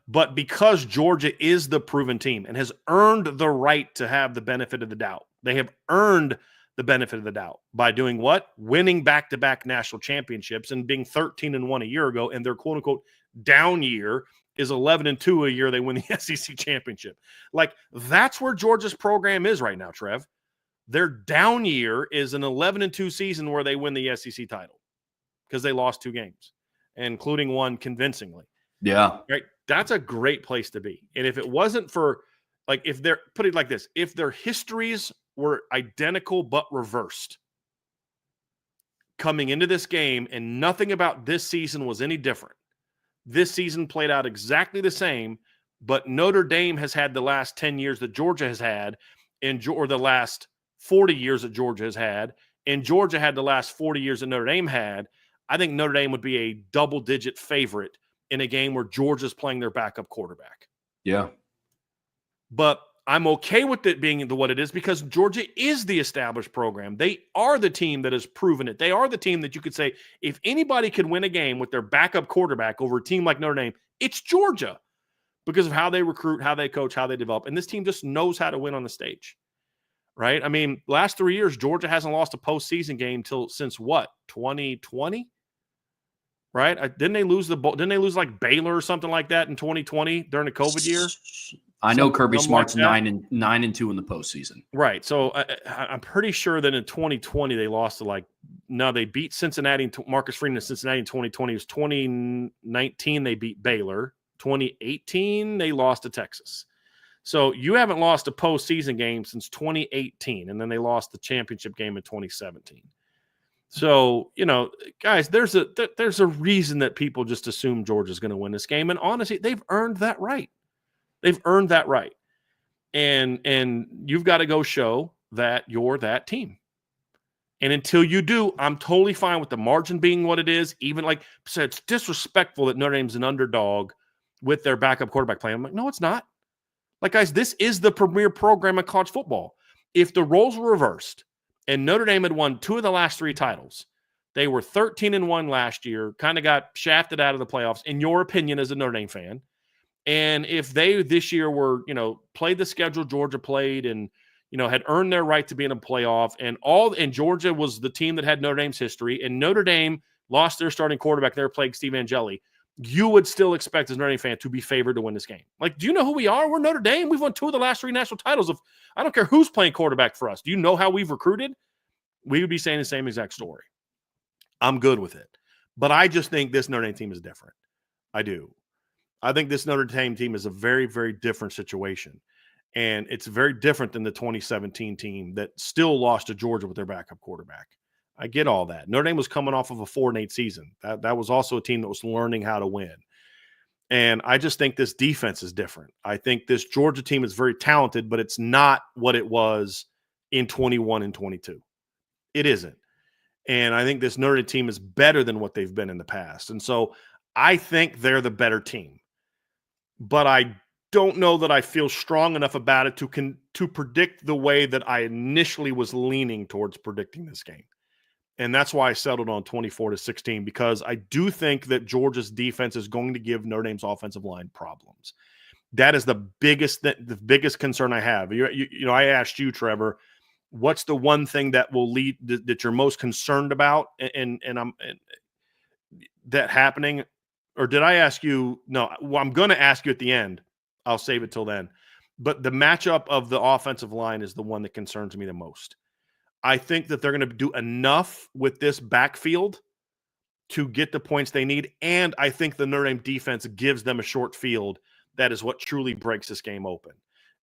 but because Georgia is the proven team and has earned the right to have the benefit of the doubt, they have earned the benefit of the doubt by doing what? Winning back-to-back national championships and being 13-1 a year ago, and their quote-unquote down year is 11-2 a year they win the SEC championship. Like, that's where Georgia's program is right now, Trev. Their down year is an 11-2 season where they win the SEC title because they lost 2 games, including one convincingly. Yeah. Right. That's a great place to be. And if it wasn't for, like, if they're, put it like this, if their histories were identical but reversed coming into this game and nothing about this season was any different, this season played out exactly the same, but Notre Dame has had the last 10 years that Georgia has had, or the last 40 years that Georgia has had, and Georgia had the last 40 years that Notre Dame had, I think Notre Dame would be a double-digit favorite in a game where Georgia's playing their backup quarterback. Yeah. But I'm okay with it being what it is because Georgia is the established program. They are the team that has proven it. They are the team that you could say, if anybody could win a game with their backup quarterback over a team like Notre Dame, it's Georgia because of how they recruit, how they coach, how they develop. And this team just knows how to win on the stage, right? I mean, last 3 years, Georgia hasn't lost a postseason game since what, 2020? Right? Didn't they lose like Baylor or something like that in 2020 during the COVID year? I know Kirby Smart's like 9-2 in the postseason. Right. So I'm pretty sure that in 2020 they lost to they beat Cincinnati. Marcus Freeman in Cincinnati in 2020. It was 2019 they beat Baylor. 2018 they lost to Texas. So you haven't lost a postseason game since 2018, and then they lost the championship game in 2017. So, guys, there's a reason that people just assume Georgia's going to win this game. And honestly, they've earned that right. They've earned that right. And you've got to go show that you're that team. And until you do, I'm totally fine with the margin being what it is. Even like I said, it's disrespectful that Notre Dame's an underdog with their backup quarterback playing. I'm like, no, it's not. Like, guys, this is the premier program in college football. If the roles were reversed, and Notre Dame had won 2 of the last 3 titles. They were 13-1 last year, kind of got shafted out of the playoffs, in your opinion, as a Notre Dame fan. And if they this year were, played the schedule Georgia played and, had earned their right to be in a playoff, and Georgia was the team that had Notre Dame's history, and Notre Dame lost their starting quarterback, they were playing Steve Angeli, you would still expect as a Notre Dame fan to be favored to win this game. Like, do you know who we are? We're Notre Dame. We've won 2 of the last 3 national titles. I don't care who's playing quarterback for us. Do you know how we've recruited? We would be saying the same exact story. I'm good with it. But I just think this Notre Dame team is different. I do. I think this Notre Dame team is a very, very different situation. And it's very different than the 2017 team that still lost to Georgia with their backup quarterback. I get all that. Notre Dame was coming off of a 4-8 season. That was also a team that was learning how to win. And I just think this defense is different. I think this Georgia team is very talented, but it's not what it was in 21 and 22. It isn't. And I think this Notre Dame team is better than what they've been in the past. And so I think they're the better team. But I don't know that I feel strong enough about it to predict the way that I initially was leaning towards predicting this game. And that's why I settled on 24-16, because I do think that Georgia's defense is going to give Notre Dame's offensive line problems. That is the biggest concern I have. I asked you, Trevor, what's the one thing that will lead that you're most concerned about, and that happening? Or did I ask you? No, well, I'm going to ask you at the end. I'll save it till then. But the matchup of the offensive line is the one that concerns me the most. I think that they're going to do enough with this backfield to get the points they need. And I think the Notre Dame defense gives them a short field. That is what truly breaks this game open.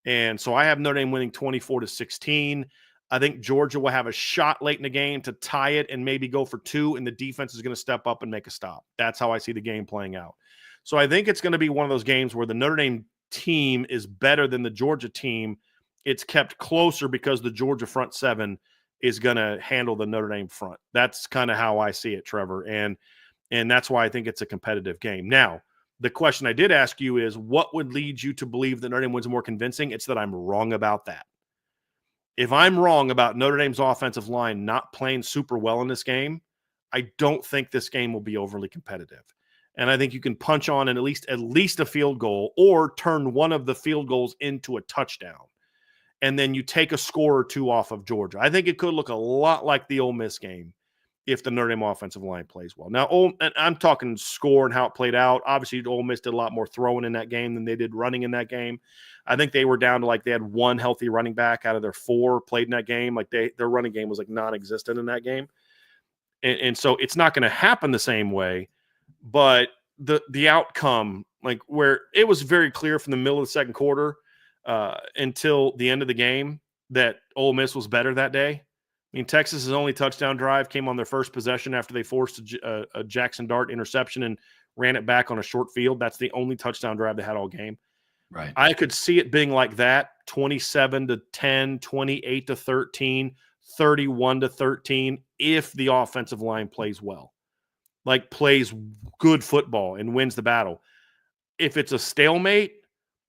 And so I have Notre Dame winning 24-16. I think Georgia will have a shot late in the game to tie it and maybe go for 2, and the defense is going to step up and make a stop. That's how I see the game playing out. So I think it's going to be one of those games where the Notre Dame team is better than the Georgia team. It's kept closer because the Georgia front 7 is going to handle the Notre Dame front. That's kind of how I see it, Trevor. And that's why I think it's a competitive game. Now, the question I did ask you is, what would lead you to believe that Notre Dame wins more convincing? It's that I'm wrong about that. If I'm wrong about Notre Dame's offensive line not playing super well in this game, I don't think this game will be overly competitive. And I think you can punch on at least a field goal or turn one of the field goals into a touchdown. And then you take a score or 2 off of Georgia. I think it could look a lot like the Ole Miss game if the Notre Dame offensive line plays well. Now, and I'm talking score and how it played out. Obviously, Ole Miss did a lot more throwing in that game than they did running in that game. I think they were down to they had 1 healthy running back out of their 4 played in that game. Their running game was non-existent in that game. And so it's not going to happen the same way, but the outcome, where it was very clear from the middle of the second quarter until the end of the game that Ole Miss was better that day. I mean, Texas's only touchdown drive came on their first possession after they forced a Jackson Dart interception and ran it back on a short field. That's the only touchdown drive they had all game. Right. I could see it being like that, 27-10, 28-13, 31-13, if the offensive line plays well, plays good football and wins the battle. If it's a stalemate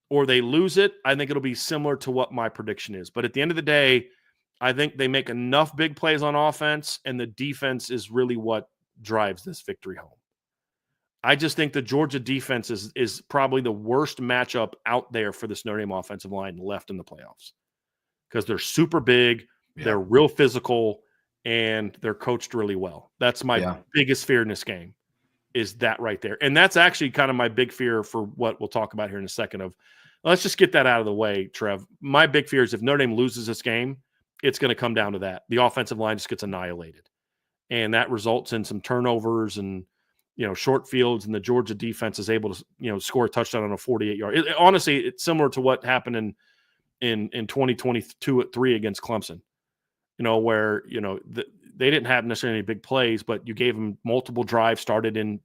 or they lose it, I think it'll be similar to what my prediction is. But at the end of the day, I think they make enough big plays on offense, and the defense is really what drives this victory home. I just think the Georgia defense is probably the worst matchup out there for this Notre Dame offensive line left in the playoffs, because they're super big, they're real physical, and they're coached really well. That's my biggest fear in this game, is that right there. And that's actually kind of my big fear for what we'll talk about here in a second. Let's just get that out of the way, Trev. My big fear is if Notre Dame loses this game, it's going to come down to that. The offensive line just gets annihilated. And that results in some turnovers and, short fields, and the Georgia defense is able to, score a touchdown on a 48-yard. Honestly, it's similar to what happened in 2022 at 3 against Clemson, where, they didn't have necessarily any big plays, but you gave them multiple drives started in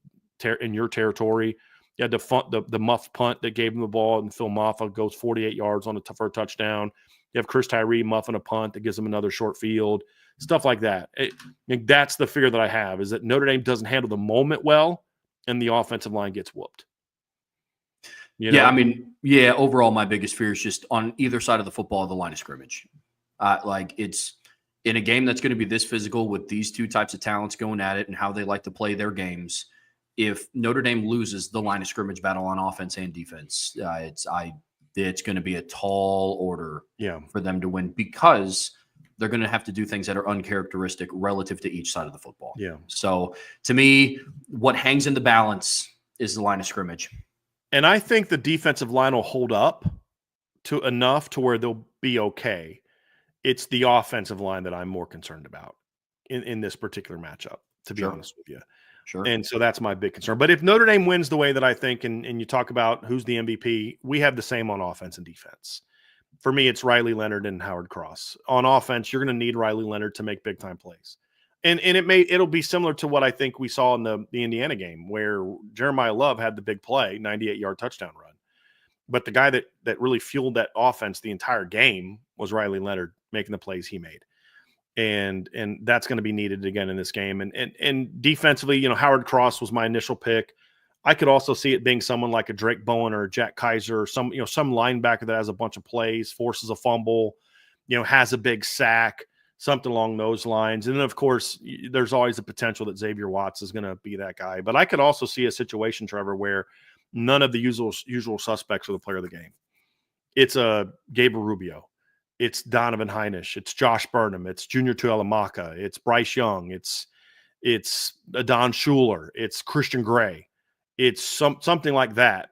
your territory. You had the muff punt that gave them the ball, and Phil Maffa goes 48 yards for a touchdown. You have Chris Tyree muffing a punt that gives them another short field, stuff like that. That's the fear that I have, is that Notre Dame doesn't handle the moment well, and the offensive line gets whooped. Overall, my biggest fear is just on either side of the football, the line of scrimmage. It's in a game that's going to be this physical with these two types of talents going at it and how they like to play their games. If Notre Dame loses the line of scrimmage battle on offense and defense, it's going to be a tall order for them to win, because they're going to have to do things that are uncharacteristic relative to each side of the football. Yeah. So to me, what hangs in the balance is the line of scrimmage. And I think the defensive line will hold up to enough to where they'll be okay. It's the offensive line that I'm more concerned about in this particular matchup, to be honest with you. Sure. And so that's my big concern. But if Notre Dame wins the way that I think, and you talk about who's the MVP, we have the same on offense and defense. For me, it's Riley Leonard and Howard Cross. On offense, you're going to need Riley Leonard to make big-time plays. And it'll be similar to what I think we saw in the Indiana game, where Jeremiah Love had the big play, 98-yard touchdown run. But the guy that really fueled that offense the entire game was Riley Leonard making the plays he made. And that's going to be needed again in this game. And defensively, Howard Cross was my initial pick. I could also see it being someone like a Drake Bowen or a Jack Kaiser, or some linebacker that has a bunch of plays, forces a fumble, has a big sack, something along those lines. And then, of course, there's always the potential that Xavier Watts is going to be that guy. But I could also see a situation, Trevor, where none of the usual suspects are the player of the game. It's a Gabriel Rubio. It's Donovan Heinisch. It's Josh Burnham. It's Junior Tuihalamaka. It's Bryce Young. It's Adon Schuler. It's Christian Gray. It's something like that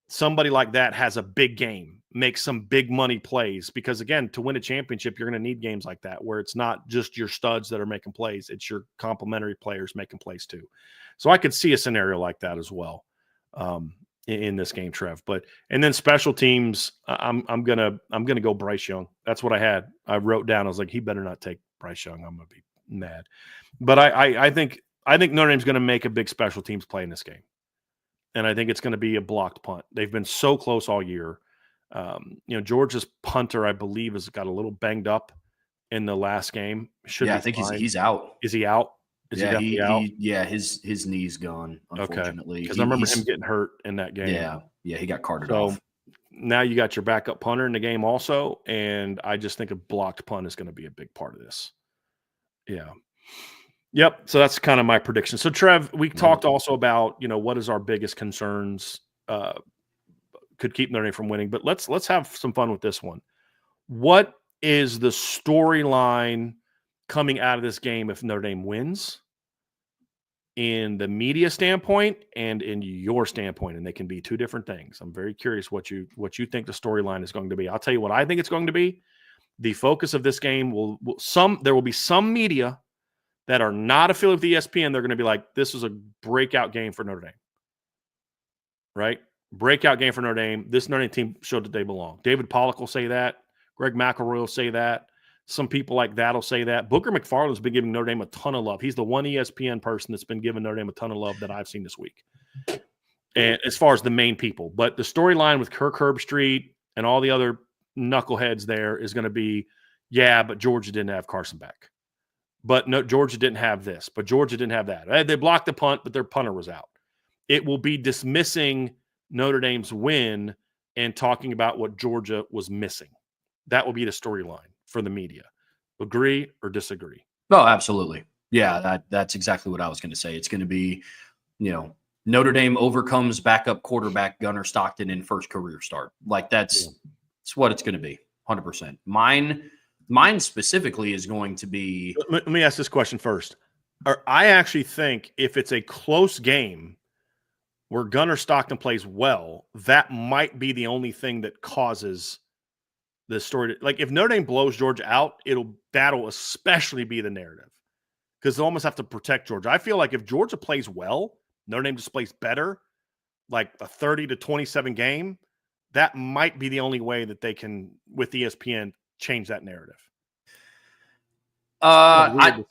somebody like that has a big game, makes some big money plays. Because, again, to win a championship, you're going to need games like that, where it's not just your studs that are making plays. It's your complementary players making plays too. So I could see a scenario like that as well. in this game, Trev. And then special teams, I'm gonna go Bryce Young. That's what I had. I wrote down. I was like, he better not take Bryce Young. I'm gonna be mad. But I think Notre Dame's gonna make a big special teams play in this game, and I think it's gonna be a blocked punt. They've been so close all year. Georgia's punter, I believe, has got a little banged up in the last game. I think he's out. Is he out? Is he definitely out? His knee's gone, unfortunately. Because I remember him getting hurt in that game. Yeah, he got carted off. Now you got your backup punter in the game also, and I just think a blocked punt is going to be a big part of this. Yeah. Yep. So that's kind of my prediction. So, Trev, we talked also about, what is our biggest concerns could keep Notre Dame from winning, but let's have some fun with this one. What is the storyline coming out of this game if Notre Dame wins, in the media standpoint and in your standpoint? And they can be two different things. I'm very curious what you think the storyline is going to be. I'll tell you what I think it's going to be. The focus of this game there will be some media that are not affiliated with ESPN. They're going to be like, this is a breakout game for Notre Dame. Right? Breakout game for Notre Dame. This Notre Dame team showed that they belong. David Pollock will say that. Greg McElroy will say that. Some people like that will say that. Booker McFarland's been giving Notre Dame a ton of love. He's the one ESPN person that's been giving Notre Dame a ton of love that I've seen this week. And as far as the main people. But the storyline with Kirk Herbstreit and all the other knuckleheads there is going to be, but Georgia didn't have Carson Beck. But no, Georgia didn't have this. But Georgia didn't have that. They blocked the punt, but their punter was out. It will be dismissing Notre Dame's win and talking about what Georgia was missing. That will be the storyline for the media. Agree or disagree? Oh, absolutely. Yeah, that's exactly what I was going to say. It's going to be, Notre Dame overcomes backup quarterback Gunnar Stockton in first career start. Like that's what it's going to be. 100%. Mine specifically is going to be. Let me ask this question first. I actually think if it's a close game where Gunnar Stockton plays well, that might be the only thing that causes the story. Like if Notre Dame blows Georgia out, that'll especially be the narrative, because they'll almost have to protect Georgia. I feel like if Georgia plays well, Notre Dame just plays better, like a 30-27 game, that might be the only way that they can, with ESPN, change that narrative. I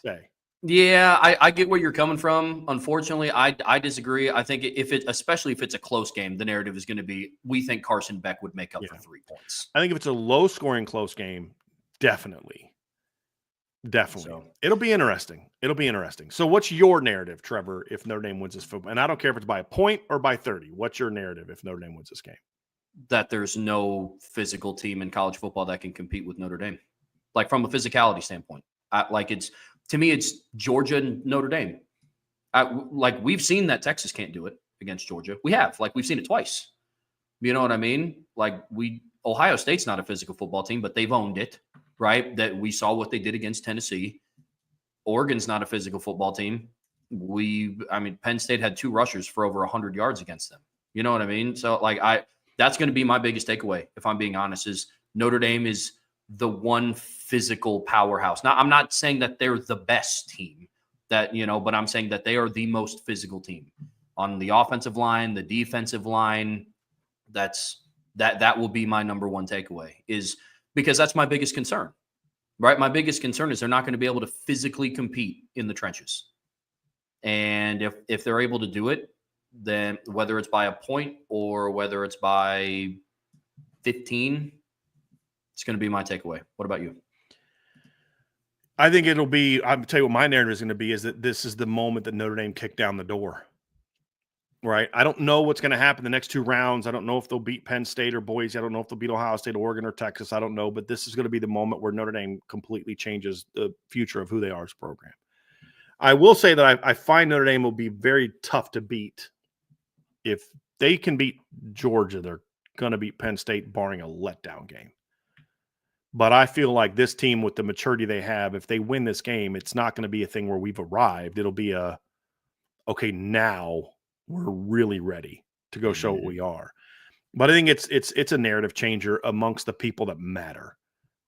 get where you're coming from. Unfortunately, I disagree. I think especially if it's a close game, the narrative is going to be, we think Carson Beck would make up for 3 points. I think if it's a low-scoring close game, definitely. So, it'll be interesting. So what's your narrative, Trevor, if Notre Dame wins this football? And I don't care if it's by a point or by 30. What's your narrative if Notre Dame wins this game? That there's no physical team in college football that can compete with Notre Dame. Like from a physicality standpoint. To me, it's Georgia and Notre Dame. We've seen that Texas can't do it against Georgia. We have. We've seen it twice. You know what I mean? Ohio State's not a physical football team, but they've owned it, right? That we saw what they did against Tennessee. Oregon's not a physical football team. Penn State had 2 rushers for over 100 yards against them. You know what I mean? So, that's going to be my biggest takeaway, if I'm being honest, is Notre Dame is the one physical powerhouse. Now, I'm not saying that they're the best team, but I'm saying that they are the most physical team on the offensive line, the defensive line. That will be my number one takeaway, is because that's my biggest concern, right? My biggest concern is they're not going to be able to physically compete in the trenches. And if they're able to do it, then whether it's by a point or whether it's by 15, it's going to be my takeaway. What about you? I think it'll be, I'll tell you what my narrative is going to be, is that this is the moment that Notre Dame kicked down the door, right? I don't know what's going to happen the next 2 rounds. I don't know if they'll beat Penn State or Boise. I don't know if they'll beat Ohio State, Oregon, or Texas. I don't know, but this is going to be the moment where Notre Dame completely changes the future of who they are as a program. I will say that I find Notre Dame will be very tough to beat. If they can beat Georgia, they're going to beat Penn State, barring a letdown game. But I feel like this team, with the maturity they have, if they win this game, it's not going to be a thing where we've arrived. It'll be now we're really ready to go show what we are. But I think it's a narrative changer amongst the people that matter,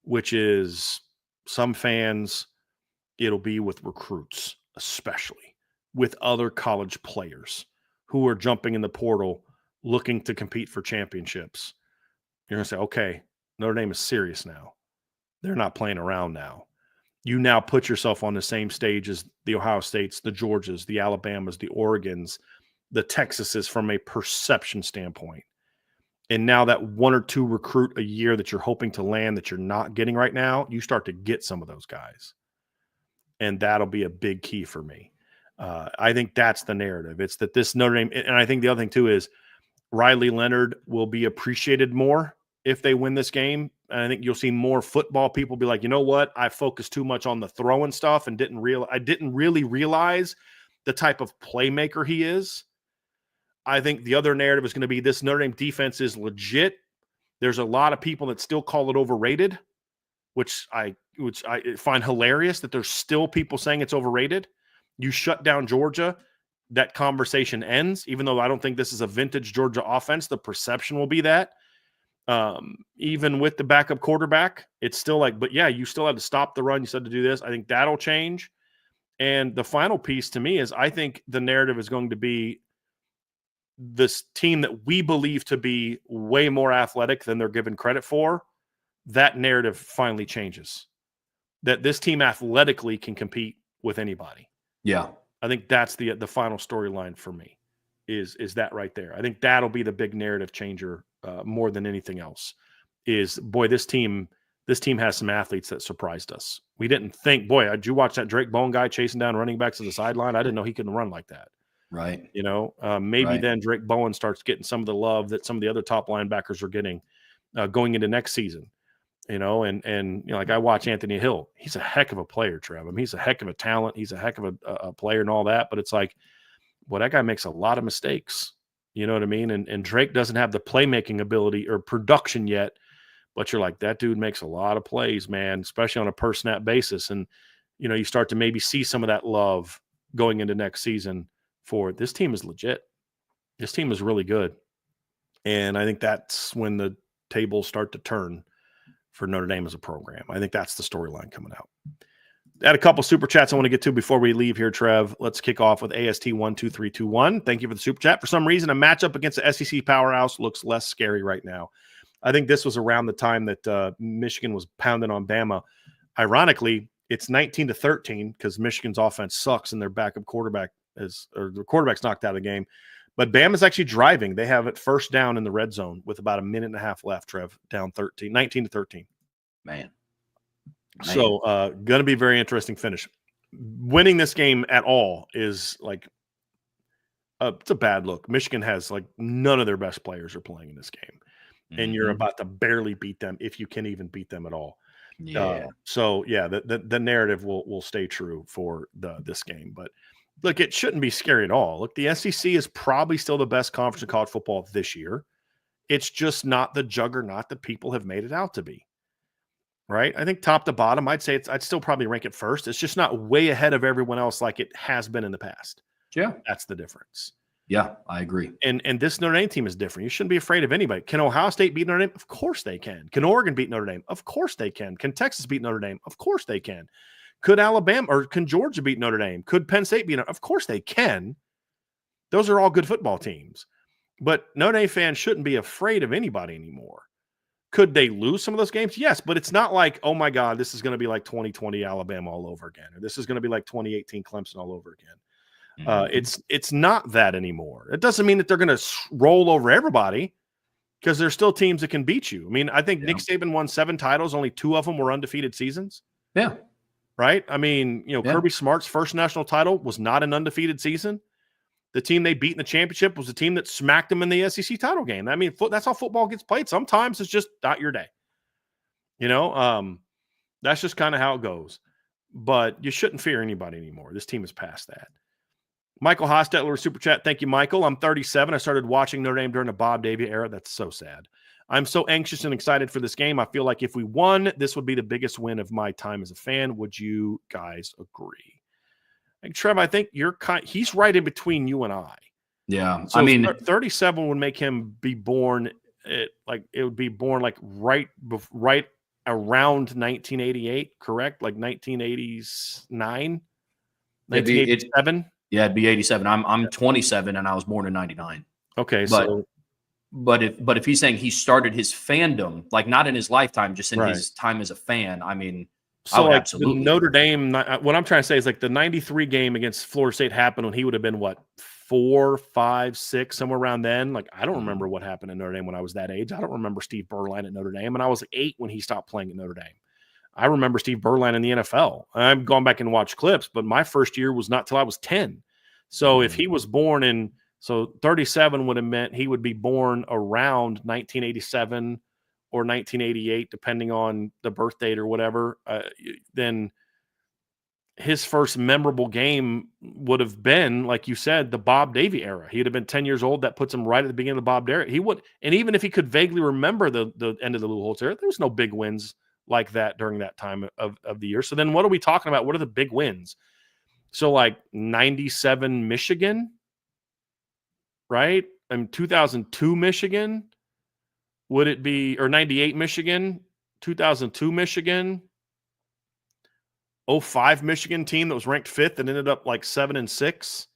which is some fans. It'll be with recruits, especially with other college players who are jumping in the portal looking to compete for championships, you're going to say, okay, Notre Dame is serious now. They're not playing around now. You now put yourself on the same stage as the Ohio States, the Georgias, the Alabamas, the Oregons, the Texases from a perception standpoint. And now that one or two recruit a year that you're hoping to land that you're not getting right now, you start to get some of those guys. And that'll be a big key for me. I think that's the narrative. It's that this Notre Dame, and I think the other thing too is Riley Leonard will be appreciated more if they win this game. And I think you'll see more football people be like, you know what? I focused too much on the throwing stuff and I didn't really realize the type of playmaker he is. I think the other narrative is going to be this Notre Dame defense is legit. There's a lot of people that still call it overrated, which I find hilarious that there's still people saying it's overrated. You shut down Georgia, that conversation ends, even though I don't think this is a vintage Georgia offense. The perception will be that. Even with the backup quarterback, it's still like, but yeah, you still had to stop the run. You said to do this. I think that'll change. And the final piece to me is I think the narrative is going to be this team that we believe to be way more athletic than they're given credit for. That narrative finally changes. That this team athletically can compete with anybody. Yeah. I think that's the final storyline for me is that right there. I think that'll be the big narrative changer more than anything else is, boy, this team has some athletes that surprised us. We didn't think, boy, did you watch that Drake Bone guy chasing down running backs to the sideline? I didn't know he could run like that. Right. You know, maybe then Drake Bowen starts getting some of the love that some of the other top linebackers are getting going into next season. You know, and you know, like I watch Anthony Hill. He's a heck of a player, Trev. I mean, he's a heck of a talent. He's a heck of a player and all that. But it's like, well, that guy makes a lot of mistakes. You know what I mean? And Drake doesn't have the playmaking ability or production yet. But you're like, that dude makes a lot of plays, man, especially on a per snap basis. And, you know, you start to maybe see some of that love going into next season for this team is legit. This team is really good. And I think that's when the tables start to turn for Notre Dame as a program. I think that's the storyline coming out. I had a couple super chats I want to get to before we leave here, Trev. Let's kick off with AST12321. Thank you for the super chat. For some reason, a matchup against the SEC powerhouse looks less scary right now. I think this was around the time that Michigan was pounding on Bama. Ironically, it's 19-13 because Michigan's offense sucks and their backup quarterback the quarterback's knocked out of the game. But Bama's actually driving. They have it first down in the red zone with about a minute and a half left, Trev, down 19-13. Man. So going to be a very interesting finish. Winning this game at all is like it's a bad look. Michigan has like none of their best players are playing in this game. And you're about to barely beat them if you can even beat them at all. Yeah. The narrative will stay true for this game. But look, it shouldn't be scary at all. Look, the SEC is probably still the best conference in college football this year. It's just not the juggernaut that people have made it out to be. Right? I think top to bottom, I'd still probably rank it first. It's just not way ahead of everyone else like it has been in the past. Yeah. That's the difference. Yeah, I agree. And this Notre Dame team is different. You shouldn't be afraid of anybody. Can Ohio State beat Notre Dame? Of course they can. Can Oregon beat Notre Dame? Of course they can. Can Texas beat Notre Dame? Of course they can. Could Alabama or can Georgia beat Notre Dame? Could Penn State beat Notre Dame? Of course they can. Those are all good football teams. But Notre Dame fans shouldn't be afraid of anybody anymore. Could they lose some of those games? Yes, but it's not like, oh my God, this is going to be like 2020 Alabama all over again, or this is going to be like 2018 Clemson all over again. It's not that anymore. It doesn't mean that they're going to roll over everybody because there's still teams that can beat you. I mean, I think Nick Saban won 7 titles. Only 2 of them were undefeated seasons. Yeah. Right. I mean, Kirby Smart's first national title was not an undefeated season. The team they beat in the championship was the team that smacked them in the SEC title game. I mean, that's how football gets played. Sometimes it's just not your day. That's just kind of how it goes. But you shouldn't fear anybody anymore. This team is past that. Michael Hostetler, super chat. Thank you, Michael. I'm 37. I started watching Notre Dame during the Bob Davie era. That's so sad. I'm so anxious and excited for this game. I feel like if we won, this would be the biggest win of my time as a fan. Would you guys agree? Trev, I think he's right in between you and I. Yeah. So I mean, 37 would make him be born right around 1988, correct? Like 1989, 1987. Yeah, it'd be 87. I'm 27 and I was born in 99. Okay, but so But if he's saying he started his fandom, like not in his lifetime, just in his time as a fan, I mean, I would like absolutely the Notre Dame. What I'm trying to say is like the '93 game against Florida State happened when he would have been what 4, 5, 6, somewhere around then. Like I don't remember what happened in Notre Dame when I was that age. I don't remember Steve Berline at Notre Dame, and I was 8 when he stopped playing at Notre Dame. I remember Steve Berline in the NFL. I've gone back and watched clips, but my first year was not till I was 10. So if he was born in, so 37 would have meant he would be born around 1987 or 1988, depending on the birth date or whatever, then his first memorable game would have been, like you said, the Bob Davie era. He'd have been 10 years old. That puts him right at the beginning of the Bob Davie. He would, and even if he could vaguely remember the end of the Lou Holtz era, there was no big wins like that during that time of the year. So then what are we talking about? What are the big wins? So like 97 Michigan, right? And 2002 Michigan. Would it be, or 98 Michigan, 2002 Michigan, 05 Michigan team that was ranked 5th and ended up like 7-6,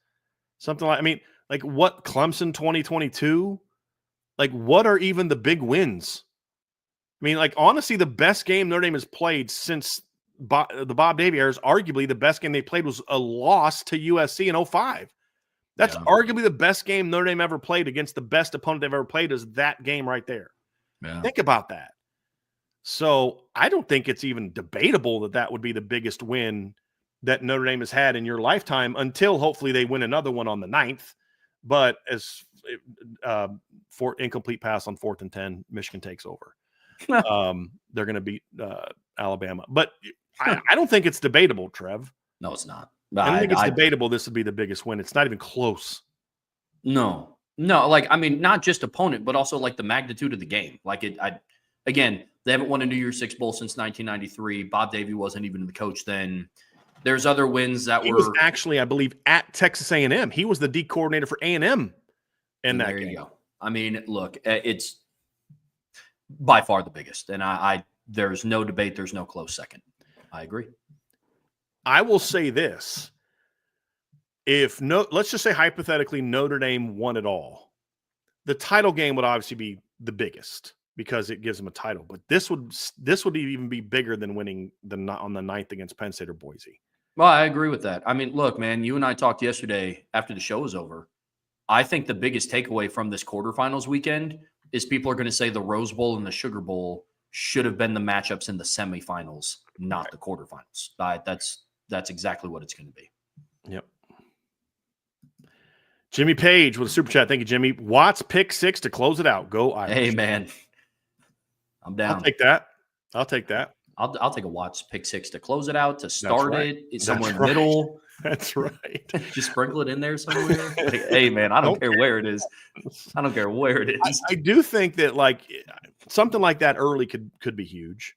something like, I mean, like what, Clemson 2022? Like what are even the big wins? I mean, like honestly, the best game Notre Dame has played since the Bob Davie era is arguably the best game they played was a loss to USC in 05. That's arguably the best game Notre Dame ever played against the best opponent they've ever played is that game right there. Yeah. Think about that. So I don't think it's even debatable that that would be the biggest win that Notre Dame has had in your lifetime until hopefully they win another one on the 9th. But as for incomplete pass on 4th and 10, Michigan takes over. They're going to beat Alabama. But I don't think it's debatable, Trev. No, it's not. I don't think it's debatable this would be the biggest win. It's not even close. No, like, I mean, not just opponent, but also like the magnitude of the game. Like again, they haven't won a New Year's Six Bowl since 1993. Bob Davie wasn't even the coach then. There's other wins that he was actually, I believe, at Texas A&M. He was the D coordinator for A&M in that game. There you go. I mean, look, it's by far the biggest. And there's no debate. There's no close second. I agree. I will say this. Let's just say hypothetically Notre Dame won it all. The title game would obviously be the biggest because it gives them a title. But this would even be bigger than winning on the 9th against Penn State or Boise. Well, I agree with that. I mean, look, man, you and I talked yesterday after the show was over. I think the biggest takeaway from this quarterfinals weekend is people are going to say the Rose Bowl and the Sugar Bowl should have been the matchups in the semifinals, not the quarterfinals. That's exactly what it's going to be. Yep. Jimmy Page with a super chat. Thank you, Jimmy. Watts pick 6 to close it out. Go Irish. Hey, man. I'm down. I'll take that. I'll take a Watts pick 6 to close it out, to start it somewhere in the right. middle. That's right. Just sprinkle it in there somewhere. Hey, man, I don't care where it is. I don't care where it is. I do think that like something like that early could be huge.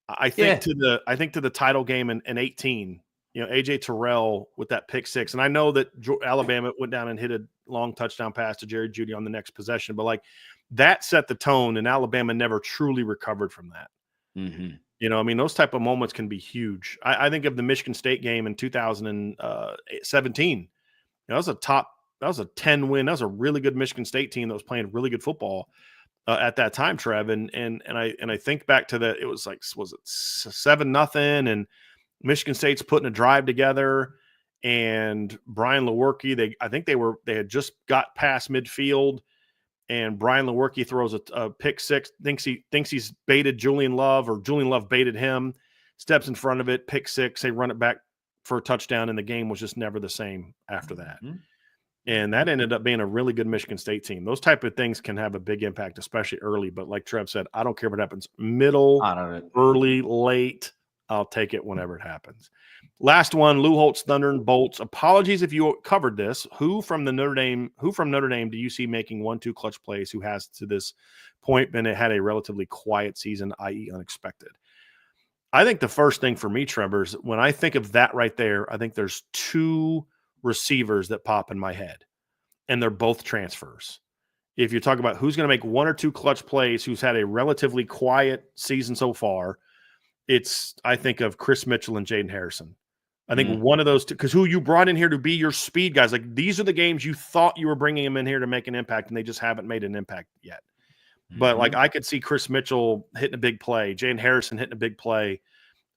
I think to the title game in 18, AJ Terrell with that pick 6. And I know that Alabama went down and hit a long touchdown pass to Jerry Jeudy on the next possession, but like that set the tone and Alabama never truly recovered from that. Mm-hmm. I mean, those type of moments can be huge. I think of the Michigan State game in 2017. That was a 10 win. That was a really good Michigan State team that was playing really good football at that time, Trev. And I think back to that. It was like, was it 7-0? And Michigan State's putting a drive together. And Brian Lewerke, I think they had just got past midfield. And Brian Lewerke throws a pick 6, thinks he's baited Julian Love, or Julian Love baited him, steps in front of it, pick 6, they run it back for a touchdown, and the game was just never the same after that. Mm-hmm. And that ended up being a really good Michigan State team. Those type of things can have a big impact, especially early. But like Trev said, I don't care what happens. Middle, early, late, I'll take it whenever it happens. Last one, Lou Holtz, Thunder and Bolts. Apologies if you covered this. Who from Notre Dame do you see making 1-2 clutch plays who has to this point been had a relatively quiet season, i.e. unexpected? I think the first thing for me, Trevor, is when I think of that right there, I think there's 2 receivers that pop in my head, and they're both transfers. If you talk about who's going to make 1 or 2 clutch plays, who's had a relatively quiet season so far, I think of Chris Mitchell and Jaden Harrison. I think one of those two, because who you brought in here to be your speed guys, like these are the games you thought you were bringing them in here to make an impact, and they just haven't made an impact yet. But like I could see Chris Mitchell hitting a big play, Jane Harrison hitting a big play,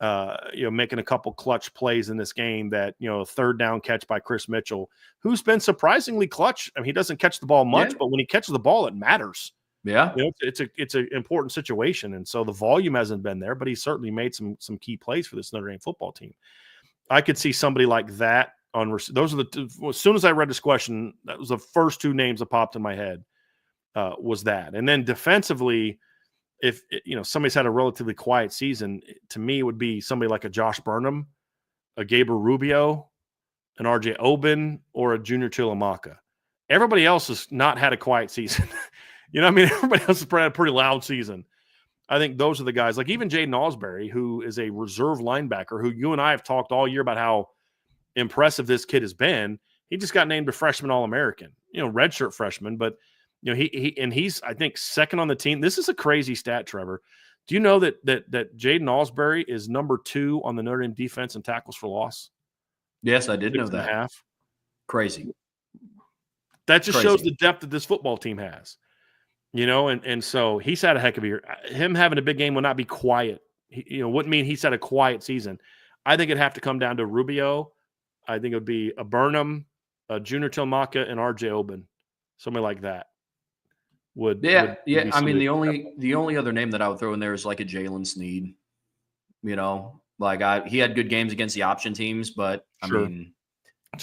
making a couple clutch plays in this game that, a third down catch by Chris Mitchell, who's been surprisingly clutch. I mean, he doesn't catch the ball much, but when he catches the ball, it matters. Yeah. It's an important situation. And so the volume hasn't been there, but he certainly made some key plays for this Notre Dame football team. I could see somebody like that on those are the two. As soon as I read this question, that was the first two names that popped in my head, was that. And then defensively, if somebody's had a relatively quiet season, to me it would be somebody like a Josh Burnham, a Gabriel Rubio, an RJ Oben, or a Junior Chilamaka. Everybody else has not had a quiet season. Everybody else has had a pretty loud season. I think those are the guys, like even Jaden Ausberry, who is a reserve linebacker, who you and I have talked all year about how impressive this kid has been. He just got named a freshman All-American, redshirt freshman, but he's, I think, second on the team. This is a crazy stat, Trevor. Do you know that Jaden Ausberry is number 2 on the Notre Dame defense in tackles for loss? Yes, I did know that. 6.5. Crazy. That just shows the depth that this football team has. And so he's had a heck of a year. Him having a big game will not be quiet. Wouldn't mean he's had a quiet season. I think it'd have to come down to Rubio. I think it would be a Burnham, a Junior Tilmaka, and RJ Oben. Somebody like that. I mean, the only other name that I would throw in there is like a Jalen Sneed. He had good games against the option teams, but I mean,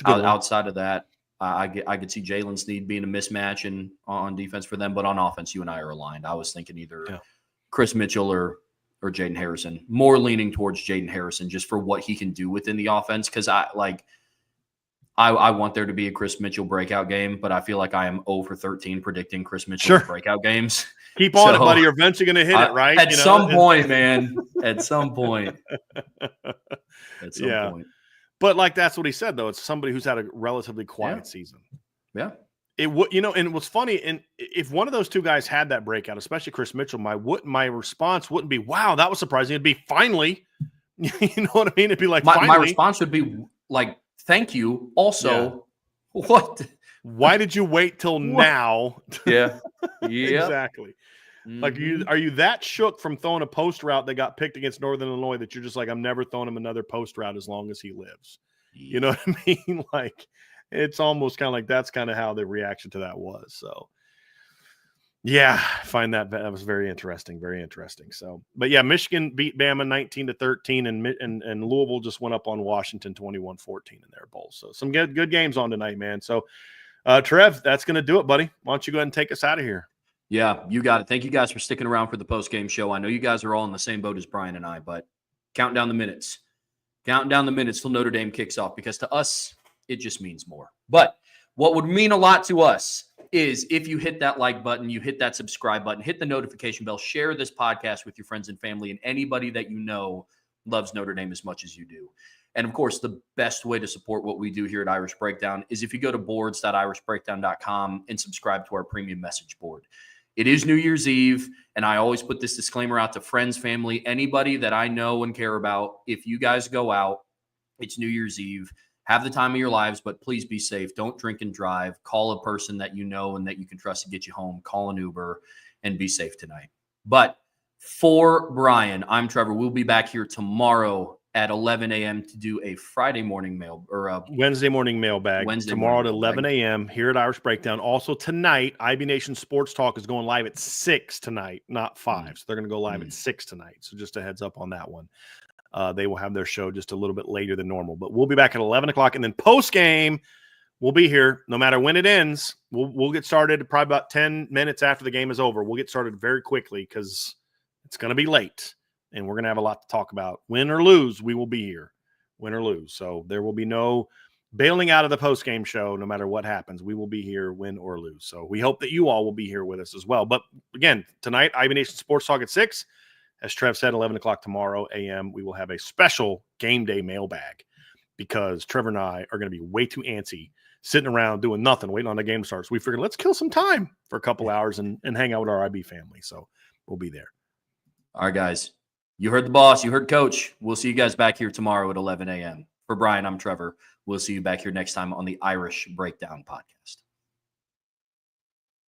outside of that, I could see Jalen Sneed being a mismatch on defense for them, but on offense, you and I are aligned. I was thinking either Chris Mitchell or Jaden Harrison. More leaning towards Jaden Harrison just for what he can do within the offense, because I want there to be a Chris Mitchell breakout game, but I feel like I am 0 for 13 predicting Chris Mitchell's breakout games. Keep on it, buddy. You're eventually going to hit it, right? At some point, man. At some point. At some point. But that's what he said, though. It's somebody who's had a relatively quiet season. Yeah. It would, and it was funny. And if one of those two guys had that breakout, especially Chris Mitchell, my response wouldn't be, "Wow, that was surprising." It'd be, "Finally." You know what I mean? It'd be like, my response would be like, "Thank you." Also, what? Why did you wait till now? Yeah. Exactly. Like, are you that shook from throwing a post route that got picked against Northern Illinois that you're just like, I'm never throwing him another post route as long as he lives? You know what I mean? Like, it's almost kind of like that's kind of how the reaction to that was. So, yeah, I find that was very interesting. Very interesting. So, but yeah, Michigan beat Bama 19-13, and Louisville just went up on Washington 21-14 in their bowl. So, some good games on tonight, man. So, Trev, that's going to do it, buddy. Why don't you go ahead and take us out of here? Yeah, you got it. Thank you guys for sticking around for the post-game show. I know you guys are all in the same boat as Bryan and I, but count down the minutes. Count down the minutes till Notre Dame kicks off, because to us, it just means more. But what would mean a lot to us is if you hit that like button, you hit that subscribe button, hit the notification bell, share this podcast with your friends and family and anybody that you know loves Notre Dame as much as you do. And, of course, the best way to support what we do here at Irish Breakdown is if you go to boards.irishbreakdown.com and subscribe to our premium message board. It is New Year's Eve, and I always put this disclaimer out to friends, family, anybody that I know and care about. If you guys go out, it's New Year's Eve. Have the time of your lives, but please be safe. Don't drink and drive. Call a person that you know and that you can trust to get you home. Call an Uber and be safe tonight. But for Bryan, I'm Trevor. We'll be back here tomorrow at 11 a.m. to do a Friday morning mail or a Wednesday morning mailbag. Tomorrow at 11 a.m. here at Irish Breakdown. Also tonight, IB Nation Sports Talk is going live at 6 tonight, not 5. So they're going to go live at 6 tonight. So just a heads up on that one. They will have their show just a little bit later than normal, but we'll be back at 11 o'clock. And then post game, we'll be here no matter when it ends. We'll get started probably about 10 minutes after the game is over. We'll get started very quickly because it's going to be late. And we're going to have a lot to talk about. Win or lose, we will be here. Win or lose. So there will be no bailing out of the post-game show no matter what happens. We will be here, win or lose. So we hope that you all will be here with us as well. But again, tonight, IB Nation Sports Talk at 6. As Trev said, 11 o'clock tomorrow a.m., we will have a special game day mailbag because Trevor and I are going to be way too antsy sitting around doing nothing, waiting on the game to start. So we figured let's kill some time for a couple hours and hang out with our IB family. So we'll be there. All right, guys. You heard the boss. You heard Coach. We'll see you guys back here tomorrow at 11 a.m. For Bryan, I'm Trevor. We'll see you back here next time on the Irish Breakdown Podcast.